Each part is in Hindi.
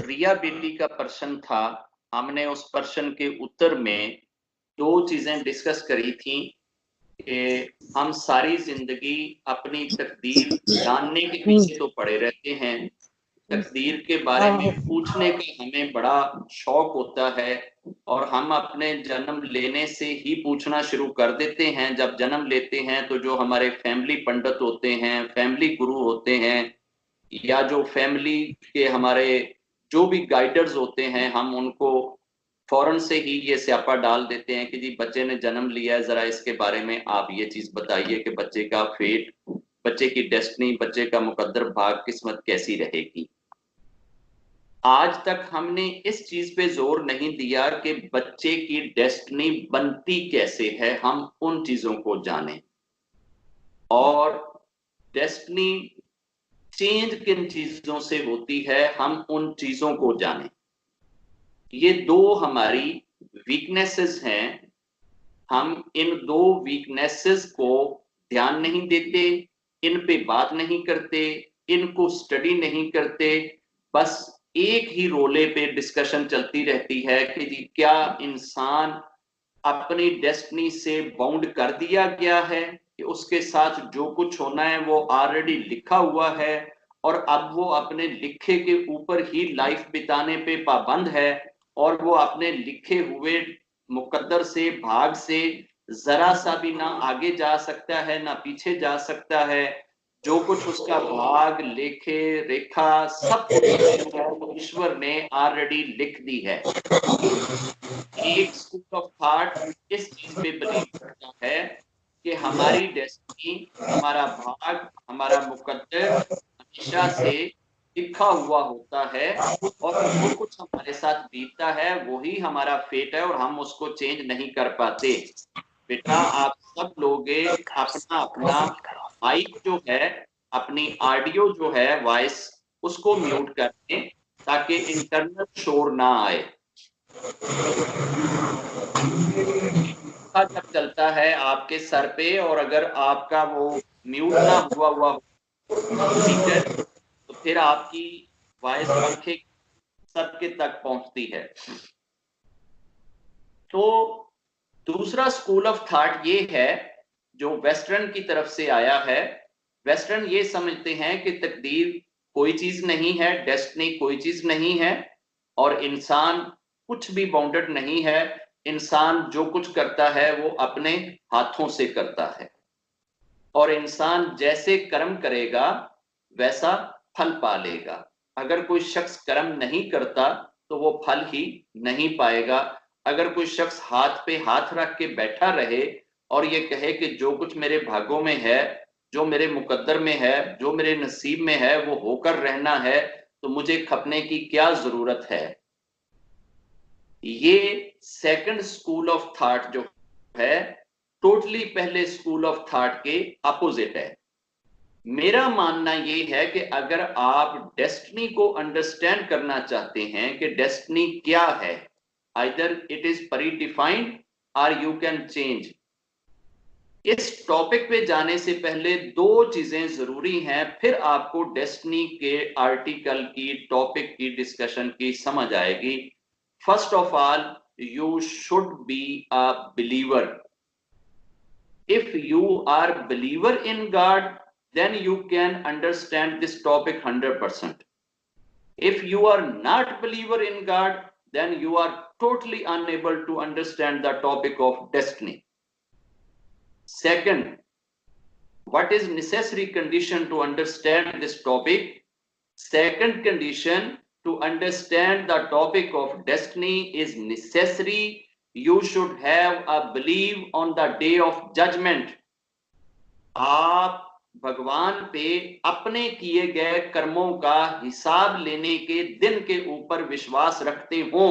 रिया बेटी का प्रश्न था। हमने उस प्रश्न के उत्तर में दो चीजें डिस्कस करी थी कि हम सारी जिंदगी अपनी तकदीर जानने के पीछे तो पड़े रहते हैं। तकदीर के बारे में पूछने का हमें बड़ा शौक होता है और हम अपने जन्म लेने से ही पूछना शुरू कर देते हैं। जब जन्म लेते हैं तो जो हमारे फैमिली पंडित होते हैं, फैमिली गुरु होते हैं, या जो फैमिली के हमारे जो भी गाइडर्स होते हैं, हम उनको फौरन से ही ये स्यापा डाल देते हैं कि जी बच्चे ने जन्म लिया है, जरा इसके बारे में आप ये चीज बताइए कि बच्चे का फेट, बच्चे की डेस्टिनी, बच्चे का मुकद्दर भाग, किस्मत कैसी रहेगी। आज तक हमने इस चीज पे जोर नहीं दिया कि बच्चे की डेस्टिनी बनती कैसे है, हम उन चीजों को जानें। और डेस्टिनी चेंज किन चीजों से होती है, हम उन चीजों को जानें। ये दो हमारी वीकनेसेस हैं। हम इन दो वीकनेसेस को ध्यान नहीं देते, इन पे बात नहीं करते, इनको स्टडी नहीं करते। बस एक ही रोले पे डिस्कशन चलती रहती है कि जी क्या इंसान अपनी डेस्टिनी से बाउंड कर दिया गया है कि उसके साथ जो कुछ होना है वो ऑलरेडी लिखा हुआ है और अब वो अपने लिखे के ऊपर ही लाइफ बिताने पे पाबंद है और वो अपने लिखे हुए मुकद्दर से, भाग से जरा सा भी ना आगे जा सकता है ना पीछे जा सकता है। जो कुछ उसका भाग, लेखे, रेखा, सब कुछ है वो ईश्वर ने ऑलरेडी लिख दी है। एक स्कूल ऑफ थॉट इस चीज पे बिलीव करता है कि हमारी डेस्टिनी, हमारा भाग, हमारा मुकद्दर हमेशा से लिखा हुआ होता है और जो कुछ हमारे साथ बीतता है वही हमारा फेट है और हम उसको चेंज नहीं कर पाते। बेटा आप सब लोग अपना अपना माइक जो है, अपनी ऑडियो जो है, वॉइस, उसको म्यूट कर दें ताकि इंटरनल शोर ना आए। जब चलता है आपके सर पे और अगर आपका वो म्यूट ना हुआ हुआ स्पीकर, तो फिर आपकी वॉइस पंखे सबके तक पहुंचती है। तो दूसरा स्कूल ऑफ थॉट ये है जो वेस्टर्न की तरफ से आया है। वेस्टर्न ये समझते हैं कि तकदीर कोई चीज नहीं है, डेस्टिनी कोई चीज नहीं है और इंसान कुछ भी बाउंडेड नहीं है। इंसान जो कुछ करता है वो अपने हाथों से करता है और इंसान जैसे कर्म करेगा वैसा फल पा लेगा। अगर कोई शख्स कर्म नहीं करता तो वो फल ही नहीं पाएगा। अगर कोई शख्स हाथ पे हाथ रख के बैठा रहे और ये कहे कि जो कुछ मेरे भागों में है, जो मेरे मुकद्दर में है, जो मेरे नसीब में है वो होकर रहना है, तो मुझे खपने की क्या जरूरत है। ये सेकंड स्कूल ऑफ थॉट जो है टोटली पहले स्कूल ऑफ थॉट के अपोजिट है। मेरा मानना ये है कि अगर आप डेस्टिनी को अंडरस्टैंड करना चाहते हैं कि डेस्टिनी क्या है, either it is pre defined और यू कैन चेंज। इस टॉपिक पे जाने से पहले दो चीजें जरूरी हैं, फिर आपको डेस्टिनी के आर्टिकल की, टॉपिक की, डिस्कशन की समझ आएगी। First of all, you should be a believer. If you are believer in God, then you can understand this topic 100%. If you are not believer in God, then you are totally unable to understand the topic of destiny. Second, what is necessary condition to understand this topic? Second condition to understand the topic of destiny is necessary. You should have a belief on the day of judgment. आप भगवान पे अपने किए गए कर्मों का हिसाब लेने के दिन के ऊपर विश्वास रखते हो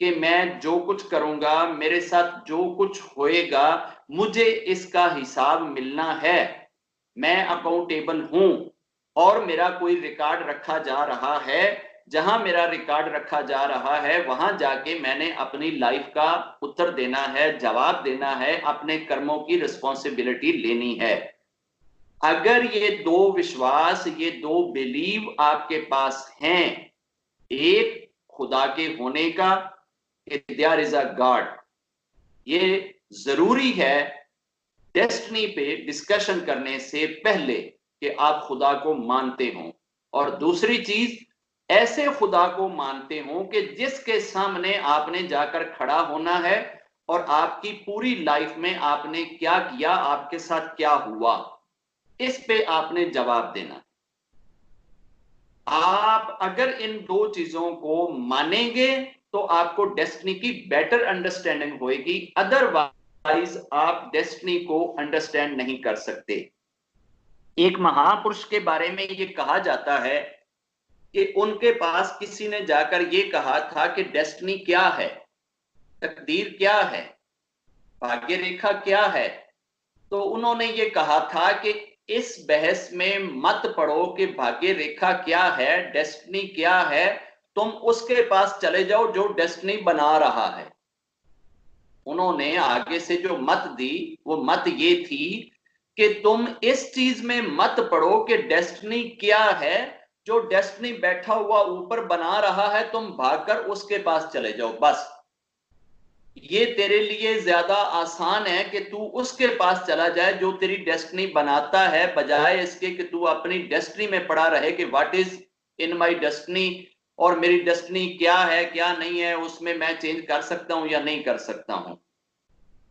कि मैं जो कुछ करूंगा, मेरे साथ जो कुछ होएगा, मुझे इसका हिसाब मिलना है। मैं अकाउंटेबल हूं और मेरा कोई रिकॉर्ड रखा जा रहा है। जहां मेरा रिकॉर्ड रखा जा रहा है वहां जाके मैंने अपनी लाइफ का उत्तर देना है, जवाब देना है, अपने कर्मों की रिस्पॉन्सिबिलिटी लेनी है। अगर ये दो विश्वास, ये दो बिलीव आपके पास हैं, एक खुदा के होने का, देयर इज अ गॉड। ये जरूरी है डेस्टिनी पे डिस्कशन करने से पहले कि आप खुदा को मानते हो। और दूसरी चीज, ऐसे खुदा को मानते हो कि जिसके सामने आपने जाकर खड़ा होना है और आपकी पूरी लाइफ में आपने क्या किया, आपके साथ क्या हुआ, इस पे आपने जवाब देना। आप अगर इन दो चीजों को मानेंगे तो आपको डेस्टिनी की बेटर अंडरस्टैंडिंग होगी, अदरवाइज आप डेस्टिनी को अंडरस्टैंड नहीं कर सकते। एक महापुरुष के बारे में ये कहा जाता है कि उनके पास किसी ने जाकर ये कहा था कि डेस्टिनी क्या है, तकदीर क्या है, भाग्य रेखा क्या है। तो उन्होंने ये कहा था कि इस बहस में मत पड़ो कि भाग्य रेखा क्या है, डेस्टिनी क्या है, तुम उसके पास चले जाओ जो डेस्टिनी बना रहा है। उन्होंने आगे से जो मत दी वो मत ये थी कि तुम इस चीज में मत पड़ो कि डेस्टिनी क्या है, जो डेस्टिनी बैठा हुआ ऊपर बना रहा है, तुम भागकर उसके पास चले जाओ। बस ये तेरे लिए ज्यादा आसान है कि तू उसके पास चला जाए जो तेरी डेस्टिनी बनाता है, बजाय इसके कि तू अपनी डेस्टिनी में पड़ा रहे कि what is in my destiny, और मेरी डेस्टिनी क्या है क्या नहीं है, उसमें मैं चेंज कर सकता हूं या नहीं कर सकता हूं।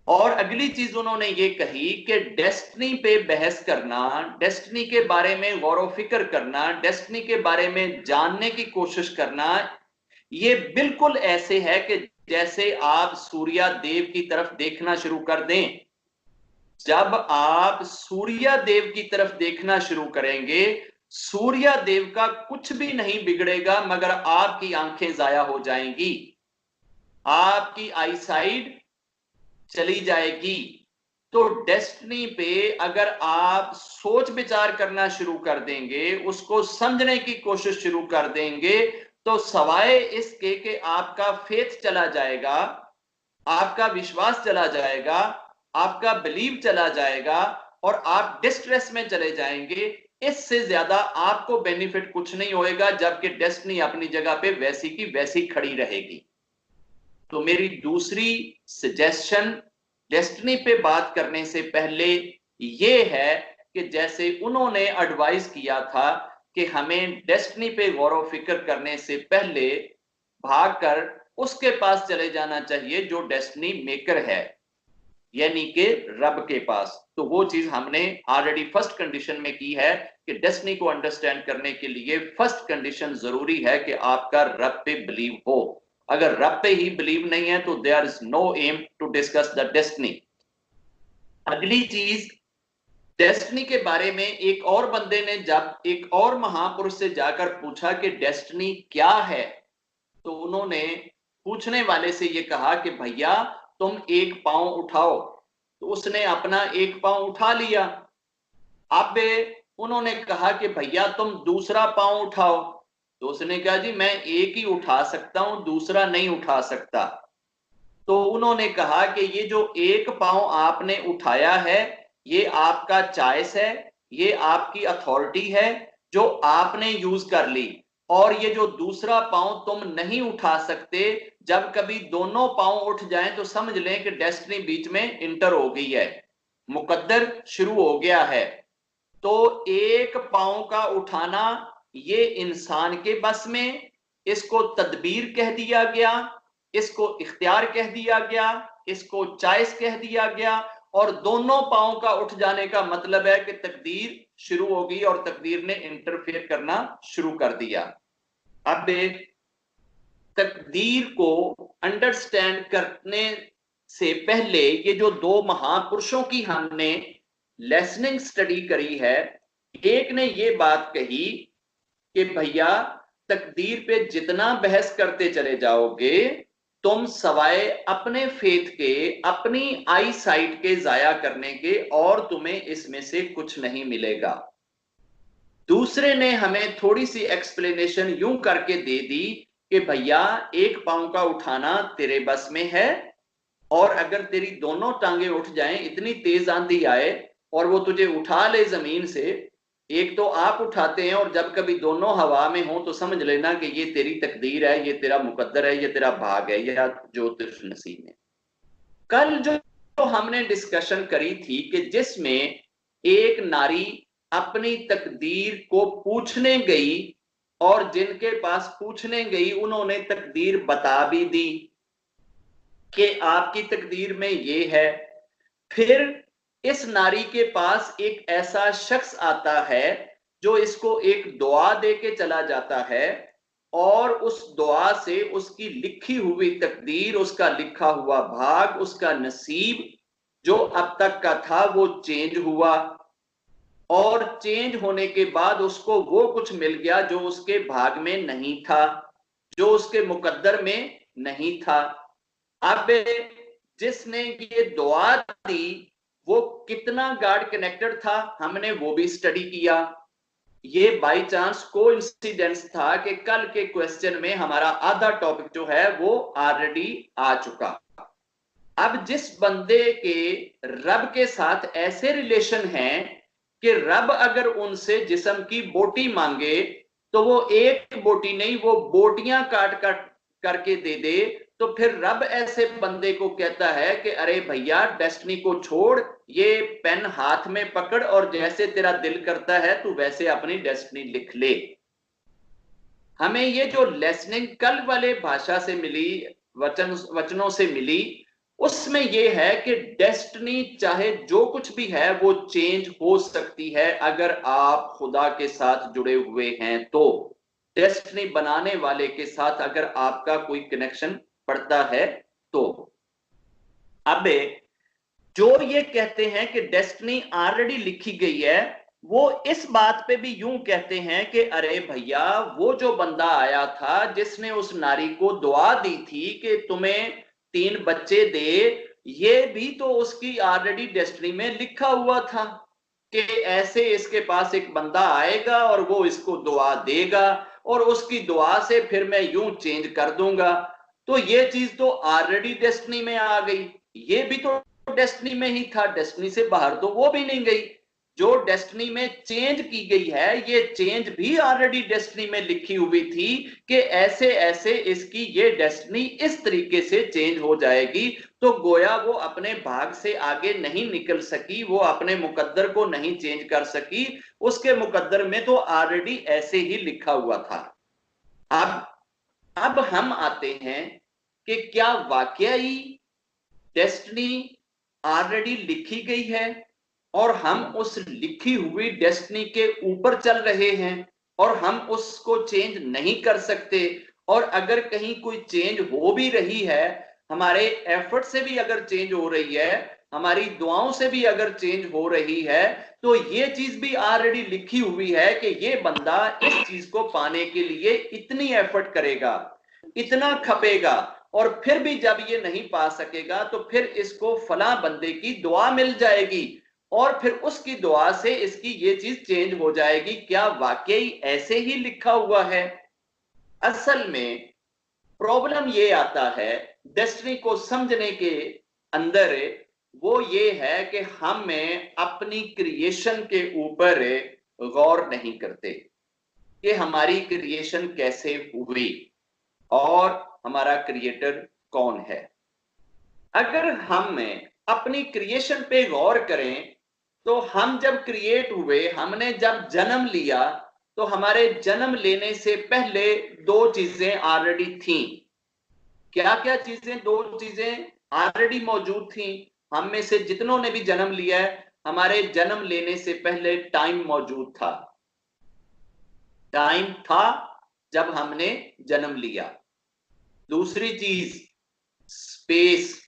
और अगली चीज उन्होंने ये कही कि डेस्टिनी पे बहस करना, डेस्टिनी के बारे में गौर फिक्र करना, डेस्टिनी के बारे में जानने की कोशिश करना, ये बिल्कुल ऐसे है कि जैसे आप सूर्या देव की तरफ देखना शुरू कर दें। जब आप सूर्या देव की तरफ देखना शुरू करेंगे, सूर्या देव का कुछ भी नहीं बिगड़ेगा, मगर आपकी आंखें जाया हो जाएंगी, आपकी आईसाइट चली जाएगी। तो डेस्टिनी पे अगर आप सोच विचार करना शुरू कर देंगे, उसको समझने की कोशिश शुरू कर देंगे, तो सवाए इसके कि आपका फेथ चला जाएगा, आपका विश्वास चला जाएगा, आपका बिलीव चला जाएगा और आप डिस्ट्रेस में चले जाएंगे। इससे ज्यादा आपको बेनिफिट कुछ नहीं होएगा, जबकि डेस्टिनी अपनी जगह पे वैसी की वैसी खड़ी रहेगी। तो मेरी दूसरी सजेशन डेस्टिनी पे बात करने से पहले ये है कि जैसे उन्होंने एडवाइस किया था कि हमें डेस्टिनी पे गौर फिक्र करने से पहले भागकर उसके पास चले जाना चाहिए जो डेस्टिनी मेकर है, यानी कि रब के पास। तो वो चीज हमने ऑलरेडी फर्स्ट कंडीशन में की है कि डेस्टिनी को अंडरस्टैंड करने के लिए फर्स्ट कंडीशन जरूरी है कि आपका रब पे बिलीव हो। अगर रब पे ही बिलीव नहीं है तो there is no aim to discuss the destiny. अगली चीज, डेस्टिनी के बारे में एक और बंदे ने जब एक और महापुरुष से जाकर पूछा कि डेस्टिनी क्या है, तो उन्होंने पूछने वाले से ये कहा कि भैया तुम एक पांव उठाओ। तो उसने अपना एक पांव उठा लिया। अब उन्होंने कहा कि भैया तुम दूसरा पांव उठाओ। तो उसने कहा जी मैं एक ही उठा सकता हूं, दूसरा नहीं उठा सकता। तो उन्होंने कहा कि ये जो एक पांव आपने उठाया है ये आपका चॉइस है, ये आपकी अथॉरिटी है जो आपने यूज कर ली, और ये जो दूसरा पांव तुम नहीं उठा सकते, जब कभी दोनों पांव उठ जाएं तो समझ लें कि डेस्टिनी बीच में इंटर हो गई है, मुकद्दर शुरू हो गया है। तो एक पांव का उठाना ये इंसान के बस में, इसको तदबीर कह दिया गया, इसको इख्तियार कह दिया गया, इसको चॉइस कह दिया गया, और दोनों पांव का उठ जाने का मतलब है कि तकदीर शुरू हो गई और तकदीर ने इंटरफेयर करना शुरू कर दिया। अब तकदीर को अंडरस्टैंड करने से पहले ये जो दो महापुरुषों की हमने लेसनिंग स्टडी करी है, एक ने ये बात कही कि भैया तकदीर पे जितना बहस करते चले जाओगे तुम सवाए अपने फेथ के, अपनी आई साइट के जाया करने के, और तुम्हें इसमें से कुछ नहीं मिलेगा। दूसरे ने हमें थोड़ी सी एक्सप्लेनेशन यूं करके दे दी कि भैया एक पांव का उठाना तेरे बस में है, और अगर तेरी दोनों टांगे उठ जाएं, इतनी तेज आंधी आए और वो तुझे उठा ले जमीन से, एक तो आप उठाते हैं, और जब कभी दोनों हवा में हो तो समझ लेना कि ये तेरी तकदीर है, ये तेरा मुकद्दर है, ये तेरा भाग है, या ज्योतिष नसीब है। कल जो हमने डिस्कशन करी थी कि जिसमें एक नारी अपनी तकदीर को पूछने गई, और जिनके पास पूछने गई उन्होंने तकदीर बता भी दी कि आपकी तकदीर में ये है। फिर इस नारी के पास एक ऐसा शख्स आता है जो इसको एक दुआ दे के चला जाता है, और उस दुआ से उसकी लिखी हुई तकदीर, उसका लिखा हुआ भाग, उसका नसीब जो अब तक का था वो चेंज हुआ, और चेंज होने के बाद उसको वो कुछ मिल गया जो उसके भाग में नहीं था, जो उसके मुकद्दर में नहीं था। अब जिसने ये दुआ दी वो कितना गार्ड कनेक्टेड था, हमने वो भी स्टडी किया। ये बाय चांस कोइंसिडेंस था कि कल के क्वेश्चन में हमारा आधा टॉपिक जो है वो ऑलरेडी आ चुका। अब जिस बंदे के रब के साथ ऐसे रिलेशन हैं कि रब अगर उनसे जिस्म की बोटी मांगे तो वो एक बोटी नहीं, वो बोटियां काट काट करके दे दे, तो फिर रब ऐसे बंदे को कहता है कि अरे भैया डेस्टिनी को छोड़, ये पेन हाथ में पकड़ और जैसे तेरा दिल करता है तू वैसे अपनी डेस्टिनी लिख ले। हमें ये जो लेसनिंग कल वाले भाषा से मिली, वचनों से मिली, उसमें यह है कि डेस्टिनी चाहे जो कुछ भी है वो चेंज हो सकती है अगर आप खुदा के साथ जुड़े हुए हैं तो। डेस्टिनी बनाने वाले के साथ अगर आपका कोई कनेक्शन पड़ता है तो। अब जो ये कहते हैं कि डेस्टिनी ऑलरेडी लिखी गई है, वो इस बात पे भी यूं कहते हैं कि अरे भैया वो जो बंदा आया था जिसने उस नारी को दुआ दी थी कि तुम्हें 3 बच्चे दे, ये भी तो उसकी ऑलरेडी डेस्टिनी में लिखा हुआ था कि ऐसे इसके पास एक बंदा आएगा और वो इसको दुआ देगा, और उसकी दुआ से फिर मैं यूं चेंज कर दूंगा। तो ये चीज तो ऑलरेडी डेस्टिनी में आ गई, ये भी तो डेस्टिनी में ही था, डेस्टिनी से बाहर तो वो भी नहीं गई। जो डेस्टिनी में चेंज की गई है, ये चेंज भी ऑलरेडी डेस्टिनी में लिखी हुई थी कि ऐसे ऐसे इसकी ये डेस्टिनी इस तरीके से चेंज हो जाएगी। तो गोया वो अपने भाग से आगे नहीं निकल सकी, वो अपने मुकद्दर को नहीं चेंज कर सकी, उसके मुकद्दर में तो ऑलरेडी ऐसे ही लिखा हुआ था। अब हम आते हैं कि क्या वाकई डेस्टिनी ऑलरेडी लिखी गई है और हम उस लिखी हुई डेस्टिनी के ऊपर चल रहे हैं और हम उसको चेंज नहीं कर सकते, और अगर कहीं कोई चेंज हो भी रही है, हमारे एफर्ट से भी अगर चेंज हो रही है, हमारी दुआओं से भी अगर चेंज हो रही है, तो ये चीज भी ऑलरेडी लिखी हुई है कि ये बंदा इस चीज को पाने के लिए इतनी एफर्ट करेगा, इतना खपेगा, और फिर भी जब ये नहीं पा सकेगा तो फिर इसको फला बंदे की दुआ मिल जाएगी और फिर उसकी दुआ से इसकी ये चीज चेंज हो जाएगी। क्या वाकई ऐसे ही लिखा हुआ है? असल में प्रॉब्लम ये आता है डेस्टिनी को समझने के अंदर, वो ये है कि हमें अपनी क्रिएशन के ऊपर गौर नहीं करते कि हमारी क्रिएशन कैसे हुई और हमारा क्रिएटर कौन है। अगर हम अपनी क्रिएशन पे गौर करें तो हम जब क्रिएट हुए, हमने जब जन्म लिया, तो हमारे जन्म लेने से पहले 2 चीजें ऑलरेडी थी। क्या क्या चीजें? 2 चीजें ऑलरेडी मौजूद थी। हम में से जितनों ने भी जन्म लिया है, हमारे जन्म लेने से पहले टाइम मौजूद था। टाइम था जब हमने जन्म लिया। दूसरी चीज स्पेस।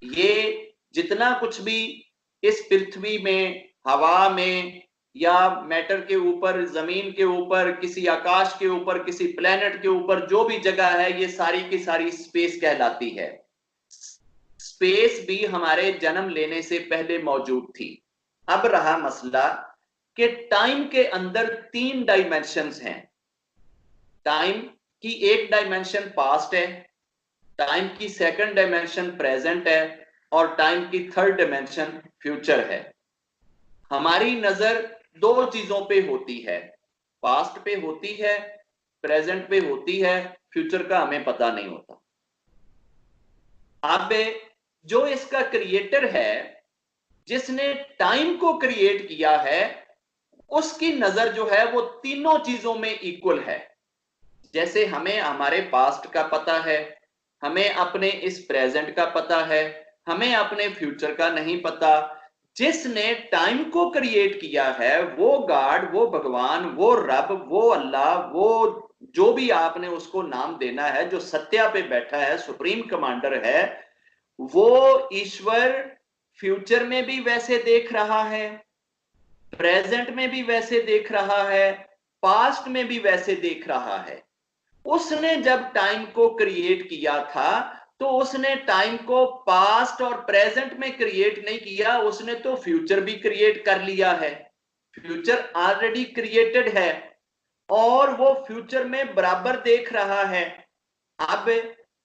ये जितना कुछ भी इस पृथ्वी में, हवा में, या मैटर के ऊपर, जमीन के ऊपर, किसी आकाश के ऊपर, किसी प्लेनेट के ऊपर जो भी जगह है, ये सारी की सारी स्पेस कहलाती है। स्पेस भी हमारे जन्म लेने से पहले मौजूद थी। अब रहा मसला कि टाइम के अंदर 3 डायमेंशंस हैं। टाइम की एक डायमेंशन पास्ट है, टाइम की सेकंड डायमेंशन प्रेजेंट है, और टाइम की थर्ड डायमेंशन फ्यूचर है। हमारी नजर दो चीजों पे होती है, पास्ट पे होती है, प्रेजेंट पे होती है, फ्यूचर का हमें पता नहीं होता। अब जो इसका क्रिएटर है, जिसने टाइम को क्रिएट किया है, उसकी नजर जो है वो तीनों चीजों में इक्वल है। जैसे हमें हमारे पास्ट का पता है, हमें अपने इस प्रेजेंट का पता है, हमें अपने फ्यूचर का नहीं पता। जिसने टाइम को क्रिएट किया है वो गॉड, वो भगवान, वो रब, वो अल्लाह, वो जो भी आपने उसको नाम देना है, जो सत्या पे बैठा है, सुप्रीम कमांडर है, वो ईश्वर फ्यूचर में भी वैसे देख रहा है, प्रेजेंट में भी वैसे देख रहा है, पास्ट में भी वैसे देख रहा है। उसने जब टाइम को क्रिएट किया था तो उसने टाइम को पास्ट और प्रेजेंट में क्रिएट नहीं किया, उसने तो फ्यूचर भी क्रिएट कर लिया है। फ्यूचर ऑलरेडी क्रिएटेड है और वो फ्यूचर में बराबर देख रहा है। अब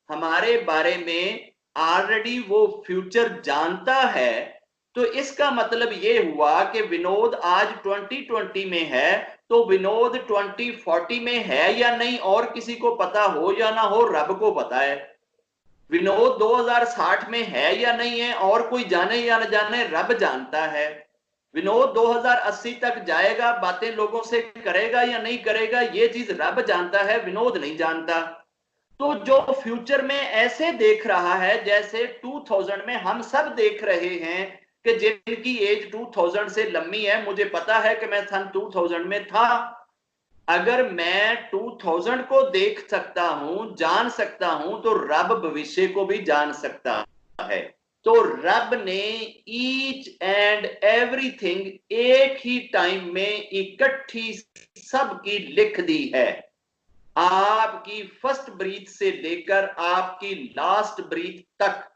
हमारे बारे में ऑलरेडी वो फ्यूचर जानता है, तो इसका मतलब ये हुआ कि विनोद आज 2020 में है, तो विनोद 2040 में है या नहीं, और किसी को पता हो या ना हो, रब को पता है। विनोद 2060 में है या नहीं है, और कोई जाने या न जाने, रब जानता है। विनोद 2080 तक जाएगा, बातें लोगों से करेगा या नहीं करेगा, ये चीज रब जानता है, विनोद नहीं जानता। तो जो फ्यूचर में ऐसे देख रहा है जैसे 2000 में हम सब देख रहे हैं कि जिनकी एज 2000 से लंबी है, मुझे पता है कि मैं सन 2000 में था। अगर मैं 2000 को देख सकता हूं, जान सकता हूं, तो रब भविष्य को भी जान सकता है। तो रब ने ईच एंड एवरीथिंग एक ही टाइम में इकट्ठी सबकी लिख दी है। आपकी फर्स्ट ब्रीथ से लेकर आपकी लास्ट ब्रीथ तक,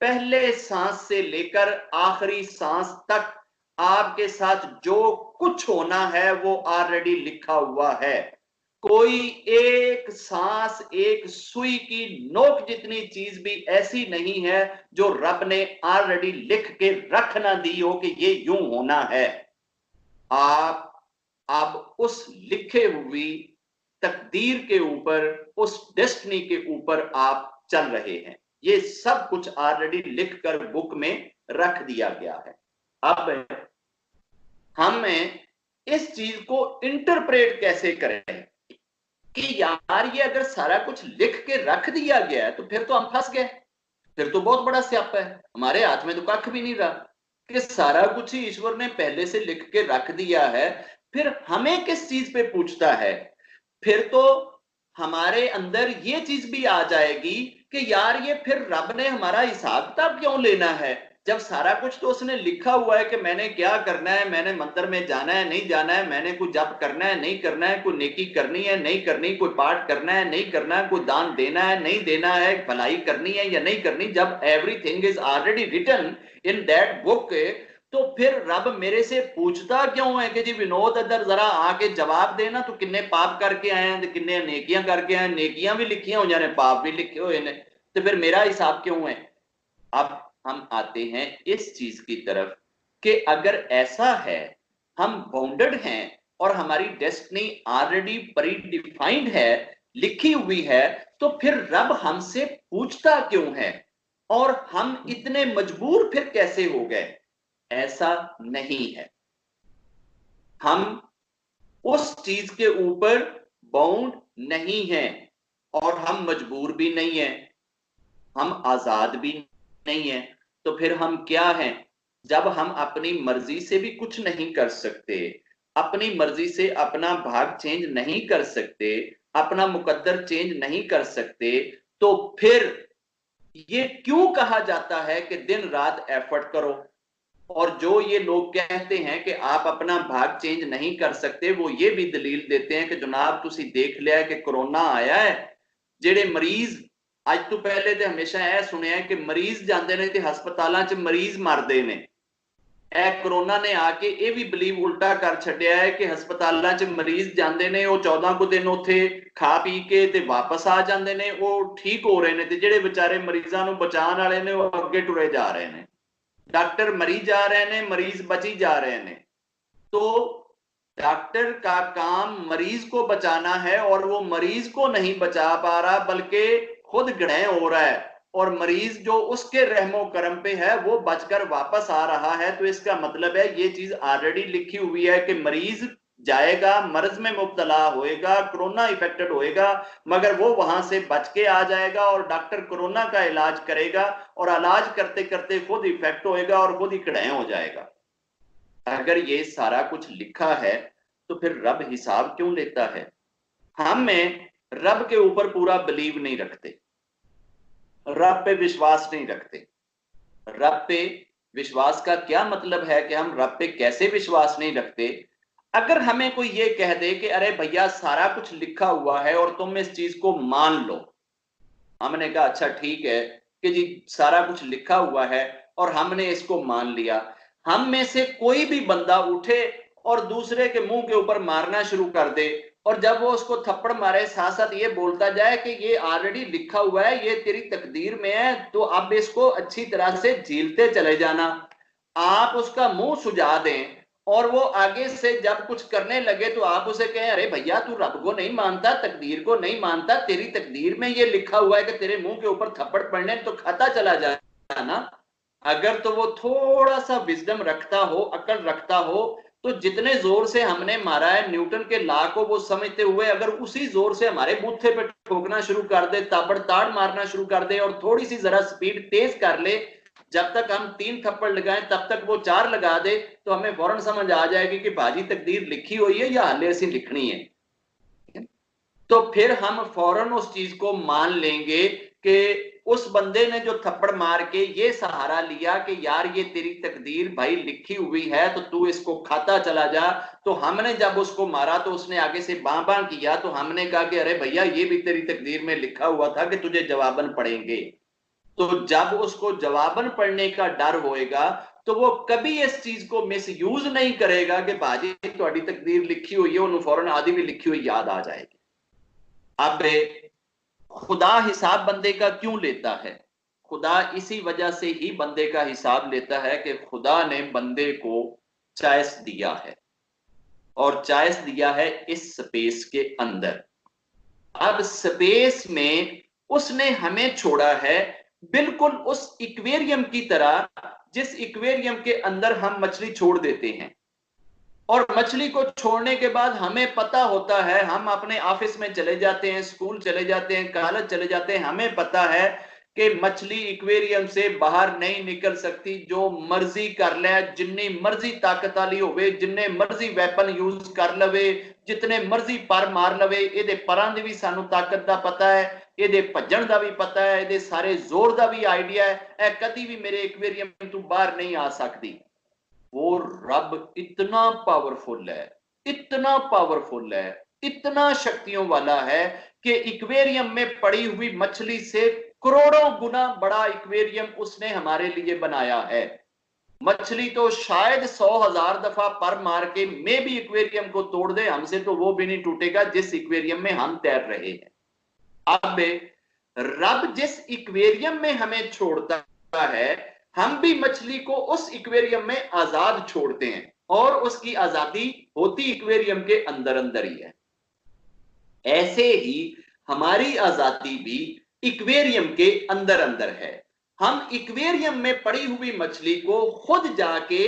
पहले सांस से लेकर आखिरी सांस तक, आपके साथ जो कुछ होना है वो ऑलरेडी लिखा हुआ है। कोई एक सांस, एक सुई की नोक जितनी चीज भी ऐसी नहीं है जो रब ने ऑलरेडी लिख के रख ना दी हो कि ये यूं होना है। आप अब उस लिखे हुई तकदीर के ऊपर, उस डेस्टिनी के ऊपर आप चल रहे हैं। ये सब कुछ ऑलरेडी लिखकर बुक में रख दिया गया है। अब हमें इस चीज को इंटरप्रेट कैसे करें कि यार ये अगर सारा कुछ लिख के रख दिया गया है तो फिर तो हम फंस गए, फिर तो बहुत बड़ा स्यापा है, हमारे हाथ में तो कख भी नहीं रहा कि सारा कुछ ही ईश्वर ने पहले से लिख के रख दिया है। फिर हमें किस चीज पे पूछता है? फिर तो हमारे अंदर ये चीज भी आ जाएगी कि यार ये फिर रब ने हमारा हिसाब किताब क्यों लेना है, जब सारा कुछ तो उसने लिखा हुआ है कि मैंने क्या करना है, मैंने मंदिर में जाना है नहीं जाना है, मैंने कोई जप करना है नहीं करना है, कोई नेकी करनी है नहीं करनी, कोई पाठ करना है नहीं करना है, कोई दान देना है नहीं देना है, भलाई करनी है या नहीं करनी। जब everything is already written in that book, तो फिर रब मेरे से पूछता क्यों है कि जी विनोद इधर जरा आके जवाब देना, तो किन्ने पाप करके आए हैं, किन्ने नेकियां करके आए, नेकियां भी लिखियां हो जाने, पाप भी लिखे हुए ने, तो फिर मेरा हिसाब क्यों है? अब हम आते हैं इस चीज की तरफ कि अगर ऐसा है, हम बाउंडेड हैं और हमारी डेस्टिनी ऑलरेडी प्री डिफाइंड है, लिखी हुई है, तो फिर रब हमसे पूछता क्यों है और हम इतने मजबूर फिर कैसे हो गए? ऐसा नहीं है। हम उस चीज के ऊपर बाउंड नहीं है और हम मजबूर भी नहीं है, हम आजाद भी नहीं है। तो फिर हम क्या हैं? जब हम अपनी मर्जी से भी कुछ नहीं कर सकते, अपनी मर्जी से अपना भाग चेंज नहीं कर सकते, अपना मुकद्दर चेंज नहीं कर सकते, तो फिर ये क्यों कहा जाता है कि दिन रात एफर्ट करो? और जो ये लोग कहते हैं कि आप अपना भाग चेंज नहीं कर सकते, वो ये भी दलील देते हैं कि जनाब तुसी देख लिया है कि कोरोना आया है, जेडे मरीज ਅੱਜ ਤੋਂ ਪਹਿਲੇ ਤੇ ਹਮੇਸ਼ਾ ਇਹ ਸੁਣਿਆ ਕਿ ਮਰੀਜ਼ ਜਾਂਦੇ ਨੇ ਤੇ ਹਸਪਤਾਲਾਂ 'ਚ ਮਰੀਜ਼ ਮਰਦੇ ਨੇ। ਇਹ ਕਰੋਨਾ ਨੇ ਆ ਕੇ ਇਹ ਵੀ ਬਲੀਵ ਉਲਟਾ ਕਰ ਛੱਡਿਆ ਹੈ ਕਿ ਹਸਪਤਾਲਾਂ 'ਚ ਮਰੀਜ਼ ਜਾਂਦੇ ਨੇ, ਉਹ 14 ਕੁ ਦਿਨ ਉੱਥੇ ਖਾ ਪੀ ਕੇ ਤੇ ਵਾਪਸ ਆ ਜਾਂਦੇ ਨੇ, ਉਹ ਠੀਕ ਹੋ ਰਹੇ ਨੇ, ਤੇ ਜਿਹੜੇ ਵਿਚਾਰੇ ਮਰੀਜ਼ਾਂ ਨੂੰ ਬਚਾਉਣ ਵਾਲੇ ਨੇ ਉਹ ਅੱਗੇ ਟੁਰੇ ਜਾ ਰਹੇ ਨੇ। डॉक्टर मरी जा रहे हैं, मरीज बची जा रहे हैं। तो डॉक्टर का काम मरीज को बचाना है और वो मरीज को नहीं बचा पा रहा बल्कि खुद ग्रह हो रहा है, और मरीज जो उसके रहमो करम पे है वो बचकर वापस आ रहा है। तो इसका मतलब है ये चीज ऑलरेडी लिखी हुई है कि मरीज जाएगा, मर्ज में मुब्तला होएगा, कोरोना इफेक्टेड होएगा, मगर वो वहां से बच के आ जाएगा और डॉक्टर कोरोना का इलाज करेगा और इलाज करते करते खुद इफेक्ट होएगा और खुद ही कड़े हो जाएगा। अगर ये सारा कुछ लिखा है तो फिर रब हिसाब क्यों लेता है? हमें रब के ऊपर पूरा बिलीव नहीं रखते, रब पे विश्वास नहीं रखते। रब पे विश्वास का क्या मतलब है कि हम रब पे कैसे विश्वास नहीं रखते? अगर हमें कोई ये कह दे कि अरे भैया सारा कुछ लिखा हुआ है और तुम इस चीज को मान लो, हमने कहा अच्छा ठीक है कि जी सारा कुछ लिखा हुआ है और हमने इसको मान लिया। हम में से कोई भी बंदा उठे और दूसरे के मुंह के ऊपर मारना शुरू कर दे, और जब वो उसको थप्पड़ मारे साथ साथ ये बोलता जाए कि ये ऑलरेडी लिखा हुआ है, ये तेरी तकदीर में है, तो अब इसको अच्छी तरह से झीलते चले जाना। आप उसका मुंह सुझा दें और वो आगे से जब कुछ करने लगे तो आप उसे कहें अरे भैया तू रब को नहीं मानता, तकदीर को नहीं मानता, तेरी तकदीर में ये लिखा हुआ है कि तेरे मुंह के ऊपर थप्पड़ पड़ने, तो खाता चला जाए ना। अगर तो वो थोड़ा सा विजडम रखता हो, अकल रखता हो, तो जितने जोर से हमने मारा है न्यूटन के लॉ को वो समझते हुए अगर उसी जोर से हमारे बूथे पे ठोकना शुरू कर दे, ताबड़ताड़ मारना शुरू कर दे और थोड़ी सी जरा स्पीड तेज कर ले, जब तक हम 3 थप्पड़ लगाएं तब तक वो 4 लगा दे, तो हमें फौरन समझ आ जाएगी कि बाजी तकदीर लिखी हुई है या हाले ऐसी लिखनी है। तो फिर हम फौरन उस चीज को मान लेंगे कि उस बंदे ने जो थप्पड़ मार के ये सहारा लिया कि यार ये तेरी तकदीर भाई लिखी हुई है तो तू इसको खाता चला जा। तो हमने जब उसको मारा तो उसने आगे से बां बां किया, तो हमने कहा कि अरे भैया ये भी तेरी तकदीर में लिखा हुआ था कि तुझे जवाबन पड़ेंगे। तो जब उसको जवाबन पढ़ने का डर होएगा तो वो कभी इस चीज को मिस यूज नहीं करेगा कि बाजी तुम्हारी तकदीर लिखी हुई है, उन्हें फौरन आदि भी लिखी हुई याद आ जाएगी। अब खुदा हिसाब बंदे का क्यों लेता है? खुदा इसी वजह से ही बंदे का हिसाब लेता है कि खुदा ने बंदे को चॉइस दिया है, और चॉइस दिया है इस स्पेस के अंदर। अब स्पेस में उसने हमें छोड़ा है बिल्कुल उस इक्वेरियम की तरह जिस इक्वेरियम के अंदर हम मछली छोड़ देते हैं, और मछली को छोड़ने के बाद हमें पता होता है, हम अपने ऑफिस में चले जाते हैं, स्कूल चले जाते हैं, कॉलेज चले जाते हैं, हमें पता है कि मछली इक्वेरियम से बाहर नहीं निकल सकती, जो मर्जी कर ले, जिन्नी मर्जी ताकत वाली होवे, जिन्ने मर्जी वेपन यूज कर लवे, जितने मर्जी पर मार लवे, ਇਹਦੇ ਪਰਾਂ ਦੀ ਵੀ ਸਾਨੂੰ ਤਾਕਤ ਦਾ ਪਤਾ ਹੈ, ਇਹਦੇ ਭੱਜਣ ਦਾ ਵੀ ਪਤਾ ਹੈ, ਇਹਦੇ ਸਾਰੇ ਜ਼ੋਰ ਦਾ ਵੀ ਆਈਡੀਆ ਹੈ, ਇਹ ਕਦੀ ਵੀ ਮੇਰੇ ਇਕਵੇਰੀਅਮ ਤੋਂ ਬਾਹਰ नहीं आ सकती। वो रब इतना पावरफुल है, इतना पावरफुल है, इतना शक्तियों वाला है कि इक्वेरियम में पड़ी हुई मछली से करोड़ों गुना बड़ा इक्वेरियम उसने हमारे लिए बनाया है। मछली तो शायद 100,000 दफा पर मार के मैं भी इक्वेरियम को तोड़ दे, हमसे तो वो भी नहीं टूटेगा जिस इक्वेरियम में हम तैर रहे हैं। अब रब जिस इक्वेरियम में हमें छोड़ता है, हम भी मछली को उस इक्वेरियम में आजाद छोड़ते हैं, और उसकी आजादी होती इक्वेरियम के अंदर अंदर ही है। ऐसे ही हमारी आजादी भी इक्वेरियम के अंदर अंदर है। हम इक्वेरियम में पड़ी हुई मछली को खुद जाके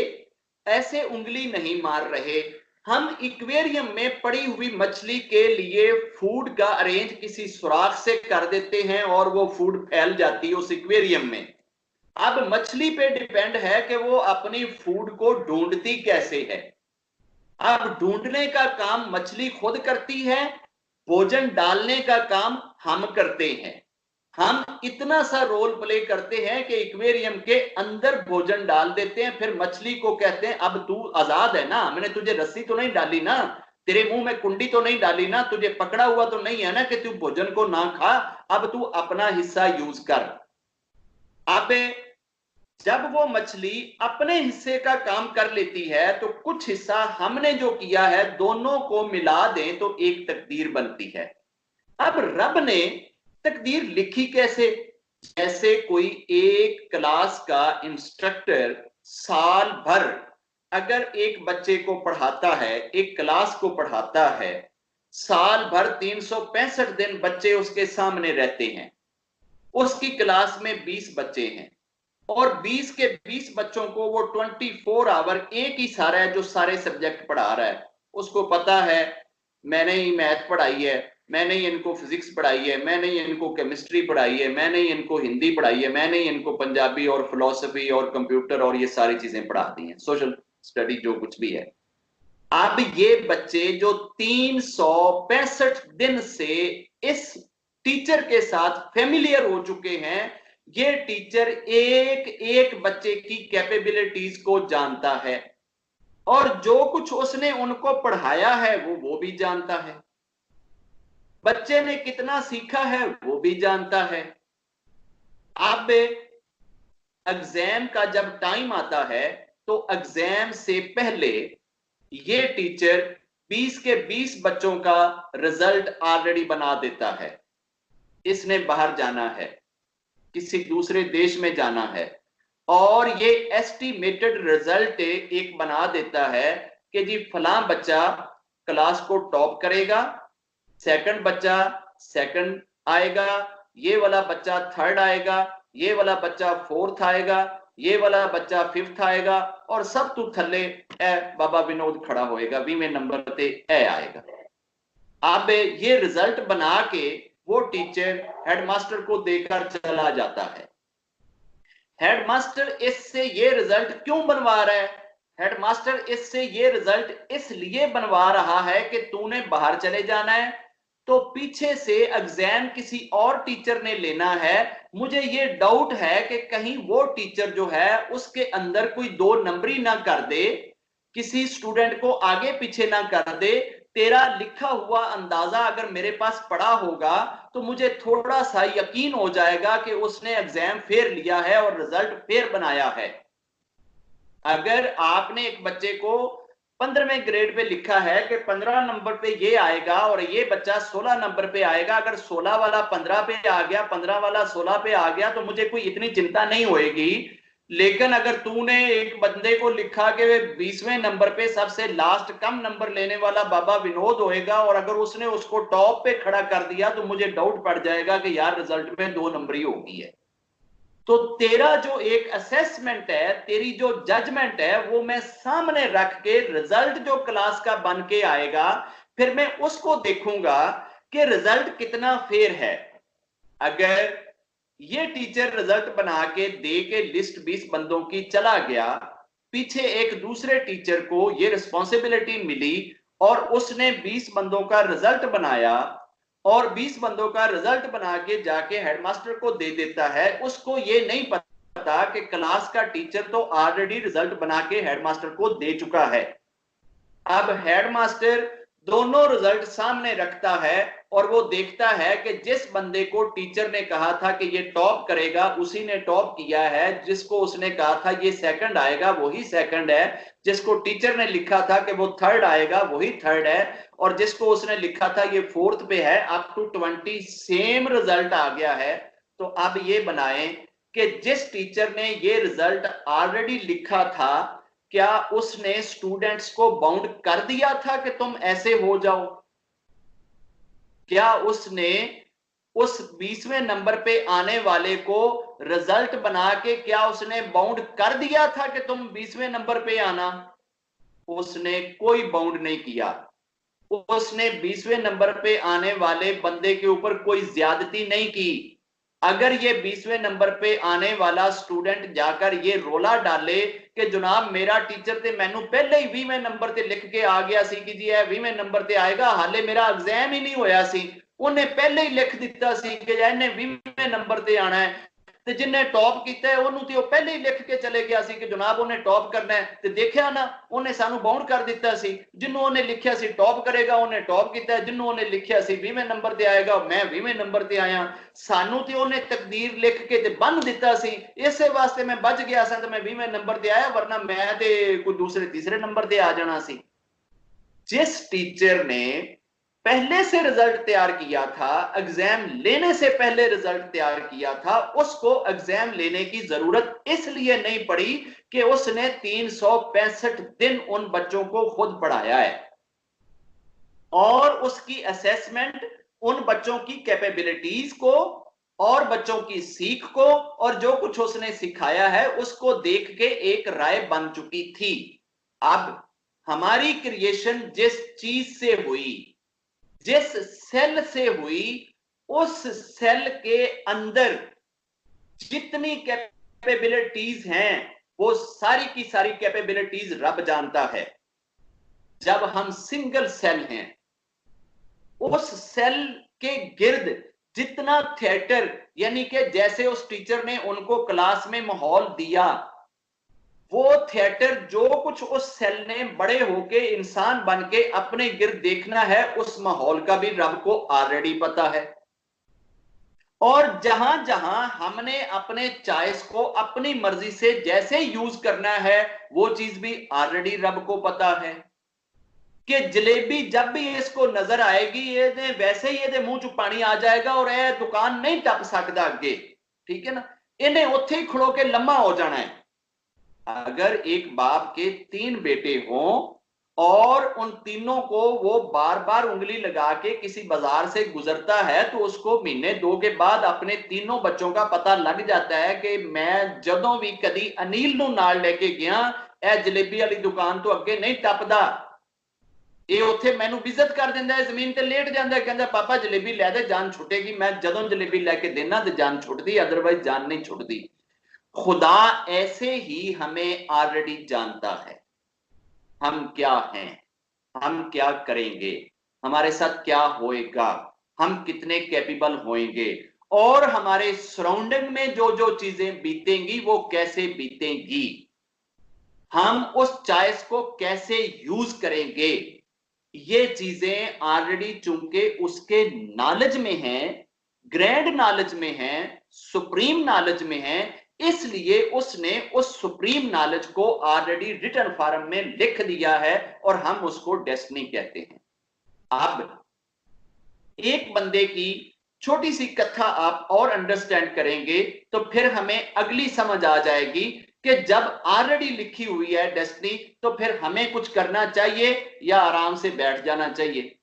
ऐसे उंगली नहीं मार रहे, हम इक्वेरियम में पड़ी हुई मछली के लिए फूड का अरेंज किसी सुराख से कर देते हैं और वो फूड फैल जाती है उस इक्वेरियम में। अब मछली पे डिपेंड है कि वो अपनी फूड को ढूंढती कैसे है। अब ढूंढने का काम मछली खुद करती है, भोजन डालने का काम हम करते हैं। हम इतना सा रोल प्ले करते हैं कि इक्वेरियम के अंदर भोजन डाल देते हैं, फिर मछली को कहते हैं अब तू आजाद है ना, मैंने तुझे रस्सी तो नहीं डाली ना, तेरे मुंह में कुंडी तो नहीं डाली ना, तुझे पकड़ा हुआ तो नहीं है ना कि तू भोजन को ना खा, अब तू अपना हिस्सा यूज कर। अब जब वो मछली अपने हिस्से का काम कर लेती है तो कुछ हिस्सा हमने जो किया है दोनों को मिला दें तो एक तकदीर बनती है। अब रब ने तकदीर लिखी कैसे? जैसे कोई एक क्लास का इंस्ट्रक्टर साल भर अगर एक बच्चे को पढ़ाता है, एक क्लास को पढ़ाता है, साल भर 365 दिन बच्चे उसके सामने रहते हैं, उसकी क्लास में 20 बच्चे हैं और 20 के 20 बच्चों को वो 24 आवर एक ही सारा है जो सारे सब्जेक्ट पढ़ा रहा है। उसको पता है मैंने ही मैथ पढ़ाई है, मैंने ही इनको फिजिक्स पढ़ाई है, मैंने ही इनको केमिस्ट्री पढ़ाई है, मैंने ही इनको हिंदी पढ़ाई है, मैंने ही इनको पंजाबी और फिलोसफी और कंप्यूटर और ये सारी चीजें पढ़ा दी हैं, सोशल स्टडी जो कुछ भी है। अब ये बच्चे जो 365 दिन से इस टीचर के साथ फेमिलियर हो चुके हैं, ये टीचर एक एक बच्चे की कैपेबिलिटीज को जानता है और जो कुछ उसने उनको पढ़ाया है वो भी जानता है, बच्चे ने कितना सीखा है वो भी जानता है। अब एग्जाम का जब टाइम आता है तो एग्जाम से पहले ये टीचर 20 के 20 बच्चों का रिजल्ट ऑलरेडी बना देता है। इसने बाहर जाना है, किसी दूसरे देश में जाना है और ये एस्टिमेटेड रिजल्ट एक बना देता है कि जी फलां बच्चा क्लास को टॉप करेगा, सेकंड बच्चा सेकंड आएगा, ये वाला बच्चा थर्ड आएगा, ये वाला बच्चा फोर्थ आएगा, ये वाला बच्चा फिफ्थ आएगा और सब तू थले ए बाबा विनोद खड़ा होएगा, 20वें नंबर पे ए आएगा। अब ये रिजल्ट बना के वो टीचर हेडमास्टर को देकर चला जाता है। हेडमास्टर इससे ये रिजल्ट क्यों बनवा रहा है? हेडमास्टर इससे ये रिजल्ट इसलिए बनवा रहा है कि तूने बाहर चले जाना है तो पीछे से एग्जाम किसी और टीचर ने लेना है। मुझे ये डाउट है कि कहीं वो टीचर जो है उसके अंदर कोई 2 नंबरी ना कर दे, किसी स्टूडेंट को आगे पीछे ना कर दे। तेरा लिखा हुआ अंदाजा अगर मेरे पास पड़ा होगा तो मुझे थोड़ा सा यकीन हो जाएगा कि उसने एग्जाम फेयर लिया है और रिजल्ट फेयर बनाया है। अगर आपने एक बच्चे को 15वें ग्रेड पे लिखा है कि 15 नंबर पे ये आएगा और ये बच्चा 16 नंबर पे आएगा, अगर 16 वाला 15 पे आ गया, 15 वाला 16 पे आ गया तो मुझे कोई इतनी चिंता नहीं होएगी। लेकिन अगर तूने एक बंदे को लिखा कि 20वें नंबर पे सबसे लास्ट कम नंबर लेने वाला बाबा विनोद होएगा और अगर उसने उसको टॉप पे खड़ा कर दिया तो मुझे डाउट पड़ जाएगा कि यार रिजल्ट में 2 नंबरी होगी है। तो तेरा जो एक असेसमेंट है, तेरी जो जजमेंट है, वो मैं सामने रख के रिजल्ट जो क्लास का बन के आएगा फिर मैं उसको देखूंगा कि रिजल्ट कितना फेयर है। अगर ये टीचर रिजल्ट बना के दे के लिस्ट 20 बंदों की चला गया, पीछे एक दूसरे टीचर को ये रिस्पॉन्सिबिलिटी मिली और उसने 20 बंदों का रिजल्ट बनाया और 20 बंदों का रिजल्ट बना के जाके हेडमास्टर को दे देता है, उसको ये नहीं पता कि क्लास का टीचर तो ऑलरेडी रिजल्ट बना के हेडमास्टर को दे चुका है। अब हेडमास्टर दोनों रिजल्ट सामने रखता है और वो देखता है कि जिस बंदे को टीचर ने कहा था कि ये टॉप करेगा उसी ने टॉप किया है, जिसको उसने कहा था ये सेकंड आएगा वही सेकंड है, जिसको टीचर ने लिखा था कि वो थर्ड आएगा वही थर्ड है और जिसको उसने लिखा था ये फोर्थ पे है, अप टू 20 सेम रिजल्ट आ गया है। तो अब ये बनाएं कि जिस टीचर ने ये रिजल्ट ऑलरेडी लिखा था क्या उसने स्टूडेंट्स को बाउंड कर दिया था कि तुम ऐसे हो जाओ? क्या उसने उस 20वें नंबर पे आने वाले को रिजल्ट बना के क्या उसने बाउंड कर दिया था कि तुम 20वें नंबर पे आना? उसने कोई बाउंड नहीं किया। उसने 20वें नंबर पे आने वाले बंदे के ऊपर कोई ज्यादती नहीं की। अगर ये 20वें नंबर पे आने वाला स्टूडेंट जाकर ये रोला डाले कि जनाब मेरा टीचर ते मैनू पहले ही 20वें नंबर ते लिख के आ गया सी कि जी ये 20वें नंबर ते आएगा, हाले मेरा एग्जाम ही नहीं होया सी, उन्हें पहले ही लिख दिता सी कि इन्हें 20वें नंबर ते आना है, ते जिन्हें टॉप किया है उन्होंने तो पहले ही लिख के चले गया सी कि जनाब उन्हें टॉप करना है, ते देखा ना उन्हें सानू बाउंड कर दिता सी। जिन्होंने लिखा सी टॉप करेगा उन्हें टॉप किया, जिन्होंने लिखा सी 20वें नंबर ते आएगा मैं 20वें नंबर ते आया, सानू ते उन्हें तकदीर लिख के ते बन दिता सी। इसे वास्ते मैं बच गया सा तो मैं 20वें नंबर ते आया, वरना मैं ते कोई दूसरे तीसरे नंबर ते आ जाना सी। जिस टीचर ने पहले से रिजल्ट तैयार किया था, एग्जाम लेने से पहले रिजल्ट तैयार किया था, उसको एग्जाम लेने की जरूरत इसलिए नहीं पड़ी कि उसने 365 दिन उन बच्चों को खुद पढ़ाया है और उसकी असेसमेंट उन बच्चों की कैपेबिलिटीज को और बच्चों की सीख को और जो कुछ उसने सिखाया है उसको देख के एक राय बन चुकी थी। अब हमारी क्रिएशन जिस चीज से हुई, जिस सेल से हुई, उस सेल के अंदर जितनी कैपेबिलिटीज हैं वो सारी की सारी कैपेबिलिटीज रब जानता है। जब हम सिंगल सेल हैं, उस सेल के गिर्द जितना थिएटर, यानी कि जैसे उस टीचर ने उनको क्लास में माहौल दिया, वो थिएटर जो कुछ उस सेल ने बड़े होके इंसान बन के अपने गिर्द देखना है, उस माहौल का भी रब को ऑलरेडी पता है। और जहां जहां हमने अपने चॉइस को अपनी मर्जी से जैसे यूज करना है, वो चीज भी ऑलरेडी रब को पता है कि जलेबी जब भी इसको नजर आएगी ये वैसे ही ये मुंह च पानी आ जाएगा और यह दुकान नहीं टप सकता अगे, ठीक है ना, इन्हें उत्थे ही खड़ो के लम्मा हो जाना है। अगर एक बाप के 3 बेटे हों और उन तीनों को वो बार बार उंगली लगा के किसी बाजार से गुजरता है, तो उसको महीने 2 के बाद अपने तीनों बच्चों का पता लग जाता है कि मैं जदों भी कदी अनिल नूं नाल लेके गया, यह जलेबी वाली दुकान तो अगे नहीं टपदा, ये उत्थे मैनू विजिट कर दिंदा है, जमीन ते लेट जांदा है, कहंदा पापा जलेबी लै दे जान छुटेगी, मैं जदों जलेबी लैके देना तो जान छुटदी, अदरवाइज जान नहीं छुटदी। खुदा ऐसे ही हमें ऑलरेडी जानता है हम क्या हैं, हम क्या करेंगे, हमारे साथ क्या होएगा, हम कितने कैपेबल होएंगे और हमारे सराउंडिंग में जो जो चीजें बीतेंगी वो कैसे बीतेंगी, हम उस चॉइस को कैसे यूज करेंगे, ये चीजें ऑलरेडी चूंकि उसके नॉलेज में हैं, ग्रैंड नॉलेज में हैं, सुप्रीम नॉलेज में हैं, इसलिए उसने उस सुप्रीम नॉलेज को ऑलरेडी रिटन फॉर्म में लिख दिया है और हम उसको डेस्टिनी कहते हैं। अब एक बंदे की छोटी सी कथा आप और अंडरस्टैंड करेंगे तो फिर हमें अगली समझ आ जाएगी कि जब ऑलरेडी लिखी हुई है डेस्टिनी, तो फिर हमें कुछ करना चाहिए या आराम से बैठ जाना चाहिए।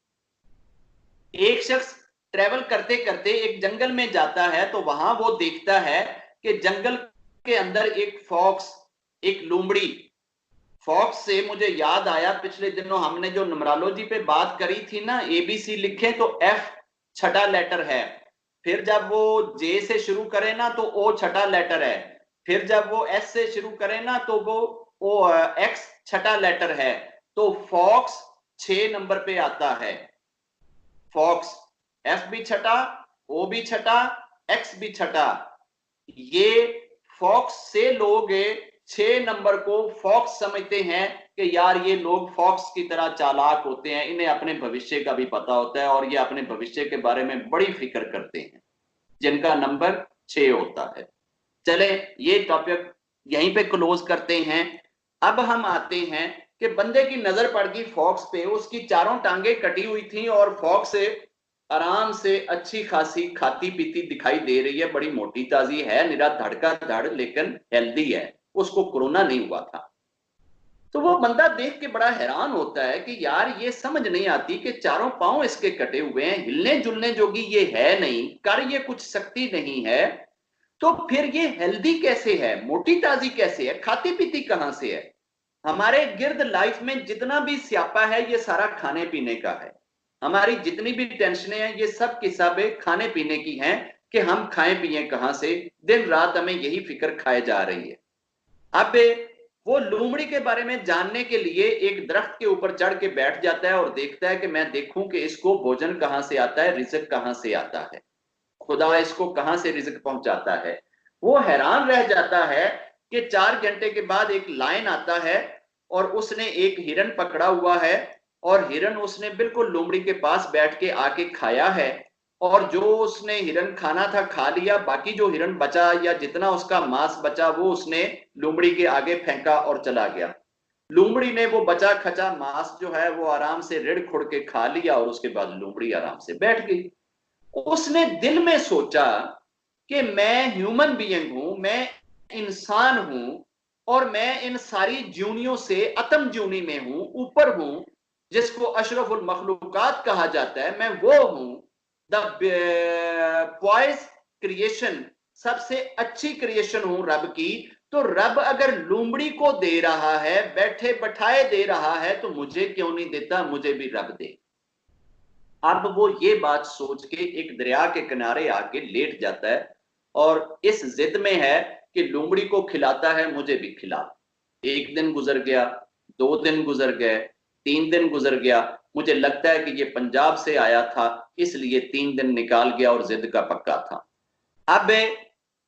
एक शख्स ट्रेवल करते करते एक जंगल में जाता है तो वहां वो देखता है कि जंगल के अंदर एक फॉक्स, एक लोमड़ी, फॉक्स से मुझे याद आया पिछले दिनों हमने जो न्यूमरोलॉजी पे बात करी थी ना, एबीसी लिखे तो एफ छठा लेटर है, फिर जब वो जे से शुरू करे ना तो ओ छठा लेटर है, फिर जब वो एस से शुरू करे ना तो वो एक्स छठा लेटर है, तो फॉक्स 6 नंबर पे आता है। फॉक्स एफ भी छठा, ओ भी छठा, एक्स भी छठा। ये फॉक्स से लोग 6 नंबर को फॉक्स समझते हैं कि यार ये लोग फॉक्स की तरह चालाक होते हैं, इन्हें अपने भविष्य का भी पता होता है और ये अपने भविष्य के बारे में बड़ी फिक्र करते हैं, जिनका नंबर 6 होता है। चले ये टॉपिक यहीं पे क्लोज करते हैं। अब हम आते हैं कि बंदे की नजर पड़ गई फॉक्स पे, उसकी चारों टांगे कटी हुई थी और फॉक्स आराम से अच्छी खासी खाती पीती दिखाई दे रही है, बड़ी मोटी ताजी है, निरा धड़का धड़ लेकिन हेल्दी है, उसको कोरोना नहीं हुआ था। तो वो बंदा देख के बड़ा हैरान होता है कि यार ये समझ नहीं आती कि चारों पांव इसके कटे हुए हैं, हिलने जुलने जोगी ये है नहीं, कर ये कुछ शक्ति नहीं है, तो फिर ये हेल्दी कैसे है, मोटी ताजी कैसे है, खाती पीती कहां से है। हमारे गिर्द लाइफ में जितना भी स्यापा है ये सारा खाने पीने का है, हमारी जितनी भी टेंशनें हैं ये सब की सब खाने पीने की हैं कि हम खाएं पिए कहां से, दिन रात हमें यही फिक्र खाए जा रही है। अब वो लोमड़ी के बारे में जानने के लिए एक दरख्त के ऊपर चढ़ के बैठ जाता है और देखता है कि मैं देखूं कि इसको भोजन कहां से आता है, रिज़्क कहां से आता है, खुदा इसको कहां से रिज़्क पहुंचाता है। वो हैरान रह जाता है कि 4 घंटे के बाद एक लायन आता है और उसने एक हिरन पकड़ा हुआ है और हिरन उसने बिल्कुल लोमड़ी के पास बैठ के आके खाया है और जो उसने हिरन खाना था खा लिया, बाकी जो हिरन बचा या जितना उसका मांस बचा वो उसने लोमड़ी के आगे फेंका और चला गया। लोमड़ी ने वो बचा खचा मांस जो है वो आराम से रिड़ खुड़ के खा लिया और उसके बाद लोमड़ी आराम से बैठ गई। उसने दिल में सोचा कि मैं ह्यूमन बीइंग हूं, मैं इंसान हूं, और मैं इन सारी ज्यूनियों से अतम ज्यूनी में हूं, ऊपर हूं, जिसको अशरफुल मखलूकात कहा जाता है, मैं वो हूं, द पॉइज क्रिएशन, सबसे अच्छी क्रिएशन हूं रब की। तो रब अगर लोमड़ी को दे रहा है, बैठे बैठाए दे रहा है, तो मुझे क्यों नहीं देता, मुझे भी रब दे। अब वो ये बात सोच के एक दरिया के किनारे आके लेट जाता है और इस जिद में है कि लोमड़ी को खिलाता है, मुझे भी खिला। एक दिन गुजर गया, 2 दिन गुजर गए, 3 दिन गुजर गया। मुझे लगता है कि ये पंजाब से आया था, इसलिए 3 दिन निकाल गया और जिद का पक्का था। अब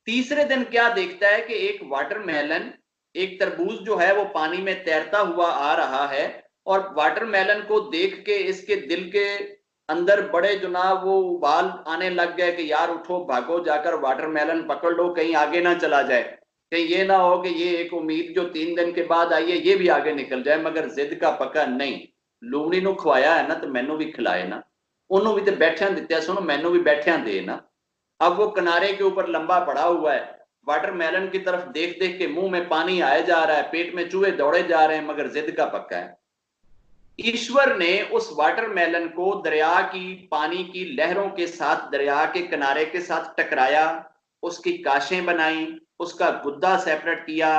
तीसरे दिन क्या देखता है कि एक वाटरमेलन, एक तरबूज जो है वो पानी में तैरता हुआ आ रहा है, और वाटरमेलन को देख के इसके दिल के अंदर बड़े जनाब वो उबाल आने लग गए कि यार उठो, भागो, जाकर वाटरमेलन पकड़ लो, कहीं आगे ना चला जाए, कहीं ये ना हो कि ये एक उम्मीद जो 3 दिन के बाद आई है ये भी आगे निकल जाए। मगर जिद का पक्का नहीं, लोमड़ी ਨੂੰ ਖਵਾਇਆ है ना तो मैनू भी खिलाए ना, ਉਹਨੂੰ भी तो बैठिया दिता, सुनो मैनू भी बैठिया दे ना। अब वो किनारे के ऊपर लंबा पड़ा हुआ है, वाटरमेलन की तरफ देख देख के मुंह में पानी आया जा रहा है, पेट में चूहे दौड़े जा रहे हैं, मगर जिद का पक्का है। ईश्वर ने उस वाटरमेलन को दरिया की पानी की लहरों के साथ, दरिया के किनारे के साथ टकराया, उसकी काशें बनाई, उसका गुद्दा सेपरेट किया,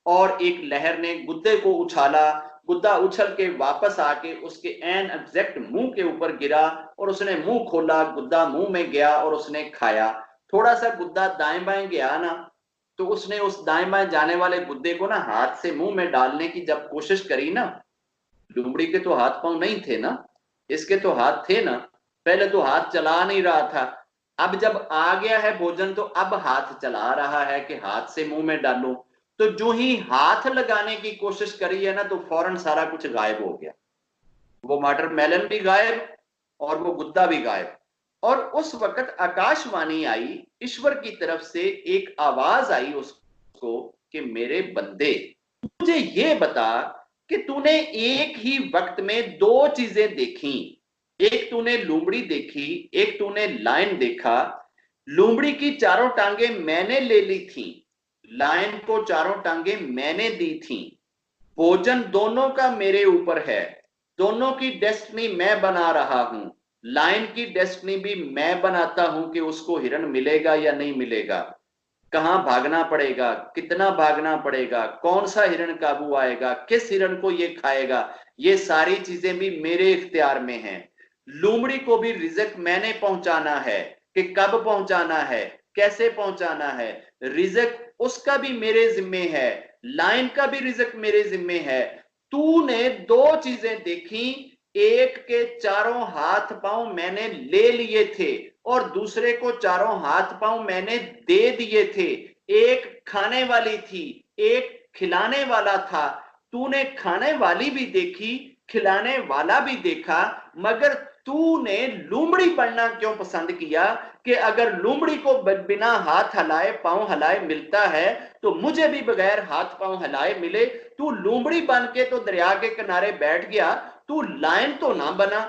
और एक लहर ने गुद्दे को उछाला, गुद्दा उछल के वापस आके उसके एन एग्जैक्ट मुंह के ऊपर गिरा, और उसने मुंह खोला, गुद्दा मुंह में गया और उसने खाया। थोड़ा सा गुद्दा दाएं बाएं गया ना, तो उसने उस दाएं बाएं जाने वाले गुद्दे को ना हाथ से मुंह में डालने की जब कोशिश करी ना, लोमड़ी के तो हाथ पांव नहीं थे ना, इसके तो हाथ थे ना। पहले तो हाथ चला नहीं रहा था, अब जब आ गया है भोजन तो अब हाथ चला रहा है कि हाथ से मुंह में डालूं। तो जो ही हाथ लगाने की कोशिश करी है ना, तो फौरन सारा कुछ गायब हो गया, वो वाटरमेलन भी गायब और वो गुद्दा भी गायब। और उस वक्त आकाशवाणी आई, ईश्वर की तरफ से एक आवाज आई उसको कि मेरे बंदे, मुझे ये बता कि तूने एक ही वक्त में 2 चीजें देखी, एक तूने लोमड़ी देखी, एक तूने लायन देखा। लोमड़ी की 4 टांगे मैंने ले ली थी, लायन को 4 टांगे मैंने दी थी। भोजन दोनों का मेरे ऊपर है, दोनों की डेस्टिनी मैं बना रहा हूं। लायन की डेस्टिनी भी मैं बनाता हूं कि उसको हिरण मिलेगा या नहीं मिलेगा, कहां भागना पड़ेगा, कितना भागना पड़ेगा, कौन सा हिरण काबू आएगा, किस हिरण को ये खाएगा, ये सारी चीजें भी मेरे इख्तियार में हैं। लोमड़ी को भी रिज़्क मैंने पहुंचाना है, कि कब पहुंचाना है, कैसे पहुंचाना है, रिज़्क उसका भी मेरे जिम्मे है, लाइन का भी रिज़्क मेरे जिम्मे है। तूने 2 चीजें देखी, एक के 4 हाथ पांव मैंने ले लिए थे और दूसरे को 4 हाथ पांव मैंने दे दिए थे। एक खाने वाली थी, एक खिलाने वाला था। तूने खाने वाली भी देखी, खिलाने वाला भी देखा, मगर तूने लोमड़ी बनना क्यों पसंद किया कि अगर लोमड़ी को बिना हाथ हिलाए पांव हिलाए मिलता है तो मुझे भी बगैर हाथ पांव हिलाए मिले। तू लोमड़ी बन के तो दरिया के किनारे बैठ गया, तू लायन तो ना बना।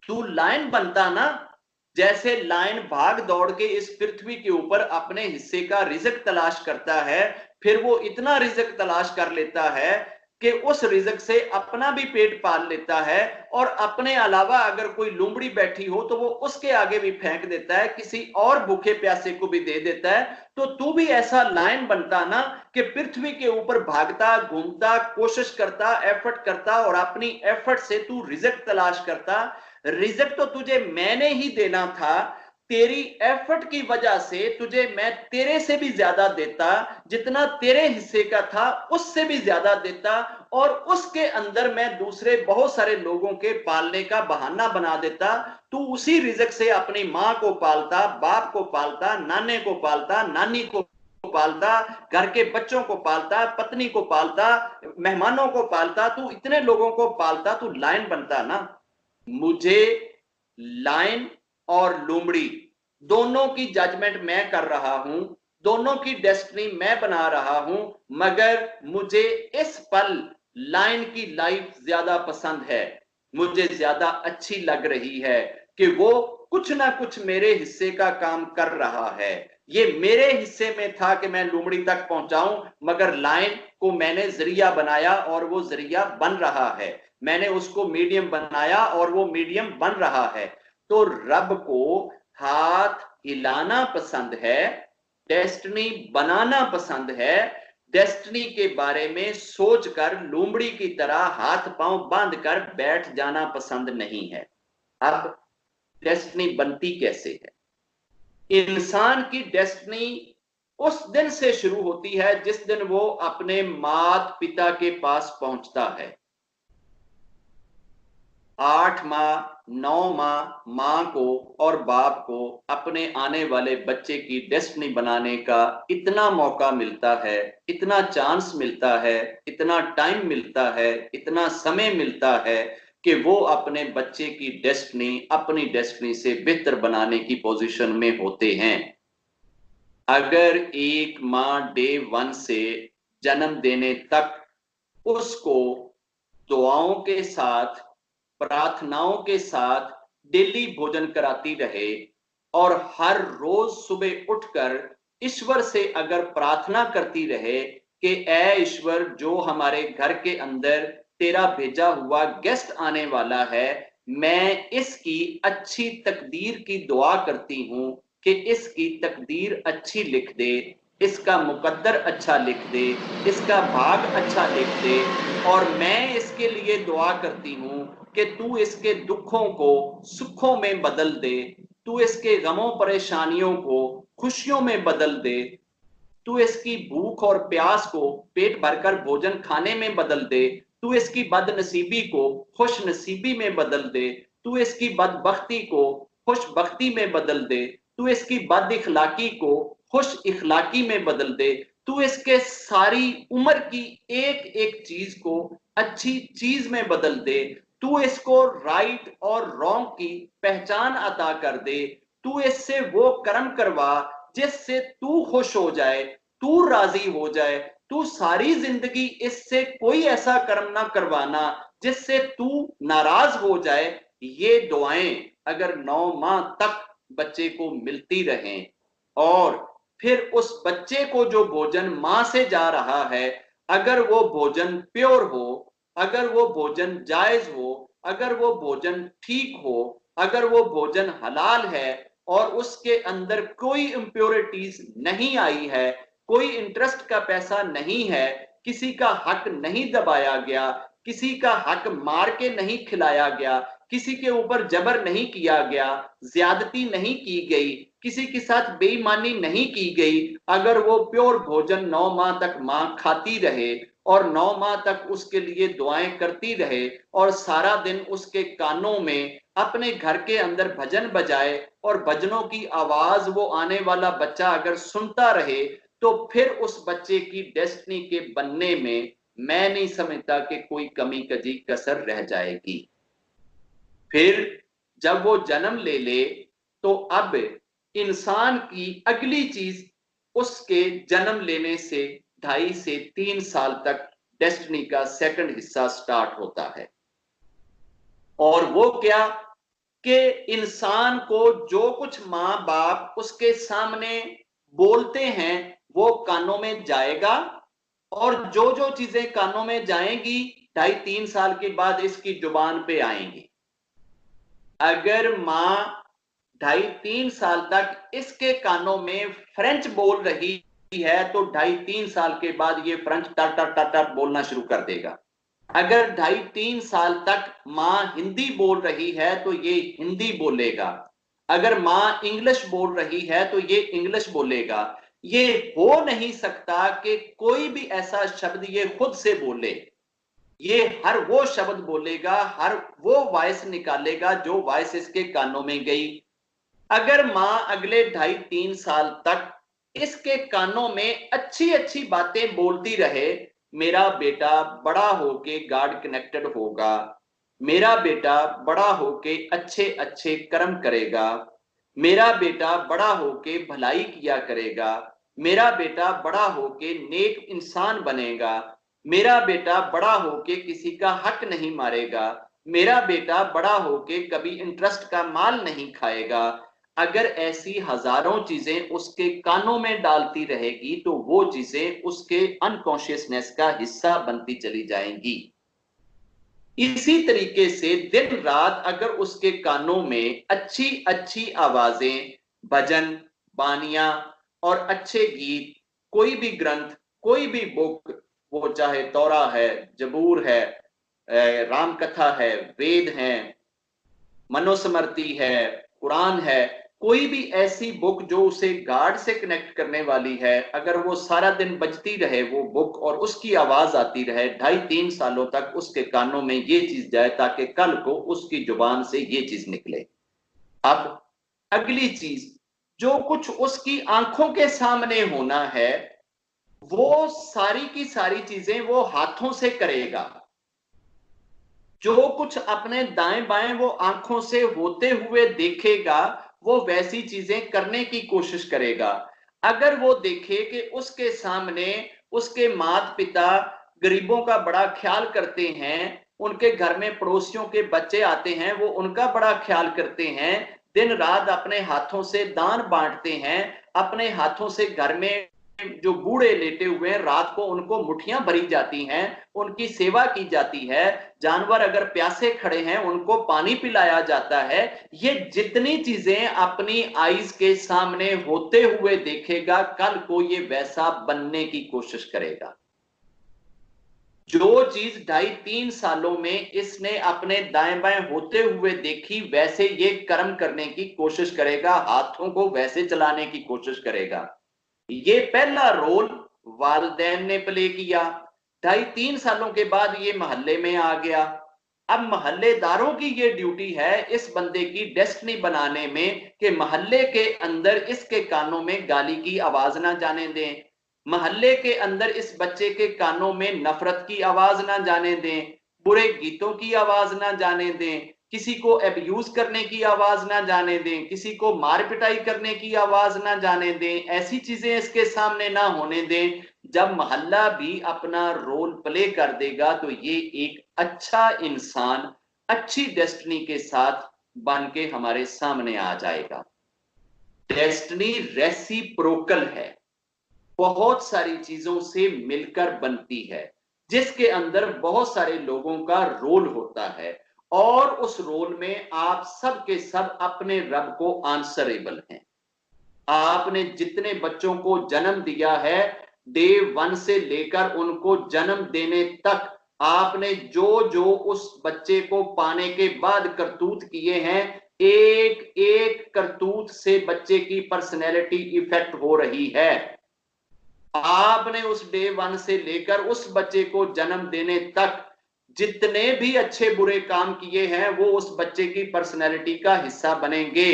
तू लायन बनता ना, जैसे लायन भाग दौड़ के इस पृथ्वी के ऊपर अपने हिस्से का रिज़्क तलाश करता है, फिर वो इतना रिज़्क तलाश कर लेता है कि उस रिज़्क से अपना भी पेट पाल लेता है, और अपने अलावा अगर कोई लोमड़ी बैठी हो तो वो उसके आगे भी फेंक देता है, किसी और भूखे प्यासे को भी दे देता है। तो तू भी ऐसा लायन बनता ना कि पृथ्वी के ऊपर भागता, घूमता, कोशिश करता, एफर्ट करता, और अपनी एफर्ट से तू रिज़्क तलाश करता। रिज़्क तो तुझे मैंने ही देना था, तेरी एफर्ट की वजह से तुझे मैं तेरे से भी ज्यादा देता, जितना तेरे हिस्से का था उससे भी ज्यादा देता, और उसके अंदर मैं दूसरे बहुत सारे लोगों के पालने का बहाना बना देता। तू उसी रिज़्क से अपनी मां को पालता, बाप को पालता, नाने को पालता, नानी को पालता, घर के बच्चों को पालता, पत्नी को पालता, मेहमानों को पालता, तू इतने लोगों को पालता, तू लायन बनता ना। मुझे लायन और लोमड़ी दोनों की जजमेंट मैं कर रहा हूं, दोनों की डेस्टिनी मैं बना रहा हूं, मगर मुझे इस पल लायन की लाइफ ज्यादा पसंद है। मुझे ज्यादा अच्छी लग रही है कि वो कुछ ना कुछ मेरे हिस्से का काम कर रहा है। ये मेरे हिस्से में था कि मैं लोमड़ी तक पहुंचाऊं, मगर लायन को मैंने जरिया बनाया और वो जरिया बन रहा है। मैंने उसको मीडियम बनाया और वो मीडियम बन रहा है। तो रब को हाथ हिलाना पसंद है, डेस्टिनी बनाना पसंद है। डेस्टिनी के बारे में सोचकर लोमड़ी की तरह हाथ पांव बांधकर बैठ जाना पसंद नहीं है। अब डेस्टिनी बनती कैसे है? इंसान की डेस्टिनी उस दिन से शुरू होती है जिस दिन वो अपने माता पिता के पास पहुंचता है। 8 माह 9 माह मां को और बाप को अपने आने वाले बच्चे की डेस्टिनी बनाने का इतना मौका मिलता है, इतना चांस मिलता है, इतना टाइम मिलता है, इतना समय मिलता है कि वो अपने बच्चे की डेस्टिनी अपनी डेस्टिनी से बेहतर बनाने की पोजीशन में होते हैं। अगर एक मां डे 1 से जन्म देने तक उसको दुआओं के साथ, प्रार्थनाओं के साथ डेली भोजन कराती रहे और हर रोज सुबह उठकर ईश्वर से अगर प्रार्थना करती रहे कि ऐ ईश्वर, जो हमारे घर के अंदर तेरा भेजा हुआ गेस्ट आने वाला है, मैं इसकी अच्छी तकदीर की दुआ करती हूं कि इसकी तकदीर अच्छी लिख दे, इसका मुकद्दर अच्छा लिख दे, इसका भाग अच्छा लिख दे। और मैं इसके लिए दुआ करती हूं कि तू इसके दुखों को सुखों में बदल दे, तू इसके गमों परेशानियों को खुशियों में बदल दे, तू इसकी भूख और प्यास को पेट भरकर भोजन खाने में बदल दे, तू इसकी बदनसीबी को खुश नसीबी में बदल दे, तू इसकी बदबख्ती को खुशबख्ती में बदल दे, तू इसकी बद इखलाकी को खुश इखलाकी में बदल दे, तू इसके सारी उम्र की एक एक चीज को अच्छी चीज में बदल दे, तू इसको राइट और रॉन्ग की पहचान अता कर दे, तू इससे वो कर्म करवा जिससे तू खुश हो जाए, तू राजी हो जाए, तू सारी जिंदगी इससे कोई ऐसा कर्म ना करवाना जिससे तू नाराज हो जाए। ये दुआएं अगर 9 माह तक बच्चे को मिलती रहें और फिर उस बच्चे को जो भोजन मां से जा रहा है, अगर वो भोजन प्योर हो, अगर वो भोजन जायज हो, अगर वो भोजन ठीक हो, अगर वो भोजन हलाल है और उसके अंदर कोई इंप्योरिटीज नहीं आई है, कोई इंटरेस्ट का पैसा नहीं है, किसी का हक नहीं दबाया गया, किसी का हक मार के नहीं खिलाया गया, किसी के ऊपर जबर नहीं किया गया, ज्यादती नहीं की गई, किसी के साथ बेईमानी नहीं की गई, अगर वो प्योर भोजन 9 माह तक मां खाती रहे और 9 माह तक उसके लिए दुआएं करती रहे और सारा दिन उसके कानों में अपने घर के अंदर भजन बजाए और भजनों की आवाज वो आने वाला बच्चा अगर सुनता रहे, तो फिर उस बच्चे की डेस्टिनी के बनने में मैं नहीं समझता कि कोई कमी कजी कसर रह जाएगी। फिर जब वो जन्म ले ले तो अब इंसान की अगली चीज उसके जन्म लेने से 2.5 से 3 साल तक डेस्टिनी का सेकंड हिस्सा स्टार्ट होता है। और वो क्या कि इंसान को जो कुछ मां बाप उसके सामने बोलते हैं वो कानों में जाएगा और जो जो चीजें कानों में जाएंगी 2.5-3 साल के बाद इसकी जुबान पे आएंगी। अगर मां 2.5-3 साल तक इसके कानों में फ्रेंच बोल रही है तो 2.5-3 साल के बाद ये फ्रेंच टर टर टर टर बोलना शुरू कर देगा। अगर 2.5-3 साल तक मां हिंदी बोल रही है तो ये हिंदी बोलेगा। अगर मां इंग्लिश बोल रही है तो ये इंग्लिश बोलेगा। ये हो नहीं सकता कि कोई भी ऐसा शब्द ये खुद से बोले। ये हर वो शब्द बोलेगा, हर वो वॉइस निकालेगा जो वॉइस इसके कानों में गई। अगर मां अगले 2.5-3 साल तक इसके कानों में अच्छी अच्छी बातें बोलती रहे, मेरा बेटा बड़ा होके गॉड कनेक्टेड होगा, मेरा बेटा बड़ा होके अच्छे अच्छे कर्म करेगा, मेरा बेटा बड़ा होके भलाई किया करेगा, मेरा बेटा बड़ा होके नेक इंसान बनेगा, मेरा बेटा बड़ा होके किसी का हक नहीं मारेगा, मेरा बेटा बड़ा होके कभी इंटरेस्ट का माल नहीं खाएगा, अगर ऐसी हजारों चीजें उसके कानों में डालती रहेगी तो वो चीजें उसके अनकॉन्शियसनेस का हिस्सा बनती चली जाएंगी। इसी तरीके से दिन रात अगर उसके कानों में अच्छी अच्छी आवाजें, भजन, बानियां और अच्छे गीत, कोई भी ग्रंथ, कोई भी बुक, वो चाहे तौरा है, जबूर है, राम कथा है, वेद है, मनुस्मृति है, कुरान है, कोई भी ऐसी बुक जो उसे गॉड से कनेक्ट करने वाली है, अगर वो सारा दिन बजती रहे वो बुक और उसकी आवाज आती रहे 2.5-3 सालों तक उसके कानों में ये चीज जाए ताकि कल को उसकी जुबान से ये चीज निकले। अब अगली चीज, जो कुछ उसकी आंखों के सामने होना है वो सारी की सारी चीजें वो हाथों से करेगा। जो कुछ अपने दाएं बाएं वो आंखों से होते हुए देखेगा वो वैसी चीजें करने की कोशिश करेगा। अगर वो देखे कि उसके सामने उसके माता पिता गरीबों का बड़ा ख्याल करते हैं, उनके घर में पड़ोसियों के बच्चे आते हैं वो उनका बड़ा ख्याल करते हैं, दिन रात अपने हाथों से दान बांटते हैं, अपने हाथों से घर में जो बूढ़े लेटे हुए हैं रात को उनको मुट्ठियां भरी जाती हैं, उनकी सेवा की जाती है, जानवर अगर प्यासे खड़े हैं उनको पानी पिलाया जाता है, ये जितनी चीजें अपनी आईज के सामने होते हुए देखेगा कल को ये वैसा बनने की कोशिश करेगा। जो चीज 2.5-3 सालों में इसने अपने दाएं बाएं होते हुए देखी वैसे ये कर्म करने की कोशिश करेगा, हाथों को वैसे चलाने की कोशिश करेगा। ये पहला रोल वालिदैन ने प्ले किया। 2.5-3 सालों के बाद ये मोहल्ले में आ गया। अब मोहल्लेदारों की ये ड्यूटी है इस बंदे की डेस्टिनी बनाने में कि मोहल्ले के अंदर इसके कानों में गाली की आवाज ना जाने दें, मोहल्ले के अंदर इस बच्चे के कानों में नफरत की आवाज ना जाने दें, बुरे गीतों की आवाज ना जाने दें, किसी को एब्यूज करने की आवाज ना जाने दें, किसी को मार पिटाई करने की आवाज ना जाने दें, ऐसी चीजें इसके सामने ना होने दें। जब मोहल्ला भी अपना रोल प्ले कर देगा तो ये एक अच्छा इंसान अच्छी डेस्टिनी के साथ बन के हमारे सामने आ जाएगा। डेस्टिनी रेसिप्रोकल है, बहुत सारी चीजों से मिलकर बनती है, जिसके अंदर बहुत सारे लोगों का रोल होता है और उस रोल में आप सब के सब अपने रब को आंसरेबल हैं। आपने जितने बच्चों को जन्म दिया है डे 1 से लेकर उनको जन्म देने तक आपने जो जो उस बच्चे को पाने के बाद करतूत किए हैं, एक एक करतूत से बच्चे की पर्सनैलिटी इफेक्ट हो रही है। आपने उस डे 1 से लेकर उस बच्चे को जन्म देने तक जितने भी अच्छे बुरे काम किए हैं वो उस बच्चे की पर्सनैलिटी का हिस्सा बनेंगे।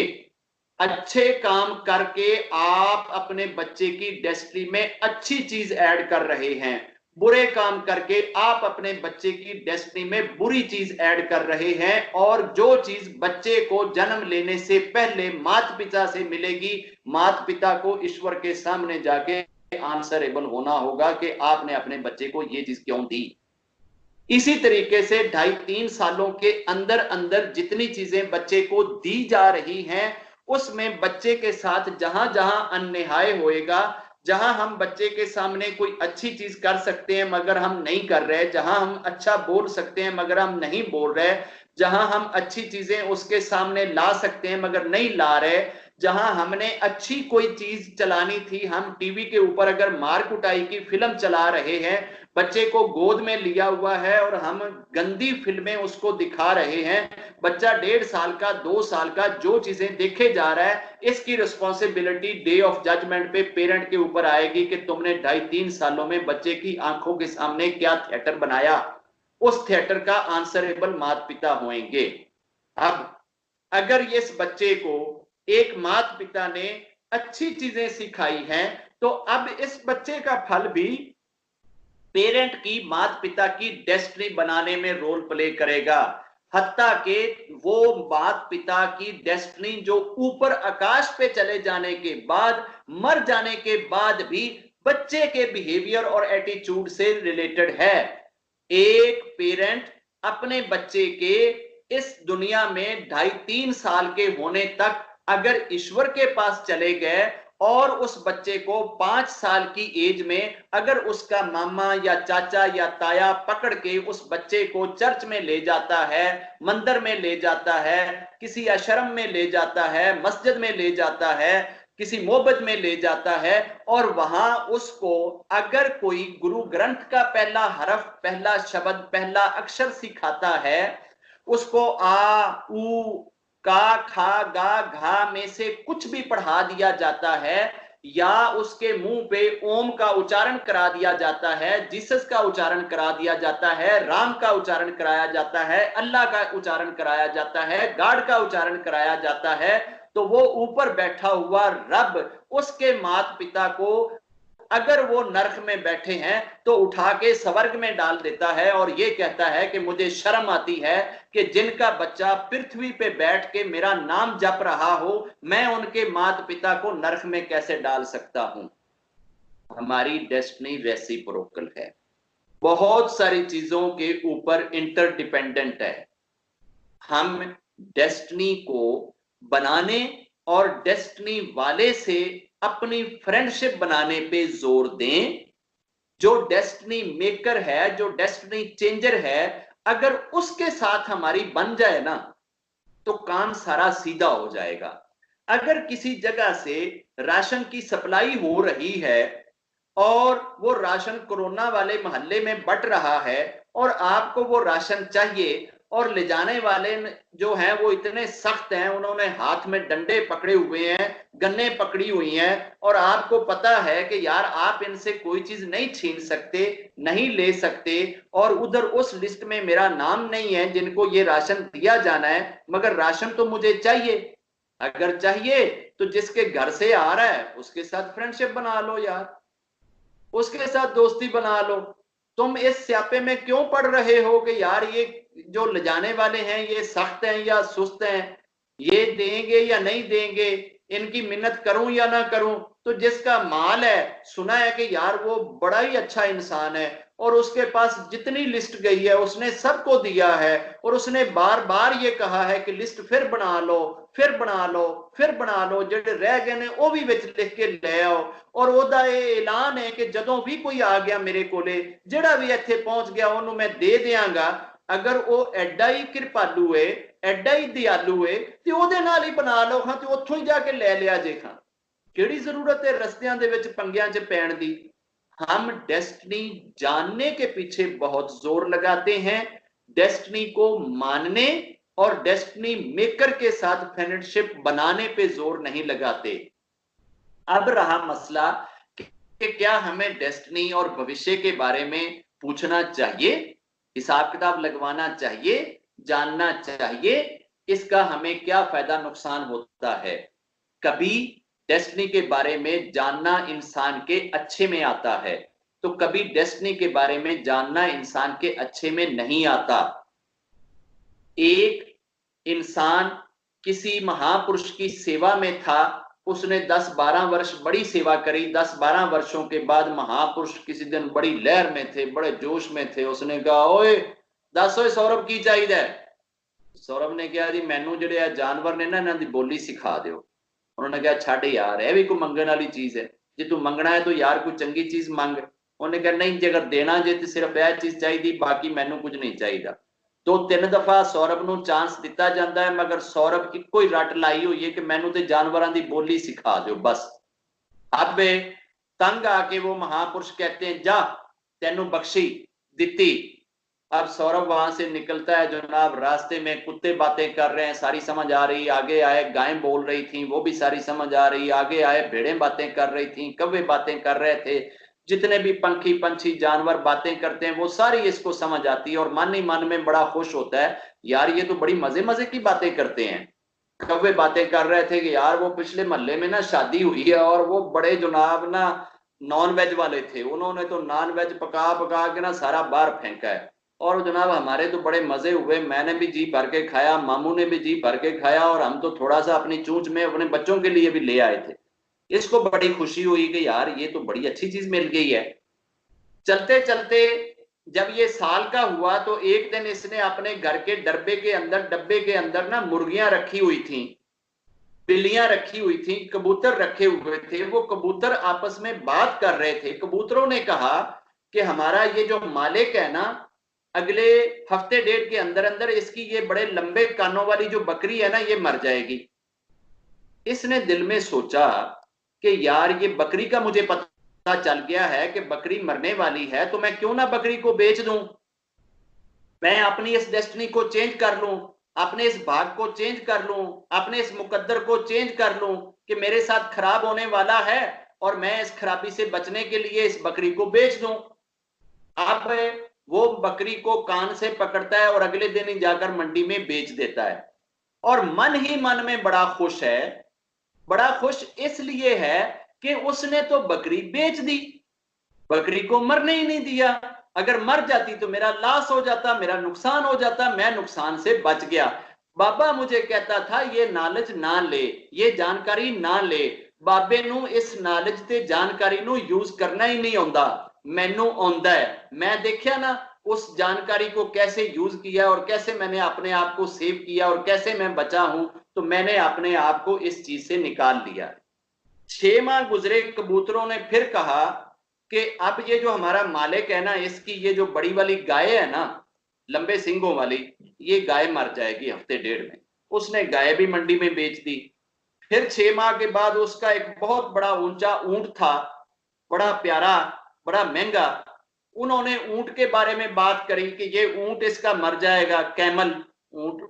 अच्छे काम करके आप अपने बच्चे की डेस्टिनी में अच्छी चीज ऐड कर रहे हैं, बुरे काम करके आप अपने बच्चे की डेस्टिनी में बुरी चीज ऐड कर रहे हैं। और जो चीज बच्चे को जन्म लेने से पहले माता पिता से मिलेगी, माता पिता को ईश्वर के सामने जाके आंसरेबल होना होगा कि आपने अपने बच्चे को ये चीज क्यों दी। इसी तरीके से 2.5-3 सालों के अंदर अंदर जितनी चीजें बच्चे को दी जा रही हैं उसमें बच्चे के साथ जहां जहां अन्याय होएगा, जहां हम बच्चे के सामने कोई अच्छी चीज कर सकते हैं मगर हम नहीं कर रहे, जहां हम अच्छा बोल सकते हैं मगर हम नहीं बोल रहे, जहां हम अच्छी चीजें उसके सामने ला सकते हैं मगर नहीं ला रहे, जहां हमने अच्छी कोई चीज चलानी थी हम टीवी के ऊपर अगर मार कुटाई की फिल्म चला रहे हैं, बच्चे को गोद में लिया हुआ है और हम गंदी फिल्में उसको दिखा रहे हैं, बच्चा 1.5 साल का 2 साल का जो चीजें देखे जा रहा है इसकी रिस्पॉन्सिबिलिटी डे ऑफ जजमेंट पे पेरेंट के ऊपर आएगी कि तुमने 2.5-3 सालों में बच्चे की आंखों के सामने क्या थिएटर बनाया, उस थिएटर का आंसरेबल माता पिता होंगे। अब अगर इस बच्चे को एक माता पिता ने अच्छी चीजें सिखाई हैं तो अब इस बच्चे का फल भी पेरेंट की माता पिता की डेस्टिनी बनाने में रोल प्ले करेगा। हत्ता के वो माता पिता की डेस्टिनी जो ऊपर आकाश पे चले जाने के बाद, मर जाने के बाद भी बच्चे के बिहेवियर और एटीट्यूड से रिलेटेड है। एक पेरेंट अपने बच्चे के इस दुनिया में 2.5-3 साल के होने तक अगर ईश्वर के पास चले गए और उस बच्चे को 5 साल की एज में अगर उसका मामा या चाचा या ताया पकड़ के उस बच्चे को चर्च में ले जाता है, मंदिर में ले जाता है, किसी आश्रम में ले जाता है, मस्जिद में ले जाता है, किसी मोहब्बत में ले जाता है, और वहां उसको अगर कोई गुरु ग्रंथ का पहला हरफ, पहला शब्द, पहला अक्षर सिखाता है, उसको आ ऊ का खा गा घा में से कुछ भी पढ़ा दिया जाता है, या उसके मुंह पे ओम का उच्चारण करा दिया जाता है, जीसस का उच्चारण करा दिया जाता है, राम का उच्चारण कराया जाता है, अल्लाह का उच्चारण कराया जाता है, गॉड का उच्चारण कराया जाता है, तो वो ऊपर बैठा हुआ रब उसके माता पिता को अगर वो नरक में बैठे हैं तो उठा के स्वर्ग में डाल देता है, और ये कहता है कि मुझे शर्म आती है कि जिनका बच्चा पृथ्वी पे बैठ के मेरा नाम जप रहा हो, मैं उनके माता पिता को नरक में कैसे डाल सकता हूं। हमारी डेस्टिनी रेसिप्रोकल है, बहुत सारी चीजों के ऊपर इंटरडिपेंडेंट है। हम डेस्टिनी को बनाने और डेस्टिनी वाले से अपनी फ्रेंडशिप बनाने पे जोर दें। जो डेस्टिनी मेकर है, जो डेस्टिनी चेंजर है, अगर उसके साथ हमारी बन जाए ना तो काम सारा सीधा हो जाएगा। अगर किसी जगह से राशन की सप्लाई हो रही है और वो राशन कोरोना वाले मोहल्ले में बंट रहा है और आपको वो राशन चाहिए, और ले जाने वाले जो हैं वो इतने सख्त हैं, उन्होंने हाथ में डंडे पकड़े हुए हैं, गन्ने पकड़ी हुई हैं, और आपको पता है कि यार आप इनसे कोई चीज नहीं छीन सकते, नहीं ले सकते, और उधर उस लिस्ट में मेरा नाम नहीं है जिनको ये राशन दिया जाना है, मगर राशन तो मुझे चाहिए। अगर चाहिए तो जिसके घर से आ रहा है उसके साथ फ्रेंडशिप बना लो यार, उसके साथ दोस्ती बना लो। तुम इस स्यापे में क्यों पड़ रहे हो कि यार ये जो ले जाने वाले हैं ये सख्त हैं या सुस्त हैं, ये देंगे या नहीं देंगे, इनकी मिन्नत करूं या ना करूं। तो जिसका माल है, सुना है कि यार वो बड़ा ही अच्छा इंसान है और उसके पास जितनी लिस्ट गई है उसने सबको दिया है, और उसने बार बार ये कहा है कि लिस्ट फिर बना लो, फिर बना लो, फिर बना लो, जेडे रह गए ने वो भी विच लिख के ले आओ। और ओदा ये ऐलान है कि जदों भी कोई आ गया मेरे कोले, जेड़ा भी इत्थे पहुंच गया ओनू मैं दे देंगा। अगर वो एडा ही कृपालू है, एडा ही दयालु है, ते ओदे नाल ही बना लो खां, ते उत्थों ही जाके ले लिया जे खां। ਕਿਹੜੀ ਜ਼ਰੂरत है रस्तियां दे विच पंगियां च पैण दी। हम डेस्टिनी जानने के पीछे बहुत जोर लगाते हैं, डेस्टिनी को मानने और डेस्टिनी मेकर के साथ फ्रेंडशिप बनाने पे जोर नहीं लगाते। अब रहा मसला कि क्या हमें डेस्टिनी और भविष्य के बारे में पूछना चाहिए, हिसाब किताब लगवाना चाहिए, जानना चाहिए, इसका हमें क्या फायदा नुकसान होता है। कभी डेस्टिनी के बारे में जानना इंसान के अच्छे में आता है, तो कभी डेस्टिनी के बारे में जानना इंसान के अच्छे में नहीं आता। एक इंसान किसी महापुरुष की सेवा में था, उसने 10-12 वर्ष बड़ी सेवा करी, 10-12 वर्षों के बाद महापुरुष किसी दिन बड़ी लहर में थे, बड़े जोश में थे, उसने कहा ओए दस ओए सौरभ की चाहिए। सौरभ ने कहा जी मैनू जिहड़े जानवर ने ना इन्हां दी बोली सिखा दिओ। उन्होंने कहा छड़ यार यह भी कोई मंगण वाली चीज है, जे तू मंगना है तो यार कोई चंगी चीज मंग। उन्हें कहा नहीं जे अगर देना जे तो सिर्फ यह चीज चाहिए, बाकी मैनू कुछ नहीं चाहिए। 2-3 दफा सौरभ नूं चांस दिता जाता है, मगर सौरभ की कोई रट लाई हुई है कि मैनू तो जानवरों की बोली सिखा दो बस। अब तंग आके वो महापुरुष कहते हैं जा तेनू बख्शी दिती। अब सौरभ वहां से निकलता है जनाब, रास्ते में कुत्ते बातें कर रहे हैं, सारी समझ आ रही, आगे आए गायें बोल रही थी, वो भी सारी समझ आ रही, आगे आए भेड़ें बातें कर रही थी, कौवे बातें कर रहे थे, जितने भी पंखी पंछी जानवर बातें करते हैं वो सारी इसको समझ आती है, और मन ही मन में बड़ा खुश होता है यार ये तो बड़ी मजे मजे की बातें करते हैं। कौवे बातें कर रहे थे कि यार वो पिछले मोहल्ले में ना शादी हुई है और वो बड़े जनाब ना नॉन वेज वाले थे, उन्होंने तो नॉन वेज पका पका के ना सारा बाहर फेंका है। और जनाब हमारे तो बड़े मजे हुए, मैंने भी जी भर के खाया, मामू ने भी जी भर के खाया, और हम तो थोड़ा सा अपनी चूंच में अपने बच्चों के लिए भी ले आए थे। इसको बड़ी खुशी हुई कि यार ये तो बड़ी अच्छी चीज मिल गई है। चलते चलते जब ये साल का हुआ तो एक दिन इसने अपने घर के डब्बे के अंदर ना मुर्गियां रखी हुई थी, बिल्लियां रखी हुई थी, कबूतर रखे हुए थे। वो कबूतर आपस में बात कर रहे थे। कबूतरों ने कहा कि हमारा ये जो मालिक है ना, अगले हफ्ते डेढ़ के अंदर अंदर इसकी ये बड़े लंबे कानों वाली जो बकरी है ना, ये मर जाएगी। इसने दिल में सोचा कि यार ये बकरी का मुझे पता चल गया है कि बकरी मरने वाली है, तो मैं क्यों ना बकरी को बेच दूं, मैं अपनी इस डेस्टिनी को चेंज कर लूं, अपने इस भाग को चेंज कर लूं, अपने इस मुकद्दर को चेंज कर लूं कि मेरे साथ खराब होने वाला है, और मैं इस खराबी से बचने के लिए इस बकरी को बेच दूं। अब वो बकरी को कान से पकड़ता है और अगले दिन ही जाकर मंडी में बेच देता है, और मन ही मन में बड़ा खुश है। बड़ा खुश इसलिए है कि उसने तो बकरी बेच दी, बकरी को मरने ही नहीं दिया। अगर मर जाती तो मेरा लॉस हो जाता, मेरा नुकसान हो जाता, मैं नुकसान से बच गया। बाबा मुझे कहता था ये नॉलेज ना ले, ये जानकारी ना ले। बाबे नू इस नॉलेज ते जानकारी नू यूज करना ही नहीं आंदा, मैनू आंदा है। मैं देखिया ना उस जानकारी को कैसे यूज किया और कैसे मैंने अपने आप को सेव किया और कैसे मैं बचा हूं, तो मैंने अपने आप को इस चीज से निकाल लिया। 6 माह गुजरे, कबूतरों ने फिर कहा कि अब ये जो हमारा मालिक है ना, इसकी ये जो बड़ी वाली गाय है ना, लंबे सिंगों वाली, ये गाय मर जाएगी हफ्ते डेढ़ में। उसने गाय भी मंडी में बेच दी। फिर 6 माह के बाद उसका एक बहुत बड़ा ऊंचा ऊंट था, बड़ा प्यारा, बड़ा महंगा। उन्होंने ऊंट के बारे में बात करी कि ये ऊंट इसका मर जाएगा, कैमल, ऊंट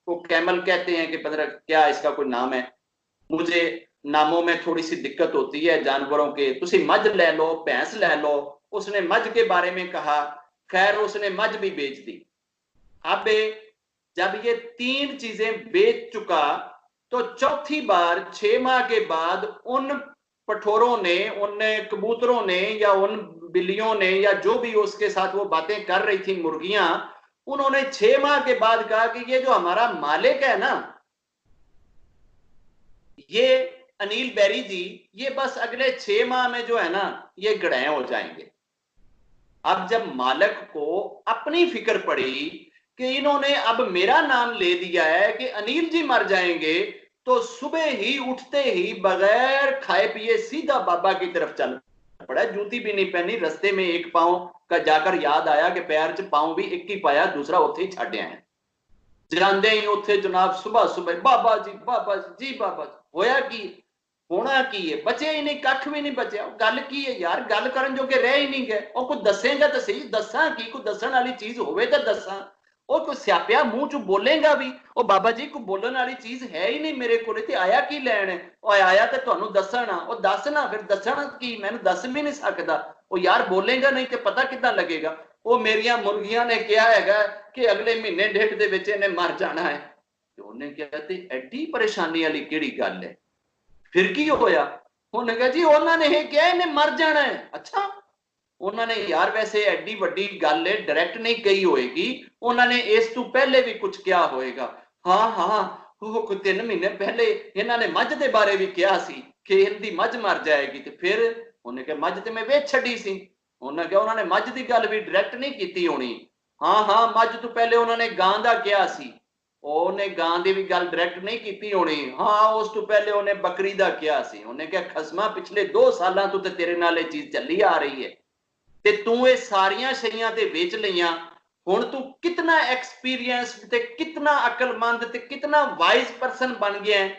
को कैमल कहते हैं कि पता क्या इसका कोई नाम है, मुझे नामों में थोड़ी सी दिक्कत होती है जानवरों के। तुसी मझ ले लो, भैंस ले लो। उसने मझ के बारे में कहा, खैर उसने मझ भी बेच दी। अब जब ये 3 चीजें बेच चुका तो चौथी बार 6 माह के बाद उन पठोरों ने, उन कबूतरों ने, या उन बिल्लियों ने, या जो भी उसके साथ वो बातें कर रही थी मुर्गियां, उन्होंने 6 माह के बाद कहा कि ये जो हमारा मालिक है ना, ये अनिल बैरी जी, ये बस अगले 6 माह में जो है ना, ये गड़े हो जाएंगे। अब जब मालिक को अपनी फिक्र पड़ी कि इन्होंने अब मेरा नाम ले दिया है कि अनिल जी मर जाएंगे, तो सुबह ही उठते ही बगैर खाए पिए सीधा बाबा की तरफ चल पड़ा। जूती भी नहीं पहनी, रस्ते में एक पांव का जाकर याद आया कि पैर च पांव भी एक ही पाया, दूसरा उत्थे ही छड्ड आया। जांदे ही उत्थे जनाब सुबह सुबह बाबा जी, बाबा जी, जी बाबा जी। होया की, होना की है, बचे ही नहीं, कख भी नहीं बचा। गल की है यार, गल करन जोगे रह ही नहीं गए। और कुछ दसेगा तो सही, दसा की, कोई दसन वाली चीज होवे तो दसा। और कोई स्यापिया मुंह चो बोलेगा भी, ओ बाबा जी कोई बोलन वाली चीज है ही नहीं मेरे को, आया की लैन है, और आया तो तुहानू दसना, और दसना फिर दसना की, मैनू दस भी नहीं सकता। ओ यार बोलेगा नहीं तो पता कितना लगेगा। वो मेरिया मुर्गियां ने कहा है कि अगले महीने डेढ़ दे विच इहने मर जाना है। तो उन्हें कहा ते एडी परेशानी वाली केड़ी गल है, फिर की होया? उन्हें कहा जी उन्होंने ये कहा इन्हें मर जाना है। अच्छा, उन्होंने यार वैसे एडी वड्डी गल है डायरेक्ट नहीं कही होएगी, उन्होंने इस तू पहले भी कुछ क्या होएगा। हाँ हाँ, वो 3 महीने पहले इन्होंने मझ के बारे भी कहा सी कि इनकी मझ मर जाएगी। तो फिर उन्हें कहा मझ तो मैं वेच छड़ी सी। उन्हें कहा उन्होंने मझ की गल भी डायरेक्ट नहीं की होनी। हाँ हाँ, मझ तो पहले उन्होंने गां का कहा सी, ਉਹਨੇ ਗਾਂ ਦੀ ਵੀ ਗੱਲ ਡਾਇਰੈਕਟ ਨਹੀਂ ਕੀਤੀ ਹੋਣੀ। ਹਾਂ ਉਸ ਤੋਂ ਪਹਿਲੇ ਉਹਨੇ ਬੱਕਰੀ ਦਾ ਕਿਹਾ ਸੀ। ਉਹਨੇ ਕਿਹਾ ਖਸਮਾ ਪਿਛਲੇ 2 ਸਾਲਾਂ ਤੋਂ ਤੇ ਤੇਰੇ ਨਾਲ ਇਹ ਚੀਜ਼ ਚੱਲੀ ਆ ਰਹੀ ਹੈ ਤੇ ਤੂੰ ਇਹ ਸਾਰੀਆਂ ਸ਼ਈਆਂ ਤੇ ਵੇਚ ਲਈਆਂ। ਹੁਣ ਤੂੰ ਕਿੰਨਾ ਐਕਸਪੀਰੀਅੰਸ ਤੇ ਕਿੰਨਾ ਅਕਲਮੰਦ ਤੇ ਕਿੰਨਾ ਵਾਈਜ਼ ਪਰਸਨ ਬਣ ਗਿਆ ਹੈ।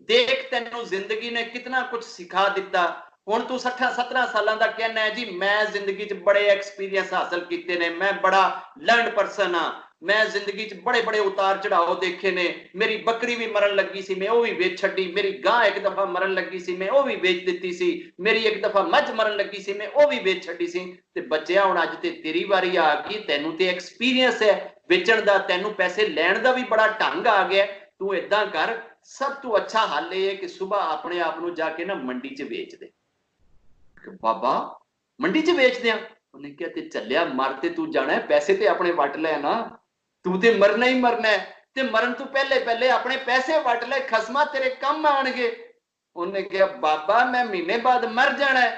ਦੇਖ ਤੈਨੂੰ ਜ਼ਿੰਦਗੀ ਨੇ ਕਿੰਨਾ ਕੁਝ ਸਿਖਾ ਦਿੱਤਾ। ਹੁਣ ਤੂੰ 60-17 ਸਾਲਾਂ ਦਾ ਕਹਿਣਾ ਹੈ ਜੀ ਮੈਂ ਜ਼ਿੰਦਗੀ 'ਚ ਬੜੇ ਐਕਸਪੀਰੀਅੰਸ ਹਾਸਲ ਕੀਤੇ ਨੇ, ਮੈਂ ਬੜਾ ਲਰਨਡ ਪਰਸਨ ਆ, मैं जिंदगी च बड़े बड़े उतार चढ़ाव देखे ने। मेरी बकरी भी मरन लगी सी, मैं वो भी बेच छड्डी। मेरी गां एक दफा मरन लगी सी, मैं वो भी बेच दित्ती सी। मेरी एक दफा मझ मरन लगी सी, मैं वो भी बेच छड्डी सी। ते बच्चिया हुण अज ते तेरी वारी आ गई, तैनू ते एक्सपीरियंस है बेचण दा, तैनू पैसे लैण दा भी बड़ा ढंग आ गया। तू इदां कर, सब तो अच्छा हल ये है कि सुबह अपने आप नू जाके ना मंडी च बेच दे। बाबा मंडी च बेच दियां? उन्हें कहा ते चलिया मर ते तू जाना है, पैसे ते अपने वट लै ना, तू ते मरना ही मरना है, ते मरन तू पहले पहले अपने पैसे वट ले, खसमा तेरे कम आएंगे। उन्हें कहा बाबा मैं महीने बाद मर जाना है।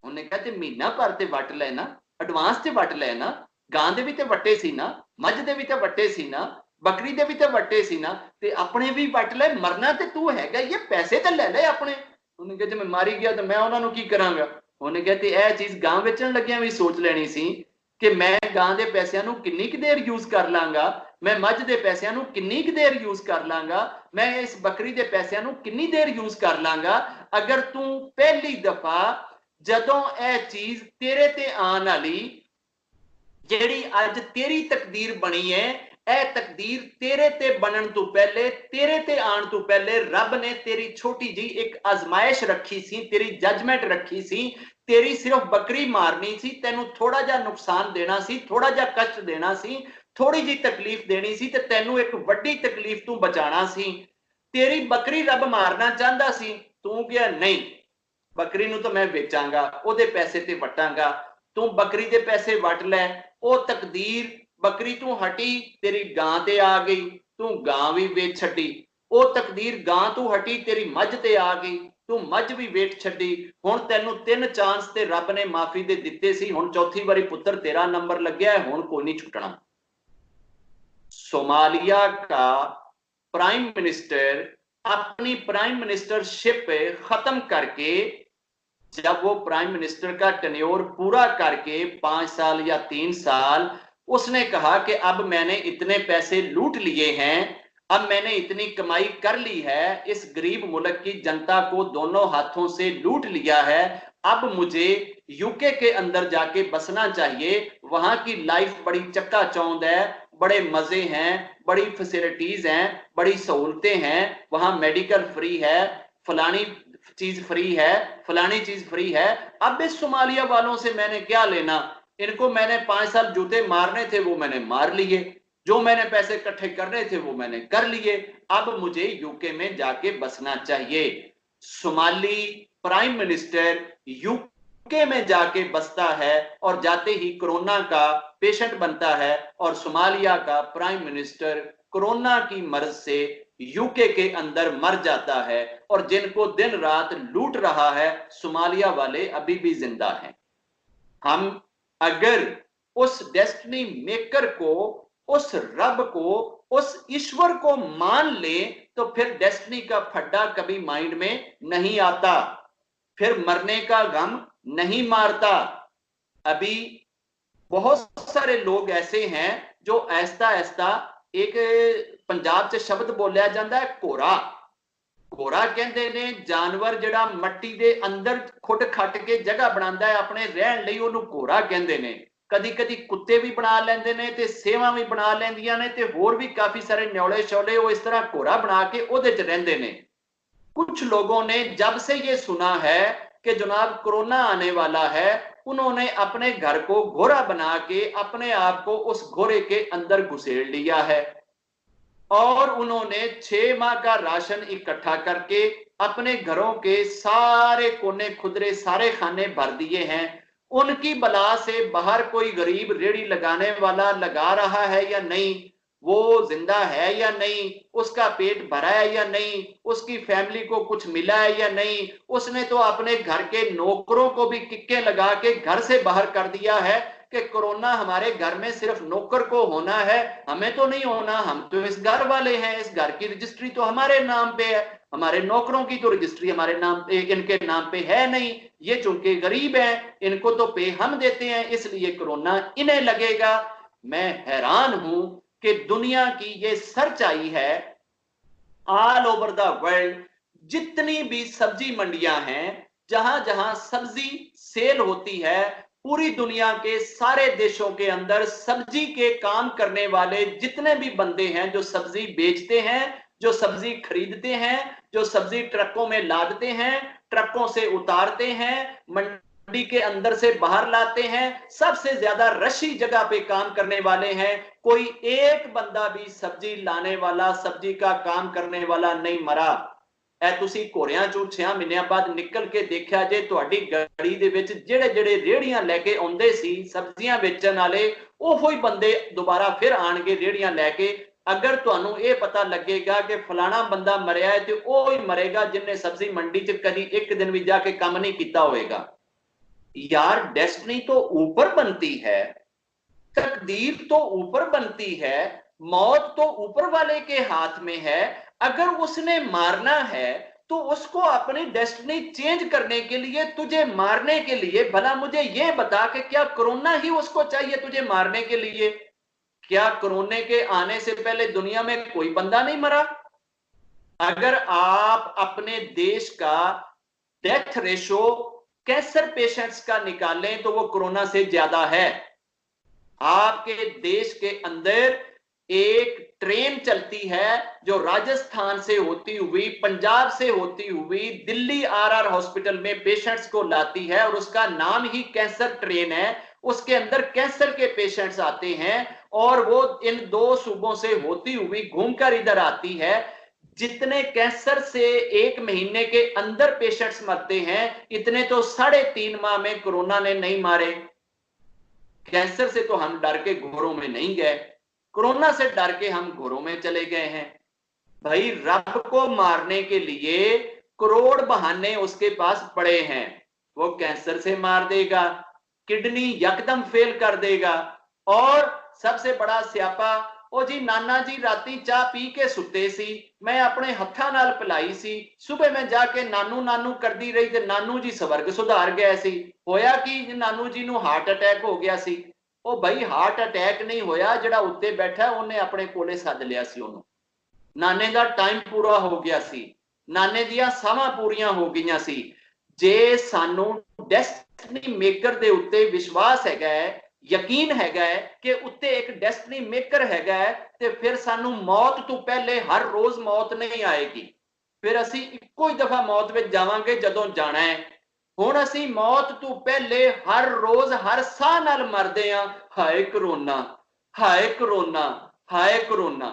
उन्हें कहा ते महीना भर ते वट लेना, एडवांस ते वट लेना, गां दे भी ते वट्टे सी ना, मझ दे भी ते वट्टे सी ना, बकरी दे भी ते वट्टे सी ना, ते अपने भी वट ले, मरना ते तू हैगा, ये पैसे ते ले ले अपने। उन्हें कहा जे मैं मारी गया तो मैं उन्होंने की करांगा। उन्हें कहा ते यह चीज गां बेचण लग्या भी सोच लेनी सी कि मैं गां दे पैसिਆਂ ਨੂੰ किन्नी क देर यूज कर लांगा, मैं मझ दे पैसिਆਂ ਨੂੰ किन्नी क देर यूज कर लांगा, मैं इस बकरी दे पैसिਆਂ ਨੂੰ किन्नी देर यूज कर लांगा। अगर तू पहली दफा जदों यह चीज तेरे ते आन वाली ਜਿਹੜੀ ਅੱਜ तेरी तकदीर बनी है, ਇਹ तकदीर तेरे ते बनन तो पहले, तेरे ते आन तो पहले रब ने तेरी छोटी जी एक आजमाइश रखी सी, तेरी जजमेंट रखी सी, तेरी सिर्फ बकरी मारनी सी, तेनू थोड़ा जा नुकसान देना सी, थोड़ा जा कष्ट देना सी, थोड़ी जी तकलीफ देनी सी, ते तेनू एक वड्डी तकलीफ तू बचाना सी। तेरी बकरी रब मारना चाहता सी, तू क्या नहीं, बकरी नू तो मैं बेचांगा, ओदे पैसे ते वटांगा, तू बकरी दे पैसे वट लै, ओ तकदीर बकरी तू हटी, तेरी गां ते आ गई, तू गां भी वेच छड्डी, ओ तकदीर गां तू हटी, तेरी मझ ते आ गई, तू मझ भी वेच छड्डी। हुण तैनू 3 चांस ते रब ने माफी दे दिते सी, हुण चौथी बारी पुत्र तेरा नंबर लग्या है, हुण कोई नहीं छुटना। सोमालिया का प्राइम मिनिस्टर अपनी प्राइम मिनिस्टरशिप खत्म करके, जब वो प्राइम मिनिस्टर का टेन्योर पूरा करके 5 साल या 3 साल, उसने कहा कि अब मैंने इतने पैसे लूट लिए हैं, अब मैंने इतनी कमाई कर ली है, इस गरीब मुल्क की जनता को दोनों हाथों से लूट लिया है, अब मुझे यूके के अंदर जाके बसना चाहिए, वहां की लाइफ बड़ी चकाचौंध है, बड़े मजे हैं, बड़ी फैसिलिटीज हैं, बड़ी सहूलतें हैं, वहां मेडिकल फ्री है, फलानी चीज फ्री है, फलानी चीज फ्री है। अब इस सोमालिया वालों से मैंने क्या लेना, इनको मैंने 5 साल जूते मारने थे वो मैंने मार लिए, जो मैंने पैसे इकट्ठे करने थे वो मैंने कर लिए, अब मुझे यूके में जाके बसना चाहिए। सोमाली प्राइम मिनिस्टर यूके में जाके बसता है और जाते ही कोरोना का पेशेंट बनता है, और सोमालिया का प्राइम मिनिस्टर कोरोना की मर्ज से यूके के अंदर मर जाता है, और जिनको दिन रात लूट रहा है सोमालिया वाले अभी भी जिंदा हैं। हम अगर उस डेस्टिनी मेकर को, उस रब को, उस ईश्वर को मान ले, तो फिर डेस्टिनी का फड्डा कभी माइंड में नहीं आता, फिर मरने का गम नहीं मारता। अभी बहुत सारे लोग ऐसे हैं जो ऐसा ऐसा, एक पंजाब च शब्द बोलिया जाता है घोरा, घोरा कहते ने जानवर जिहड़ा मट्टी दे अंदर खुट खट के जगह बनाता है अपने रहन लई, ओनू घोरा कहते ने। कदी कदी कुत्ते भी बना लेंदे ने, ते सेवां भी बना लैंदियां ने, ते होर भी काफी सारे न्योले शौले वो इस तरह घोरा बना के ओदे च रहिंदे ने। कुछ लोगों ने जब से ये सुना है कि जनाब कोरोना आने वाला है, उन्होंने अपने घर को घोड़ा बना के अपने आप को उस घोड़े के अंदर घुसेड़ लिया है, और उन्होंने 6 माह का राशन इकट्ठा करके अपने घरों के सारे कोने खुदरे सारे खाने भर दिए हैं। उनकी बला से बाहर कोई गरीब रेड़ी लगाने वाला लगा रहा है या नहीं, वो जिंदा है या नहीं, उसका पेट भरा है या नहीं, उसकी फैमिली को कुछ मिला है या नहीं, उसने तो अपने घर के नौकरों को भी किक्के लगा के घर से बाहर कर दिया है कि कोरोना हमारे घर में सिर्फ नौकर को होना है, हमें तो नहीं होना, हम तो इस घर वाले हैं, इस घर की रजिस्ट्री तो हमारे नाम पे है, हमारे नौकरों की तो रजिस्ट्री हमारे नाम पे, इनके नाम पे है नहीं, ये चूंकि गरीब हैं इनको तो पे हम देते हैं, इसलिए कोरोना इन्हें लगेगा। मैं हैरान हूं कि दुनिया की ये सच्चाई है, ऑल ओवर द वर्ल्ड जितनी भी सब्जी मंडियां हैं, जहां जहां सब्जी सेल होती है, पूरी दुनिया के सारे देशों के अंदर सब्जी के काम करने वाले जितने भी बंदे हैं, जो सब्जी बेचते हैं, जो सब्जी खरीदते हैं, जो सब्जी ट्रकों में लादते हैं, ट्रकों से उतारते हैं, मंडी के अंदर से बाहर लाते हैं, सबसे ज्यादा रशी जगह पे काम करने वाले हैं। कोई एक बंदा भी सब्जी लाने वाला, सब्जी का काम करने वाला नहीं मरा। ਇਹ ਤੁਸੀਂ ਘੋਰਿਆਂ ਚੋਂ 6 ਮਹੀਨਿਆਂ ਬਾਅਦ ਨਿਕਲ ਕੇ ਦੇਖਿਆ ਜੇ ਤੁਹਾਡੀ ਗਲੀ ਦੇ ਵਿੱਚ ਜਿਹੜੇ ਰੇੜੀਆਂ ਲੈ ਕੇ ਆਉਂਦੇ ਸੀ ਸਬਜ਼ੀਆਂ ਵੇਚਣ ਵਾਲੇ, ਉਹੋ ਹੀ ਬੰਦੇ ਦੁਬਾਰਾ ਫਿਰ ਆਣਗੇ ਰੇੜੀਆਂ ਲੈ ਕੇ। अगर तुहानू ये पता लगेगा कि फलाना बंदा मरिया है तो वो ही मरेगा जिन्हें सब्जी मंडी च कभी एक दिन भी जाके काम नहीं किया होएगा। यार डेस्टिनी तो ऊपर बनती है, तकदीर तो ऊपर बनती है, मौत तो ऊपर वाले के हाथ में है। अगर उसने मारना है तो उसको अपनी डेस्टिनी चेंज करने के लिए, तुझे मारने के लिए, भला मुझे ये बता कि क्या कोरोना ही उसको चाहिए तुझे मारने के लिए? क्या कोरोना के आने से पहले दुनिया में कोई बंदा नहीं मरा? अगर आप अपने देश का डेथ रेशो कैंसर पेशेंट्स का निकालें तो वो कोरोना से ज्यादा है। आपके देश के अंदर एक ट्रेन चलती है जो राजस्थान से होती हुई, पंजाब से होती हुई दिल्ली आरआर हॉस्पिटल में पेशेंट्स को लाती है और उसका नाम ही कैंसर ट्रेन है। उसके अंदर कैंसर के पेशेंट्स आते हैं और वो इन 2 सूबों से होती हुई घूमकर इधर आती है। जितने कैंसर से 1 महीने के अंदर पेशेंट्स मरते हैं, इतने तो 3.5 माह में कोरोना ने नहीं मारे। कैंसर से तो हम डर के घोरों में नहीं गए, कोरोना से डर के हम घोरों में चले गए हैं। भाई रब को मारने के लिए करोड़ बहाने उसके पास पड़े हैं। वो कैंसर से मार देगा, किडनी यकदम फेल कर देगा, और सबसे बड़ा स्यापा, ओ जी नाना जी राती चाह पी के सुते सी, मैं अपने हत्था नाल पिलाई सी, सुबह मैं जाके नानू नानू करदी रही ते नानू जी स्वर्ग सुधार गए सी। होया कि नानू जी नू हार्ट अटैक हो गया सी। ओ भाई हार्ट अटैक नहीं होया, जिहड़ा उत्ते बैठा उन्हें अपने कोले सद लिया सी। उन्होंने नाने दा टाइम पूरा हो गया सी, नाने दियां सावां पूरियां हो गईयां सी। जे सानू डेस्टिनी मेकर दे उत्ते विश्वास हैगा है, यकीन हैगा है कि उत्ते एक डेस्टिनी मेकर हैगा है, ते फिर सानू मौत तो पहले हर रोज मौत नहीं आएगी। फिर असी इक्को ही दफा मौत में जावांगे जदों जाना है। हुण असी मौत तो पहले हर रोज हर साह नाल मरदे हां, हाय कोरोना, हाय कोरोना, हाय कोरोना।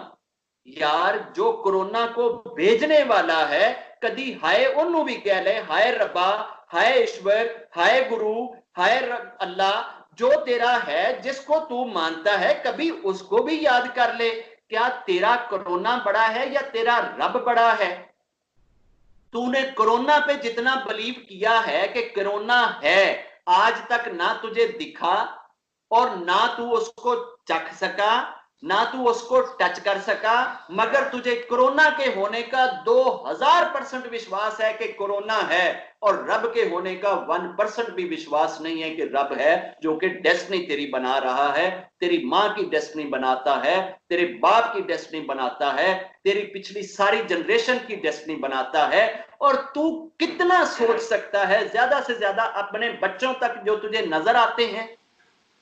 यार जो कोरोना को भेजने वाला है, कदी हाय ओनू भी कह ले, हाय रब्बा, हाय ईश्वर, हाय गुरु, हाय अल्लाह, जो तेरा है जिसको तू मानता है कभी उसको भी याद कर ले। क्या तेरा कोरोना बड़ा है या तेरा रब बड़ा है? तूने कोरोना पे जितना बिलीव किया है कि कोरोना है, आज तक ना तुझे दिखा और ना तू उसको चख सका, ना तू उसको टच कर सका, मगर तुझे कोरोना के होने का 2000% विश्वास है कि कोरोना है, और रब के होने का 1% भी विश्वास नहीं है कि रब है, जो कि डेस्टिनी तेरी बना रहा है। तेरी मां की डेस्टिनी बनाता है, तेरे बाप की डेस्टिनी बनाता है, तेरी पिछली सारी जनरेशन की डेस्टिनी बनाता है। और तू कितना सोच सकता है ज्यादा से ज्यादा अपने बच्चों तक जो तुझे नजर आते हैं,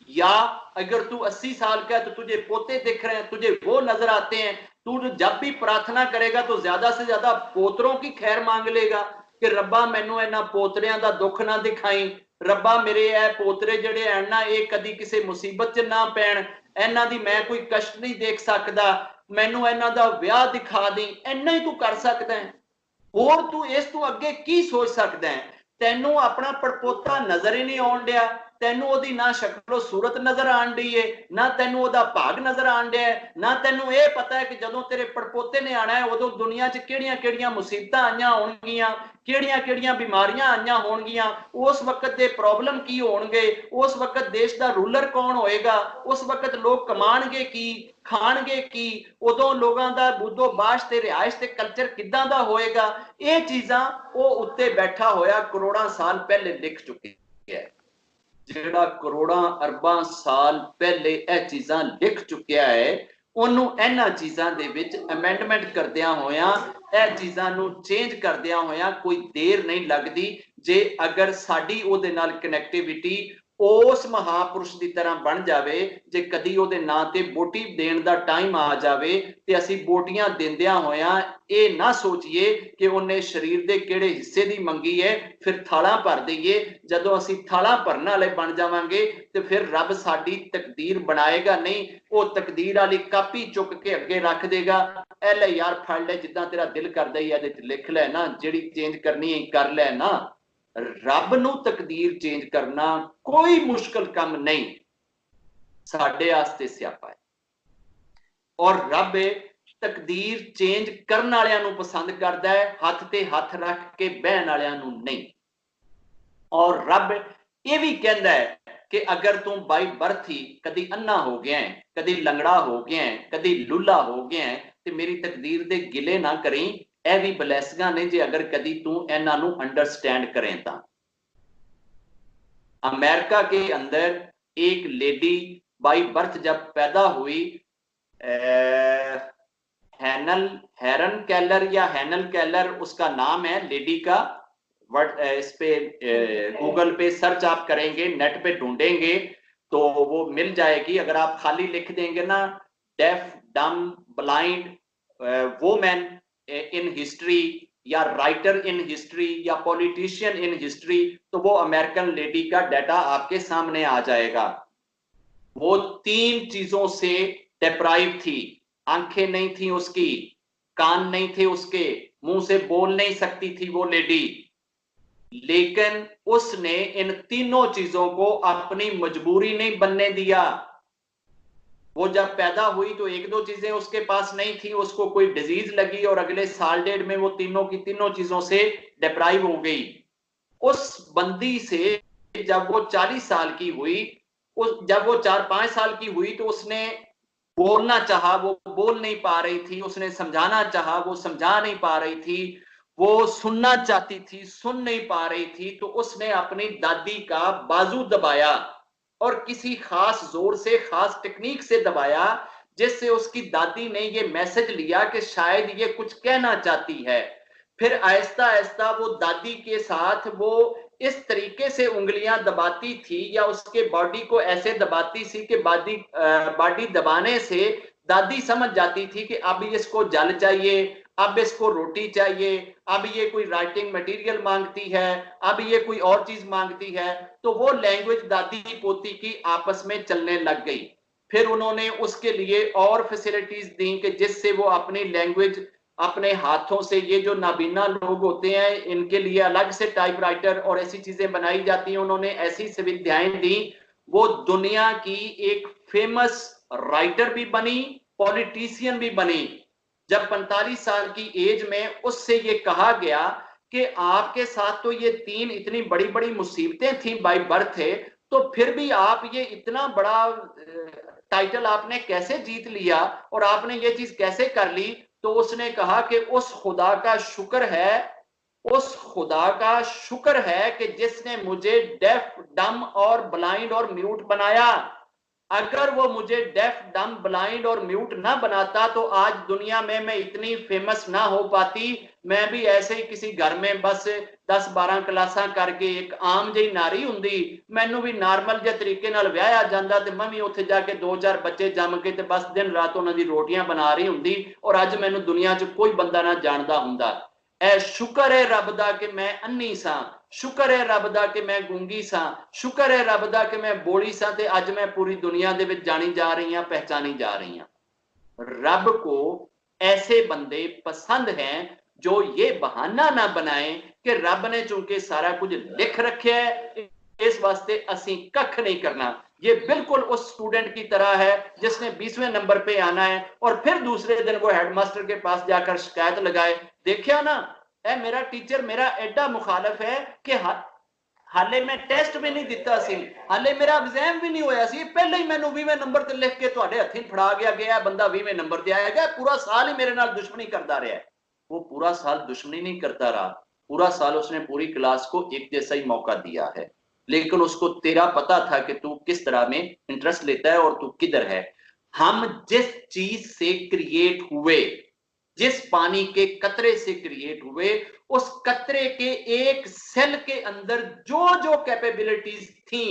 या अगर तू 80 साल का है तो तुझे पोते दिख रहे हैं, तुझे वो नजर आते हैं। तू जब भी प्रार्थना करेगा तो ज्यादा से ज्यादा पोतरों की खैर मांग लेगा कि रब्बा मैनू इन्हां पोतरियां दा दुख ना दिखाई, रब्बा मेरे ए पोतरे जिहड़े हैं ना ये कदी किसी मुसीबत च ना पैण, इन्हां दी मैं कोई कष्ट नहीं देख सकदा, मैनू इन्हां दा विआह दिखा दी। इन्ना ही तू कर सकदा है, और तू इस तू अगे की सोच सकदा है? तैनू अपना पड़पोता नजर ही नहीं आउण दिया, तैनू ओदी ना शक्लो सूरत नजर आण दी है, ना तैनू ओदा भाग नजर आण दिया है, ना तैनू ये पता है कि जदों तेरे पड़पोते ने आना है उदों दुनिया च किहड़ियां-किहड़ियां मुसीबतां आईयां होणगियां, किहड़ियां-किहड़ियां बीमारियां आईयां होणगियां, उस वक्त दे प्रॉब्लम की होणगे, उस वक्त देश दा रूलर कौन होएगा, उस वक्त लोग कमाणगे की, खाणगे की, उदों लोगां दा बुद्धो बाश ते रिहाइश ते कल्चर किदां दा होएगा। ये चीजां वो उत्ते बैठा होया करोड़ां साल पहले लिख चुके है। जिहड़ा करोड़ां अरबां साल पहले यह चीजां लिख चुकिया है, उन्होंने इन्हां चीजां दे विच अमेंडमेंट करदियां होया, यह चीजां नूं चेंज करदियां होया कोई देर नहीं लगदी। जे अगर साडी ओहदे नाल कनैक्टिविटी उस महापुरुष की तरह बन जाए जे कदी उहदे नां ते वोटी देण दा टाइम आ जाए ते असीं वोटियां दिंदियां होया ये ना सोचिए कि उन्हें शरीर के किहड़े हिस्से की मंगी है फिर थाला भर दईए। जदों असीं थाला भरन वाले बन जावांगे ते फिर रब साडी तकदीर बनाएगा नहीं, वो तकदीर वाली कापी चुक के अगे रख देगा, ए ले यार फड़ ले जिद्दां तेरा दिल करदा ही इहदे च लिख लै ना, जिहड़ी चेंज करनी है कर लै ना। रब नू तकदीर चेंज करना कोई मुश्किल काम नहीं, साडे वास्ते स्यापा है। और रब तकदीर चेंज करने वालियां नू पसंद करता है, हथ ते हथ रख के बहन वालियां नू नहीं। और रब ये भी कहता है कि अगर तू बाई बर्थ ही कदी अन्ना हो गया है, कदी लंगड़ा हो गया है, कदी लुला हो गया है, तो मेरी तकदीर दे गिले ना करी। यह भी ब्लैसिंगां ने जे अगर कदी तू इन्हां नू अंडरस्टैंड करें तां। अमेरिका के अंदर एक लेडी बाई बर्थ जब पैदा हुई, हेरन केलर या हैनल केलर उसका नाम है लेडी का। इस पे गूगल पे सर्च आप करेंगे, नेट पे ढूंढेंगे तो वो मिल जाएगी। अगर आप खाली लिख देंगे ना डेफ डम ब्लाइंड वुमेन इन हिस्ट्री या राइटर इन हिस्ट्री या पॉलिटिशियन इन हिस्ट्री, तो वो अमेरिकन लेडी का डाटा आपके सामने आ जाएगा। वो 3 चीजों से डिप्राइव थी। आंखें नहीं थी उसकी, कान नहीं थे उसके, मुंह से बोल नहीं सकती थी वो लेडी, लेकिन उसने इन तीनों चीजों को अपनी मजबूरी नहीं बनने दिया। वो जब पैदा हुई तो 1-2 चीजें उसके पास नहीं थी, उसको कोई डिजीज लगी और अगले साल डेढ़ में वो तीनों की तीनों चीजों से डिप्राइव हो गई। उस बंदी से जब वो 40 साल की हुई, जब वो 4-5 साल की हुई तो उसने बोलना चाहा, वो बोल नहीं पा रही थी, उसने समझाना चाहा, वो समझा नहीं पा रही थी, वो सुनना चाहती थी, सुन नहीं पा रही थी, तो उसने अपनी दादी का बाजू दबाया और किसी खास जोर से, खास टेक्निक से दबाया, जिससे उसकी दादी ने ये मैसेज लिया कि शायद ये कुछ कहना चाहती है। फिर आहिस्ता आहिस्ता वो दादी के साथ वो इस तरीके से उंगलियां दबाती थी या उसके बॉडी को ऐसे दबाती थी कि बॉडी दबाने से दादी समझ जाती थी कि अब इसको जल चाहिए, अब इसको रोटी चाहिए, अब ये कोई राइटिंग मटेरियल मांगती है, अब ये कोई और चीज मांगती है। तो वो लैंग्वेज दादी पोती की आपस में चलने लग गई। फिर उन्होंने उसके लिए और फैसिलिटीज दी कि जिससे वो अपनी लैंग्वेज अपने हाथों से, ये जो नाबीना लोग होते हैं इनके लिए अलग से टाइपराइटर और ऐसी चीजें बनाई जाती हैं, उन्होंने ऐसी सुविधाएं दी। वो दुनिया की एक फेमस राइटर भी बनी, पॉलिटिशियन भी बनी। जब 45 साल की एज में उससे ये कहा गया कि आपके साथ तो ये 3 इतनी बड़ी बड़ी मुसीबतें थी बाय बर्थ है, तो फिर भी आप ये इतना बड़ा टाइटल आपने कैसे जीत लिया और आपने ये चीज कैसे कर ली? तो उसने कहा कि उस खुदा का शुक्र है, उस खुदा का शुक्र है कि जिसने मुझे डेफ डम और ब्लाइंड और म्यूट बनाया। अगर वो मुझे डेफ डम ब्लाइंड और म्यूट ना बनाता तो आज दुनिया में मैं इतनी फेमस ना हो पाती। मैं भी ऐसे ही किसी घर में बस 10-12 क्लासां करके एक आम जी नारी हुंदी, मैनू भी नॉर्मल जे तरीके नाल व्याया जांदा ते मैं भी उत्थे जाके 2-4 बच्चे जम के ते बस दिन रात उन्हां दी रोटियां बना रही हुंदी और अज मैनू दुनिया च कोई बंदा ना जानदा हुंदा। ऐ शुक्र है रब दा कि मैं अन्नी सां, शुक्र है रब दा कि मैं गूंगी सां, शुक्र है रब दा कि मैं बोली सां ते अज मैं पूरी दुनिया दे विच जानी जा रही हां, पहचानी जा रही हां। रब को ऐसे बंदे पसंद हैं जो ये बहाना ना बनाए कि रब ने चूंकि सारा कुछ लिख रखा है इस वास्ते असीं कख नहीं करना। ये बिल्कुल उस स्टूडेंट की तरह है जिसने 20वें नंबर पे आना है और फिर दूसरे दिन वो हेडमास्टर के पास जाकर शिकायत लगाए, देखिया ना ए मेरा टीचर मेरा एडा मुखालफ है कि हाले मैं टेस्ट भी नहीं दिता सी, हाले मेरा एग्जाम भी नहीं होया सी, पहले ही मैनू 20वें नंबर ते लिख के तुहाडे हत्थीं फड़ा गया बंदा 20वें नंबर ते आएगा, पूरा साल ही मेरे नाल दुश्मनी करता रहा है। वो पूरा साल दुश्मनी नहीं करता रहा, पूरा साल उसने पूरी क्लास को एक जैसा ही मौका दिया है, लेकिन उसको तेरा पता था कि तू किस तरह में इंटरेस्ट लेता है और तू किधर है। हम जिस चीज से क्रिएट हुए, जिस पानी के कतरे से क्रिएट हुए, उस कतरे के एक सेल के अंदर जो जो कैपेबिलिटीज थी,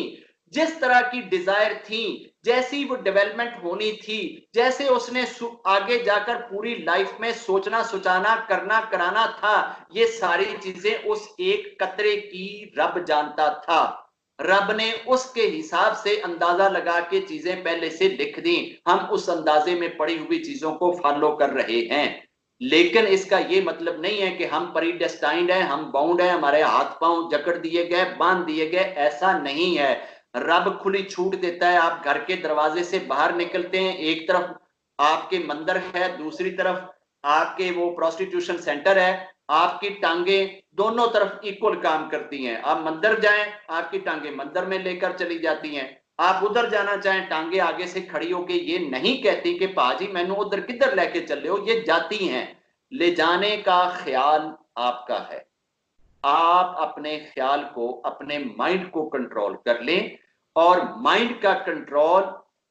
जिस तरह की डिजायर थी, जैसी वो डेवलपमेंट होनी थी, जैसे उसने आगे जाकर पूरी लाइफ में सोचना सोचाना करना कराना था, ये सारी चीजें उस एक कतरे की रब जानता था। रब ने उसके हिसाब से अंदाजा लगा के चीजें पहले से लिख दी, हम उस अंदाजे में पड़ी हुई चीजों को फॉलो कर रहे हैं। लेकिन इसका ये मतलब नहीं है कि हम प्रीडेस्टाइंड हैं, हम बाउंड हैं, हमारे हाथ पांव जकड़ दिए गए, बांध दिए गए, ऐसा नहीं है। रब खुली छूट देता है। आप घर के दरवाजे से बाहर निकलते हैं, एक तरफ आपके मंदिर है, दूसरी तरफ आपके वो प्रोस्टिट्यूशन सेंटर है, आपकी टांगे दोनों तरफ इक्वल काम करती हैं। आप मंदिर जाएं, आपकी टांगे मंदिर में लेकर चली जाती हैं, आप उधर जाना चाहें, टांगे आगे से खड़ी होके ये नहीं कहती कि पाजी मैनू उधर किधर लेके चले हो, ये जाती हैं। ले जाने का ख्याल आपका है। आप अपने ख्याल को, अपने माइंड को कंट्रोल कर लें, और माइंड का कंट्रोल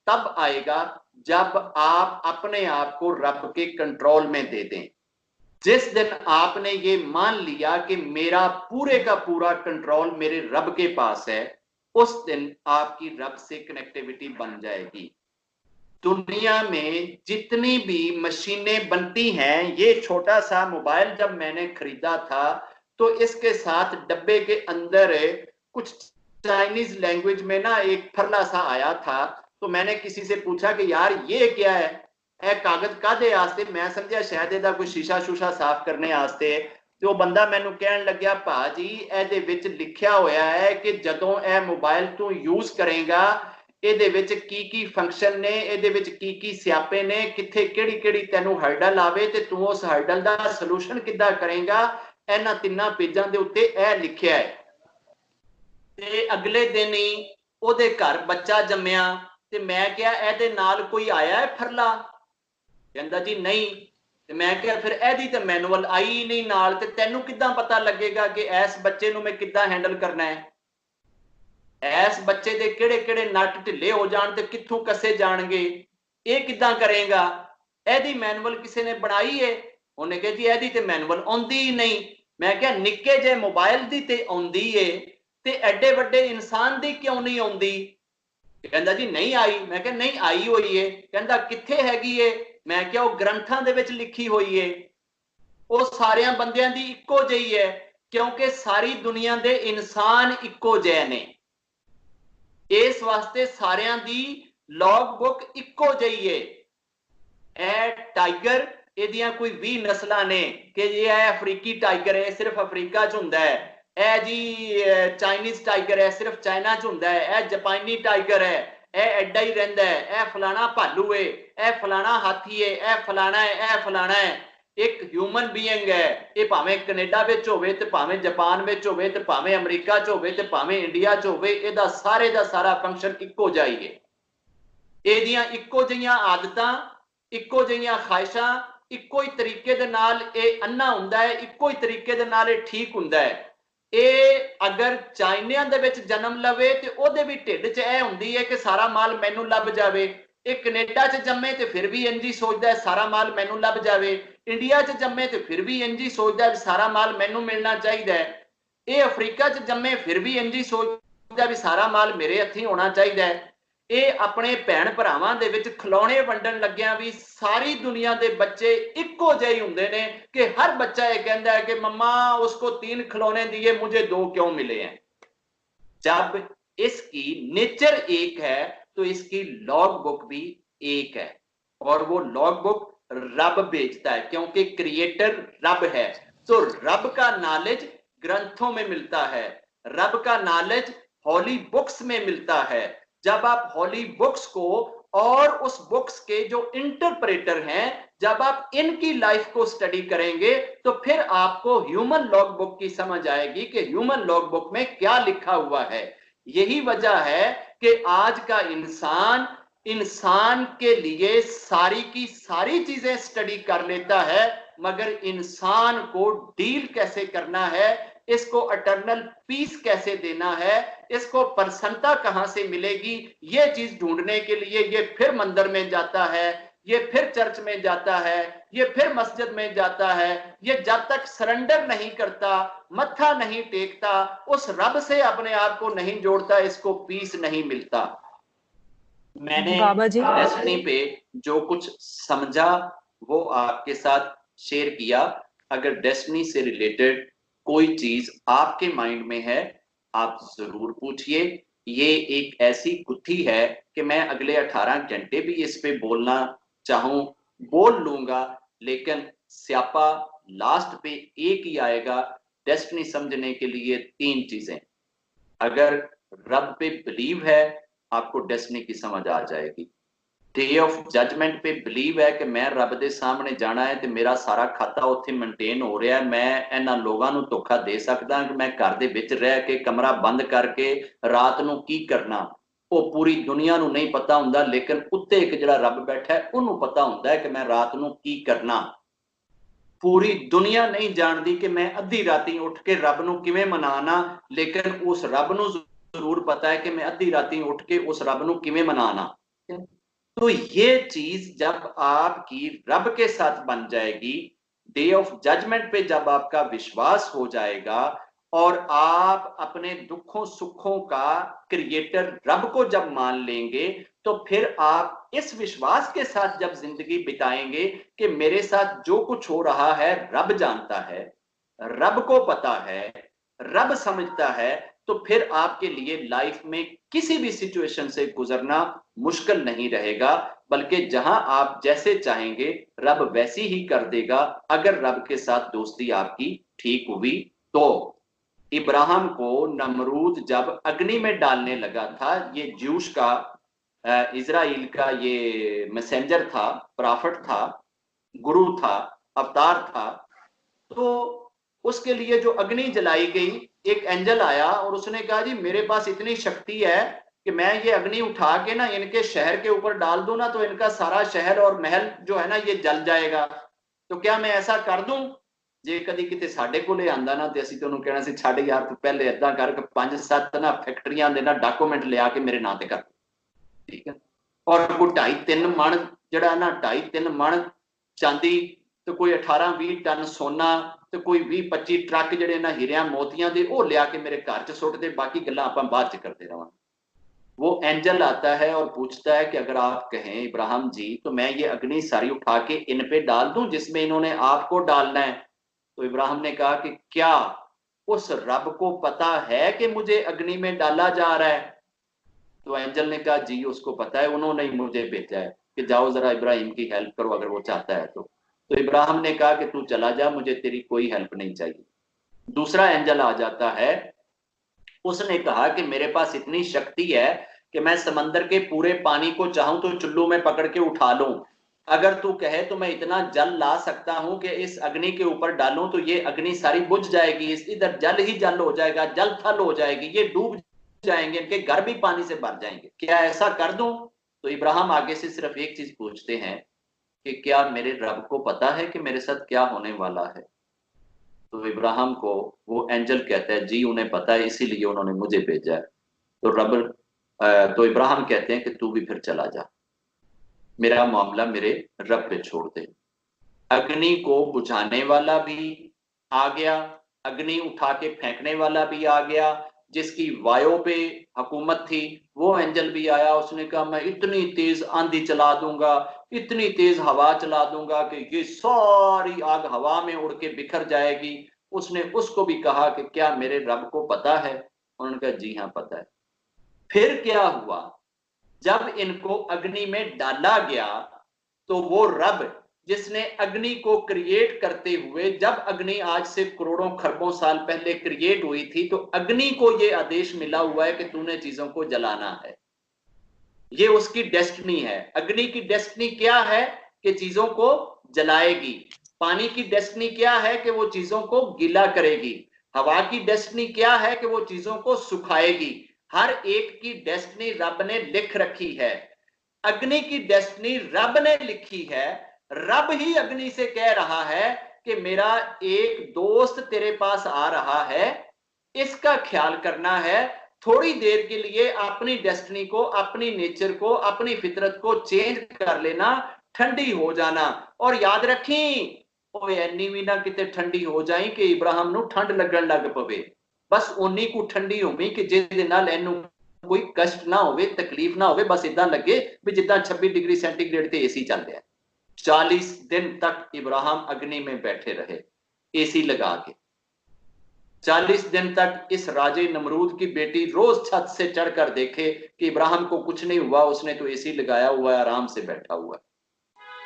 तब आएगा जब आप अपने आप को रब के कंट्रोल में दे दें। जिस दिन आपने ये मान लिया कि मेरा पूरे का पूरा कंट्रोल मेरे रब के पास है, उस दिन आपकी रब से कनेक्टिविटी बन जाएगी। दुनिया में जितनी भी मशीनें बनती हैं, ये छोटा सा मोबाइल जब मैंने खरीदा था तो इसके साथ डब्बे के अंदर कुछ चाइनीज लैंग्वेज में ना एक फरला सा आया था। तो मैंने किसी से पूछा कि यार ये क्या है, ए कागज कादे आस्ते, मैं समझा शायद ਇਹਦਾ कोई शीशा शूशा साफ करने आस्ते। ਤੇ ਉਹ ਬੰਦਾ ਮੈਨੂੰ ਕਹਿਣ ਲੱਗਿਆ ਭਾਜੀ ਇਹਦੇ ਵਿੱਚ ਲਿਖਿਆ ਹੋਇਆ ਹੈ ਕਿ ਜਦੋਂ ਇਹ ਮੋਬਾਈਲ ਤੂੰ ਯੂਜ਼ ਕਰੇਗਾ, ਇਹਦੇ ਵਿੱਚ ਕੀ ਫੰਕਸ਼ਨ ਨੇ, ਇਹਦੇ ਵਿੱਚ ਕੀ ਸਿਆਪੇ ਨੇ, ਕਿੱਥੇ ਕਿਹੜੀ ਤੈਨੂੰ ਹਰਡਲ ਆਵੇ ਤੇ ਤੂੰ ਉਸ ਹਰਡਲ ਦਾ ਸੋਲੂਸ਼ਨ ਕਿੱਦਾਂ ਕਰੇਗਾ, ਇਹਨਾਂ ਤਿੰਨਾਂ ਪੇਜਾਂ ਦੇ ਉੱਤੇ ਇਹ ਲਿਖਿਆ ਹੈ। ਤੇ ਅਗਲੇ ਦਿਨ ਹੀ ਉਹਦੇ ਘਰ ਬੱਚਾ ਜੰਮਿਆ ਤੇ ਮੈਂ ਕਿਹਾ ਇਹਦੇ ਨਾਲ ਕੋਈ ਆਇਆ ਹੈ ਫਰਲਾ? ਕਹਿੰਦਾ ਜੀ ਨਹੀਂ। ਤੇ ਮੈਂ ਕਿਹਾ ਫਿਰ ਇਹਦੀ ਤੇ ਮੈਨੂਅਲ ਆਈ ਨਹੀਂ ਨਾਲ, ਤੇ ਤੈਨੂੰ ਕਿੱਦਾਂ ਪਤਾ ਲੱਗੇਗਾ ਕਿ ਇਸ ਬੱਚੇ ਨੂੰ ਮੈਂ ਕਿੱਦਾਂ ਹੈਂਡਲ ਕਰਨਾ ਹੈ, ਇਸ ਬੱਚੇ ਦੇ ਕਿਹੜੇ ਨਟ ਢਿੱਲੇ ਹੋ ਜਾਣ ਤੇ ਕਿੱਥੋਂ ਕੱਸੇ ਜਾਣਗੇ, ਇਹ ਕਿੱਦਾਂ ਕਰੇਗਾ? ਇਹਦੀ ਮੈਨੂਅਲ ਕਿਸੇ ਨੇ ਬਣਾਈ ਏ? ਉਹਨੇ ਕਿਹਾ ਜੀ ਇਹਦੀ ਤੇ ਮੈਨੂਅਲ ਆਉਂਦੀ ਹੀ ਨਹੀਂ। ਮੈਂ ਕਿਹਾ ਨਿੱਕੇ ਜਿਹੇ ਮੋਬਾਈਲ ਦੀ ਤੇ ਆਉਂਦੀ ਏ, ਤੇ ਐਡੇ ਵੱਡੇ ਇਨਸਾਨ ਦੀ ਕਿਉਂ ਨਹੀਂ ਆਉਂਦੀ? ਕਹਿੰਦਾ ਜੀ ਨਹੀਂ ਆਈ। ਮੈਂ ਕਿਹਾ ਨਹੀਂ ਆਈ ਹੋਈ ਏ। ਕਹਿੰਦਾ ਕਿੱਥੇ ਹੈਗੀ ਏ? ਮੈਂ ਕਿਹਾ ਉਹ ਗ੍ਰੰਥਾਂ ਦੇ ਵਿੱਚ ਲਿਖੀ ਹੋਈ ਏ। ਉਹ ਸਾਰਿਆਂ ਬੰਦਿਆਂ ਦੀ ਇੱਕੋ ਜਿਹੀ ਹੈ, ਕਿਉਂਕਿ ਸਾਰੀ ਦੁਨੀਆ ਦੇ ਇਨਸਾਨ ਇੱਕੋ ਜਿਹੇ ਨੇ। ਇਸ ਵਾਸਤੇ ਸਾਰਿਆਂ ਦੀ ਲੌਗ ਬੁੱਕ ਇੱਕੋ ਜਿਹੀ ਏ। ਇਹ ਟਾਈਗਰ, ਇਹਦੀਆਂ ਕੋਈ 20 ਨਸਲਾਂ ਨੇ ਕਿ ਇਹ ਅਫਰੀਕੀ ਟਾਈਗਰ ਹੈ, ਸਿਰਫ ਅਫਰੀਕਾ 'ਚ ਹੁੰਦਾ ਹੈ। ਇਹ ਜੀ ਚਾਈਨੀਜ਼ ਟਾਈਗਰ ਹੈ, ਸਿਰਫ ਚਾਈਨਾ 'ਚ ਹੁੰਦਾ ਹੈ। ਇਹ ਜਾਪਾਨੀ ਟਾਈਗਰ ਹੈ, ਇਹ ਐਡਾ ਹੀ ਰਹਿੰਦਾ ਹੈ। ਇਹ ਫਲਾਣਾ ਭਾਲੂ ਹੈ, ਇਹ ਫਲਾਣਾ ਹਾਥੀ ਹੈ, ਇਹ ਫਲਾਣਾ ਹੈ, ਇਹ ਫਲਾਣਾ ਹੈ। ਇੱਕ ਹਿਊਮਨ ਬੀਇੰਗ ਹੈ, ਇਹ ਭਾਵੇਂ ਕੈਨੇਡਾ ਵਿੱਚ ਹੋਵੇ ਤੇ ਭਾਵੇਂ ਜਾਪਾਨ ਵਿੱਚ ਹੋਵੇ ਤੇ ਭਾਵੇਂ ਅਮਰੀਕਾ 'ਚ ਹੋਵੇ ਤੇ ਭਾਵੇਂ ਇੰਡੀਆ 'ਚ ਹੋਵੇ, ਇਹਦਾ ਸਾਰੇ ਦਾ ਸਾਰਾ ਫੰਕਸ਼ਨ ਇੱਕੋ ਜਿਹਾ ਹੀ ਹੈ। ਇਹਦੀਆਂ ਇੱਕੋ ਜਿਹੀਆਂ ਆਦਤਾਂ, ਇੱਕੋ ਜਿਹੀਆਂ ਖਾਹਿਸ਼ਾਂ, ਇੱਕੋ ਹੀ ਤਰੀਕੇ ਦੇ ਨਾਲ ਇਹ ਅੰਨਾ ਹੁੰਦਾ ਹੈ, ਇੱਕੋ ਹੀ ਤਰੀਕੇ ਦੇ ਨਾਲ ਇਹ ਠੀਕ ਹੁੰਦਾ ਹੈ। ਇਹ ਅਗਰ ਚਾਈਨਾ ਦੇ ਵਿੱਚ ਜਨਮ ਲਵੇ ਤੇ ਉਹਦੇ ਵੀ ਢਿੱਡ 'ਚ ਇਹ ਹੁੰਦੀ ਹੈ ਕਿ ਸਾਰਾ ਮਾਲ ਮੈਨੂੰ ਲੱਭ ਜਾਵੇ। ਇਹ ਕੈਨੇਡਾ 'ਚ ਜੰਮੇ ਤੇ ਫਿਰ ਵੀ ਇੰਜ ਹੀ ਸੋਚਦਾ ਹੈ ਸਾਰਾ ਮਾਲ ਮੈਨੂੰ ਲੱਭ ਜਾਵੇ। ਇੰਡੀਆ 'ਚ ਜੰਮੇ ਤੇ ਫਿਰ ਵੀ ਇੰਜ ਹੀ ਸੋਚਦਾ ਹੈ ਸਾਰਾ ਮਾਲ ਮੈਨੂੰ ਮਿਲਣਾ ਚਾਹੀਦਾ ਹੈ। ਇਹ ਅਫਰੀਕਾ 'ਚ ਜੰਮੇ ਫਿਰ ਵੀ ਇੰਜ ਹੀ ਸੋਚਦਾ ਵੀ ਸਾਰਾ ਮਾਲ ਮੇਰੇ ਹੱਥੀਂ ਹੋਣਾ ਚਾਹੀਦਾ ਹੈ। ਇਹ ਆਪਣੇ ਭੈਣ ਭਰਾਵਾਂ ਦੇ ਵਿੱਚ ਖਿਲੌਣੇ ਵੰਡਣ ਲੱਗਿਆਂ ਵੀ ਸਾਰੀ ਦੁਨੀਆ ਦੇ ਬੱਚੇ ਇੱਕੋ ਜਿਹੇ ਹੁੰਦੇ ਨੇ ਕਿ ਹਰ ਬੱਚਾ ਇਹ ਕਹਿੰਦਾ ਹੈ कि मम्मा उसको 3 खिलौने दिए, मुझे 2 क्यों मिले हैं? जब इसकी नेचर एक है तो इसकी लॉग बुक भी एक है, और वो लॉग बुक रब बेचता है क्योंकि क्रिएटर रब है। तो रब का नॉलेज ग्रंथों में मिलता है, रब का नॉलेज हॉली बुक्स में मिलता है। जब आप हॉली बुक्स को और उस बुक्स के जो इंटरप्रेटर हैं, जब आप इनकी लाइफ को स्टडी करेंगे तो फिर आपको ह्यूमन लॉग बुक की समझ आएगी कि ह्यूमन लॉग बुक में क्या लिखा हुआ है। यही वजह है कि आज का इंसान के लिए सारी की सारी चीजें स्टडी कर लेता है, मगर इंसान को डील कैसे करना है, इसको अटर्नल पीस कैसे देना है, इसको प्रसन्नता कहां से मिलेगी, ये चीज ढूंढने के लिए ये फिर मंदिर में जाता है, ये फिर चर्च में जाता है, ये फिर मस्जिद में जाता है, ये जब तक सरेंडर नहीं करता, मत्था नहीं टेकता, उस रब से अपने आप को नहीं जोड़ता, इसको पीस नहीं मिलता। मैंने बाबा जी डेस्टिनी पे जो कुछ समझा वो आपके साथ शेयर किया। अगर डेस्टिनी से रिलेटेड कोई चीज आपके माइंड में है, आप जरूर पूछिए। ये एक ऐसी गुत्थी है कि मैं अगले 18 घंटे भी इस पे बोलना चाहूं बोल लूंगा, लेकिन स्यापा लास्ट पे एक ही आएगा। डेस्टिनी समझने के लिए 3 चीजें। अगर रब पे बिलीव है, आपको डेस्टिनी की समझ आ जाएगी। डे ऑफ जजमेंट पे बिलीव है कि मैं रब दे सामने जाना है, तो मेरा सारा खाता उत्थे मेनटेन हो रहा है, मैं इन्हां लोगां नूं धोखा दे सकदा कि मैं घर दे विच रह के कमरा बंद करके रात नूं की करना, वो पूरी दुनिया नूं नहीं पता हुंदा, लेकिन उत्ते एक जिहड़ा रब बैठा है उहनूं पता हुंदा है कि मैं रात नूं की करना। पूरी दुनिया नहीं जानती कि मैं अद्धी राती उठ के रब नूं किवें मनाना, लेकिन उस रब नूं जरूर पता है कि मैं अद्धी राती उठ के उस रब नूं किवें मनाना। तो ये चीज जब आपकी रब के साथ बन जाएगी, डे ऑफ जजमेंट पे जब आपका विश्वास हो जाएगा और आप अपने दुखों सुखों का क्रिएटर रब को जब मान लेंगे, तो फिर आप इस विश्वास के साथ जब जिंदगी बिताएंगे कि मेरे साथ जो कुछ हो रहा है रब जानता है, रब को पता है, रब समझता है, तो फिर आपके लिए लाइफ में किसी भी सिचुएशन से गुजरना मुश्किल नहीं रहेगा, बल्कि जहां आप जैसे चाहेंगे रब वैसी ही कर देगा, अगर रब के साथ दोस्ती आपकी ठीक हुई तो। इब्राहिम को नमरूद जब अग्नि में डालने लगा था, ये ज्यूश का इजराइल का ये मैसेंजर था, प्रॉफिट था, गुरु था, अवतार था, तो उसके लिए जो अग्नि जलाई गई, एक एंजल आया और उसने कहा जी मेरे पास इतनी शक्ति है कि मैं ये अग्नि उठा के ना इनके शहर के ऊपर डाल दूं ना, तो इनका सारा शहर और महल जो है ना ये जल जाएगा, तो क्या मैं ऐसा कर दूं? जे कदी किते साडे कोले आंदा ना, ते असीं ते उहनूं कहना सी छड्ड यार तू पहले इदां कर कि 5-7 ना फैक्ट्रियां दे ना डॉक्यूमेंट लिया के मेरे नां ते कर, ठीक है। और कोई 2.5-3 मण जिहड़ा ना 2.5-3 मण चांदी, तो कोई 18-20 टन सोना, तो कोई 20-25 ट्रक जिहड़े ना हीरियां मोतियां दे वो लिया के मेरे घर च सुट दे, बाकी गल्लां आपां बाद च करते रहां। वो एंजल आता है और पूछता है कि अगर आप कहें इब्राहिम जी, तो मैं ये अग्नि सारी उठा के इन पे डाल दूं जिसमें इन्होंने आपको डालना है। तो इब्राहिम ने कहा कि क्या उस रब को पता है कि मुझे अग्नि में डाला जा रहा है? तो एंजल ने कहा जी उसको पता है, उन्होंने ही मुझे भेजा है कि जाओ जरा इब्राहिम की हेल्प करो अगर वो चाहता है तो इब्राहिम ने कहा कि तू चला जा, मुझे तेरी कोई हेल्प नहीं चाहिए। दूसरा एंजल आ जाता है, उसने कहा कि मेरे पास इतनी शक्ति है कि मैं समंदर के पूरे पानी को चाहूं तो चुल्लू में पकड़ के उठा लूं, अगर तू कहे तो मैं इतना जल ला सकता हूं कि इस अग्नि के ऊपर डालूं तो ये अग्नि सारी बुझ जाएगी, इधर जल ही जल हो जाएगा, जल थल हो जाएगी, ये डूब जाएंगे, इनके घर भी पानी से भर जाएंगे, क्या ऐसा कर दूं? तो इब्राहिम आगे से सिर्फ एक चीज पूछते हैं कि क्या मेरे रब को पता है कि मेरे साथ क्या होने वाला है? तो इब्राहिम को वो एंजल कहता है जी उन्हें पता है, इसीलिए उन्होंने मुझे भेजा है। तो तो इब्राहिम कहते हैं कि तू भी फिर चला जा, मेरा मामला मेरे रब पे छोड़ दे। अग्नि को बुझाने वाला भी आ गया, अग्नि उठा के फेंकने वाला भी आ गया, जिसकी वायु पे हुकूमत थी वो एंजल भी आया, उसने कहा मैं इतनी तेज आंधी चला दूंगा, इतनी तेज हवा चला दूंगा कि ये सारी आग हवा में उड़ के बिखर जाएगी। उसने उसको भी कहा कि क्या मेरे रब को पता है? उन्होंने कहा जी हाँ पता है। फिर क्या हुआ, जब इनको अग्नि में डाला गया तो वो रब जिसने अग्नि को क्रिएट करते हुए, जब अग्नि आज से करोड़ों खरबों साल पहले क्रिएट हुई थी, तो अग्नि को ये आदेश मिला हुआ है कि तूने चीजों को जलाना है, ये उसकी डेस्टिनी है। अग्नि की डेस्टिनी क्या है कि चीजों को जलाएगी, पानी की डेस्टिनी क्या है कि वो चीजों को गीला करेगी, हवा की डेस्टिनी क्या है कि वो चीजों को सुखाएगी। हर एक की डेस्टिनी रब ने लिख रखी है। अग्नि की डेस्टिनी रब ने लिखी है, रब ही अग्नि से कह रहा है कि मेरा एक दोस्त तेरे पास आ रहा है, इसका ख्याल करना है, थोड़ी देर के लिए अपनी डेस्टिनी को, अपनी नेचर को, अपनी फितरत को चेंज कर लेना, ठंडी हो जाना। और याद रखें, ओए एनी भी ना किते ठंडी हो जाए कि इब्राहिम ਨੂੰ ठंड लगन लग पवे, बस उन्नी को ठंडी होवी कि ਜਿਹਦੇ ਨਾਲ ਇਹਨੂੰ कोई कष्ट ना होवे, तकलीफ ना होवे, बस इदां लगे भी जिद्दां 26 डिग्री सेंटीग्रेड ते एसी चल रहा है। 40 दिन तक इब्राहिम अग्नि में बैठे रहे एसी लगा के। 40 दिन तक इस राजे नमरूद की बेटी रोज छत से चढ़कर देखे कि इब्राहिम को कुछ नहीं हुआ, उसने तो एसी लगाया हुआ है, आराम से बैठा हुआ है।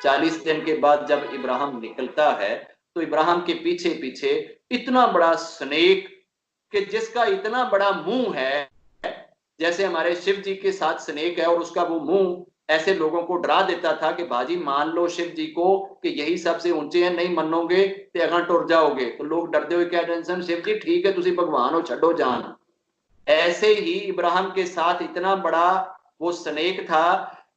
40 दिन के बाद जब इब्राहिम निकलता है तो इब्राहिम के पीछे पीछे इतना बड़ा स्नेक कि जिसका इतना बड़ा मुंह है, जैसे हमारे शिव जी के साथ स्नेक है और उसका वो मुंह ऐसे लोगों को डरा देता था कि बाजी मान लो शिव जी को कि यही सबसे ऊंचे हैं, नहीं मनोगे तो अगर टुर जाओगे। तो लोग डरते हुए क्या टेंशन, शिव जी ठीक है तुसी भगवान हो, छड़ो जान। ऐसे ही इब्राहिम के साथ इतना बड़ा वो स्नेक था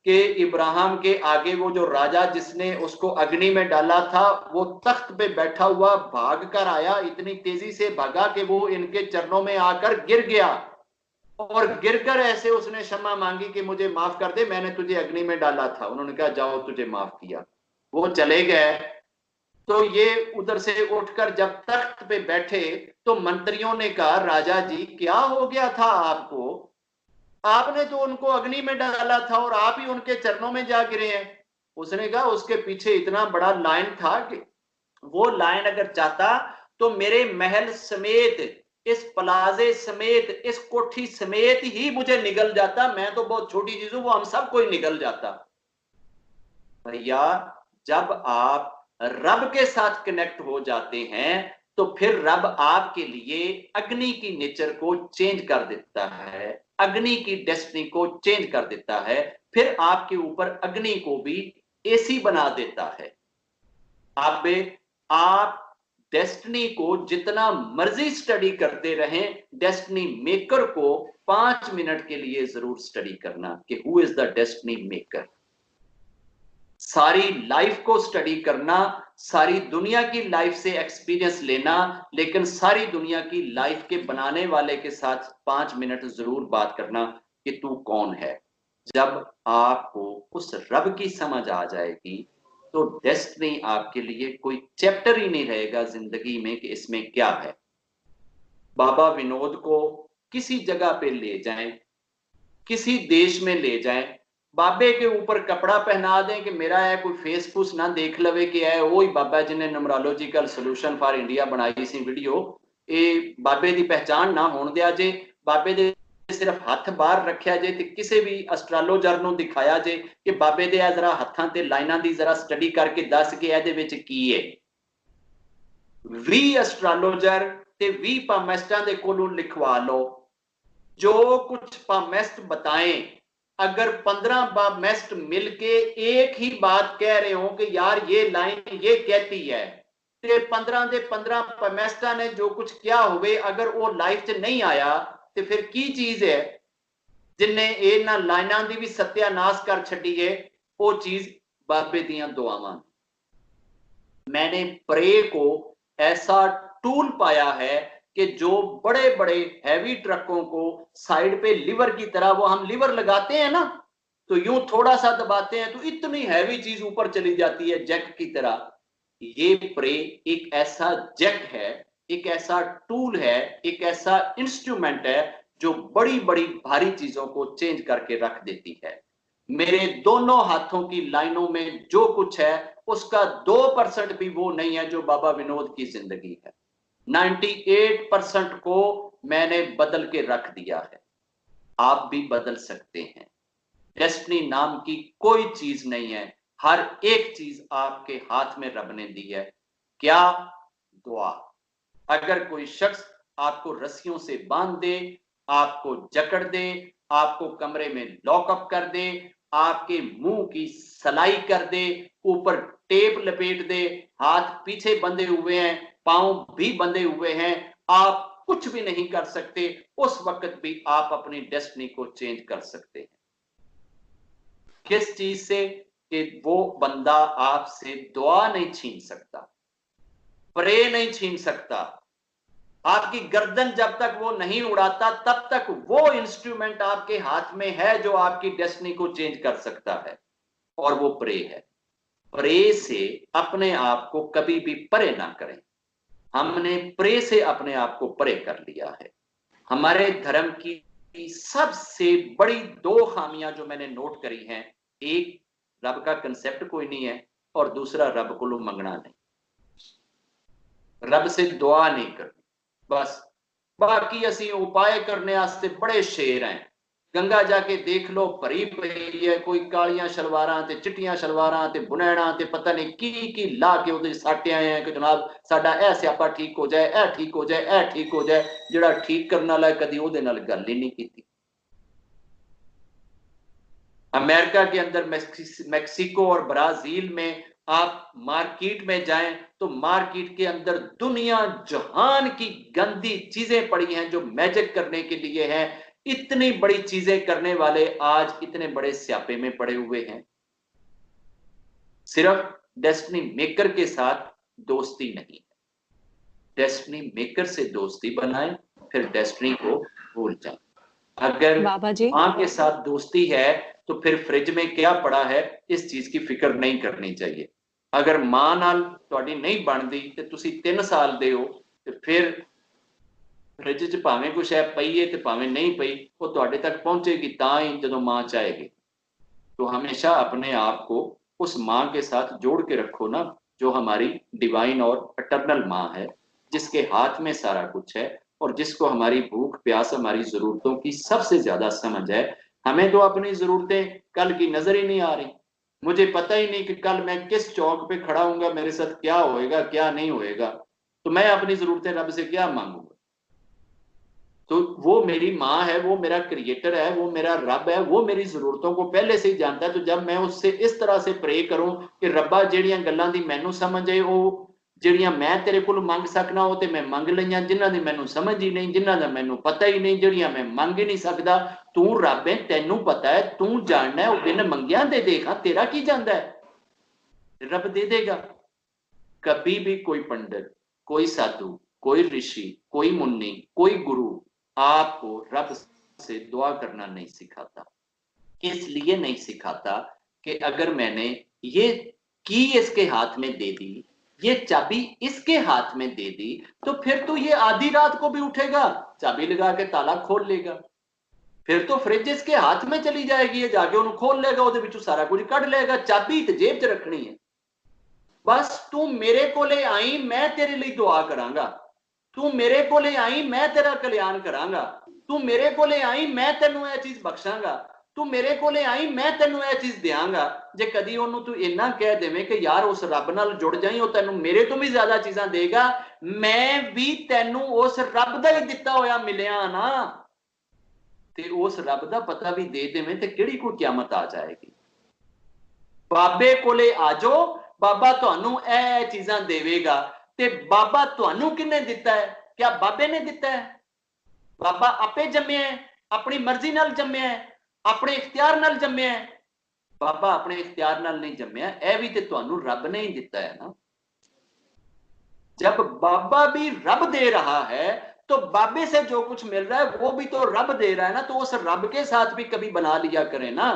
कि इब्राहिम के आगे वो जो राजा जिसने उसको अग्नि में डाला था, वो तख्त पे बैठा हुआ भाग कर आया, इतनी तेजी से भागा कि वो इनके चरणों में आकर गिर गया। और गिरकर ऐसे उसने क्षमा मांगी कि मुझे माफ कर दे, मैंने तुझे अग्नि में डाला था। उन्होंने कहा जाओ तुझे माफ किया। वो चले गए। तो ये उधर से उठकर जब तख्त पे बैठे तो मंत्रियों ने कहा राजा जी क्या हो गया था आपको, आपने तो उनको अग्नि में डाला था और आप ही उनके चरणों में जा गिरे हैं। उसने कहा उसके पीछे इतना बड़ा लाइन था कि वो लाइन अगर चाहता तो मेरे महल समेत, इस प्लाजे समेत, इस कोठी समेत ही मुझे निगल जाता। मैं तो बहुत छोटी चीज हूं, वो हम सब कोई निगल जाता। भैया जब आप रब के साथ कनेक्ट हो जाते हैं तो फिर रब आपके लिए अग्नि की नेचर को चेंज कर देता है, अग्नि की डेस्टिनी को चेंज कर देता है। फिर आपके ऊपर अग्नि को भी एसी बना देता है। आप डेस्टिनी को जितना मर्जी स्टडी करते रहें, डेस्टिनी मेकर को 5 मिनट के लिए जरूर स्टडी करना कि who is the destiny maker. सारी लाइफ को स्टडी करना, सारी दुनिया की लाइफ से एक्सपीरियंस लेना, लेकिन सारी दुनिया की लाइफ के बनाने वाले के साथ 5 मिनट जरूर बात करना कि तू कौन है। जब आपको उस रब की समझ आ जाएगी तो डेस्टिनी आपके लिए कोई चैप्टर ही नहीं रहेगा जिंदगी में कि इसमें क्या है। बाबा विनोद को किसी जगह पे ले जाएं, किसी देश में ले जाएं, बाबे के ऊपर कपड़ा पहना दें कि मेरा है, कोई फेस फूस ना देख लवे कि है वही बाबा जिन्हें नमरोलॉजिकल सोल्यूशन फॉर इंडिया बनाई सी वीडियो, ये बाबे की पहचान ना होने दिया जे। बाबे दे सिर्फ हाथ बाहर रखा जे ते किसी भी एस्ट्रोलॉजर ਨੂੰ दिखाया जे कि बाबे दे जरा हत्थां ते लाइनां दी जरा स्टडी करके दस के ਇਹਦੇ ਵਿੱਚ ਕੀ है। 20 एस्ट्रोलॉजर ते 20 पामेस्टां दे कोलों लिखवा लो, जो कुछ पामेस्ट बताएं, अगर 15 पामेस्ट मिलके एक ही बात कह रहे हो कि यार ये लाइन ये कहती है, ते 15 दे 15 पामेस्टा ने जो कुछ किया हुए अगर वो लाइफ च नहीं आया तो फिर की चीज है जिन्हें इन्हां लाइनां दी भी सत्यानाश कर छड़ी है। वो चीज बाबे दियां दुआवां। मैंने प्रे को ऐसा टूल पाया है कि जो बड़े बड़े हैवी ट्रकों को साइड पे लिवर की तरह, वो हम लिवर लगाते हैं ना, तो यूं थोड़ा सा दबाते हैं तो इतनी हैवी चीज ऊपर चली जाती है जैक की तरह। ये प्रे एक ऐसा जैक है, एक ऐसा टूल है, एक ऐसा इंस्ट्रूमेंट है जो बड़ी बड़ी भारी चीजों को चेंज करके रख देती है। मेरे दोनों हाथों की लाइनों में जो कुछ है उसका 2% भी वो नहीं है जो बाबा विनोद की जिंदगी है। 98% को मैंने बदल के रख दिया है। आप भी बदल सकते हैं। डेस्टिनी नाम की कोई चीज नहीं है, हर एक चीज आपके हाथ में रब ने दी है। क्या? दुआ। अगर कोई शख्स आपको रस्सियों से बांध दे, आपको जकड़ दे, आपको कमरे में लॉकअप कर दे, आपके मुंह की सलाई कर दे, ऊपर टेप लपेट दे, हाथ पीछे बंधे हुए हैं, पांव भी बंधे हुए हैं, आप कुछ भी नहीं कर सकते। उस वक्त भी आप अपनी डेस्टिनी को चेंज कर सकते हैं। किस चीज से? कि वो बंदा आपसे दुआ नहीं छीन सकता, प्रे नहीं छीन सकता। आपकी गर्दन जब तक वो नहीं उड़ाता तब तक वो इंस्ट्रूमेंट आपके हाथ में है जो आपकी डेस्टिनी को चेंज कर सकता है, और वो प्रे है। प्रे से अपने आप को कभी भी परे ना करें। हमने प्रे से अपने आप को परे कर लिया है। हमारे धर्म की सबसे बड़ी दो खामियां जो मैंने नोट करी हैं, एक रब का कंसेप्ट कोई नहीं है, और दूसरा रब को मंगना नहीं, रब से दुआ नहीं करनी। बस बाकी असी उपाय करने वास्ते बड़े शेर हैं। गंगा जाके देख लो, भरी पई है, कोई कालियां शलवारां ते चिट्टियां शलवारां ते बुनैना ते पता नहीं की ला के उहदे साटे आए हैं कि जनाब साडा ए स्यापा ठीक हो जाए, ए ठीक हो जाए, ए ठीक हो जाए। जिहड़ा ठीक करने वाला कदी उहदे नाल गल ही नहीं की। अमेरिका के अंदर मैक्सिको और ब्राजील में आप मार्केट में जाएं तो मार्केट के अंदर दुनिया जहान की गंदी चीजें पड़ी हैं जो मैजिक करने के लिए हैं। इतनी बड़ी चीजें करने वाले आज इतने बड़े स्यापे में पड़े हुए हैं। सिर्फ डेस्टिनी मेकर के साथ दोस्ती नहीं है, डेस्टिनी मेकर से दोस्ती बनाएं, फिर डेस्टिनी को भूल जाएं। अगर मां के साथ दोस्ती है तो फिर फ्रिज में क्या पड़ा है इस चीज की फिक्र नहीं करनी चाहिए। अगर मां नाल तुहाडी नहीं बनदी ते तुसी 3 साल दे हो ते फिर फ्रिज च भावें कुछ है पई है ते भावें नहीं पई, वो तुहाडे तक पहुंचेगी तां ही जदों मां चाहेगी। तो हमेशा अपने आप को उस मां के साथ जोड़ के रखो ना, जो हमारी डिवाइन और एटर्नल मां है, जिसके हाथ में सारा कुछ है और जिसको हमारी भूख प्यास हमारी जरूरतों की सबसे ज्यादा समझ है। हमें तो अपनी जरूरतें कल की नजर ही नहीं आ रही। मुझे पता ही नहीं कि कल मैं किस चौक पे खड़ा हूंगा, मेरे साथ क्या होएगा क्या नहीं होएगा, तो मैं अपनी जरूरतें रब से क्या मांगूंगा। तो वो मेरी माँ है, वो मेरा क्रिएटर है, वो मेरा रब है, वो मेरी जरूरतों को पहले से ही जानता है। तो जब मैं उससे इस तरह से प्रे करूं कि रब्बा ਜਿਹੜੀਆਂ ਗੱਲਾਂ ਦੀ ਮੈਨੂੰ समझ है, ਉਹ ਜਿਹੜੀਆਂ मैं तेरे ਕੋਲ ਮੰਗ ਸਕਣਾ ਉਹ ਤੇ मैं ਮੰਗ ਲਈਆਂ, ਜਿਨ੍ਹਾਂ ਦੀ ਮੈਨੂੰ समझ ही नहीं, जिन्हां ਦਾ ਮੈਨੂੰ पता ही नहीं, ਜਿਹੜੀਆਂ मैं ਮੰਗ ही नहीं सकता। तू रब है, तेनू पता है, तू जानना है। ਉਹ बिन ਮੰਗਿਆਂ ਦੇ देखा तेरा की जाता है, रब दे देगा। कभी भी कोई पंडित, कोई साधु, कोई ऋषि, कोई मुन्नी, कोई गुरु आपको रब से दुआ करना नहीं सिखाता। इसलिए नहीं सिखाता कि अगर मैंने ये की इसके हाथ में दे दी, ये चाबी इसके हाथ में दे दी, तो फिर तो ये आधी रात को भी उठेगा, चाबी लगा के ताला खोल लेगा। फिर तो फ्रिज इसके हाथ में चली जाएगी, ये जाके उन्हें खोल लेगा, ਉਹਦੇ ਵਿੱਚੋਂ सारा कुछ कढ़ लेगा। चाबी तो जेब च रखनी है। बस तू मेरे कोले आई, मैं तेरे लिए दुआ करांगा। तू मेरे कोले आई, मैं तेरा कल्याण करांगा। तू मेरे कोले आई, मैं तेनू यह चीज बख्शांगा। तू मेरे कोले आई, मैं तेनू यह चीज देंगा। जे कदी ओनू तू इन्ना कह देवे कि यार उस रब नाल जुड़ जाई, ਉਹ तेनू मेरे तो भी ज्यादा चीजां देगा, मैं भी तेनू उस रब दा ही दिता होया मिलिया ना, ते उस रब दा पता भी दे देवे ते किहड़ी कोई क्यामत आ जाएगी। बाबे कोले आ जाओ, बाबा तुहानू ए चीजां देवेगा। ते बाबा तुहानू किन्ने दिता है? क्या बाबे ने दिता है? बाबा आपे जम्मिया है, अपनी मर्जी नाल जम्मिया है, अपने इख्तियार नाल जम्मिया है? बाबा अपने इख्तियार नाल नहीं जम्मिया, ए भी ते तुहानू रब ने ही दिता है ना। जब बाबा भी रब दे रहा है तो बाबे से जो कुछ मिल रहा है वो भी तो रब दे रहा है ना। तो उस रब के साथ भी कभी बना लिया करें ना,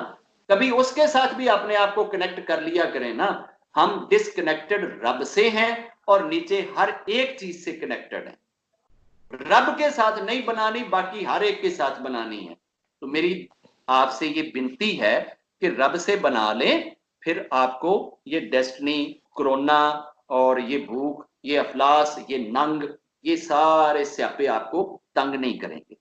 कभी उसके साथ भी अपने आप को कनेक्ट कर लिया करें ना। हम डिसकनेक्टेड रब से हैं और नीचे हर एक चीज से कनेक्टेड है। रब के साथ नहीं बनानी, बाकी हर एक के साथ बनानी है। तो मेरी आपसे ये विनती है कि रब से बना लें, फिर आपको ये डेस्टिनी, कोरोना और ये भूख, ये अफलास, ये नंग, ये सारे स्यापे आपको तंग नहीं करेंगे।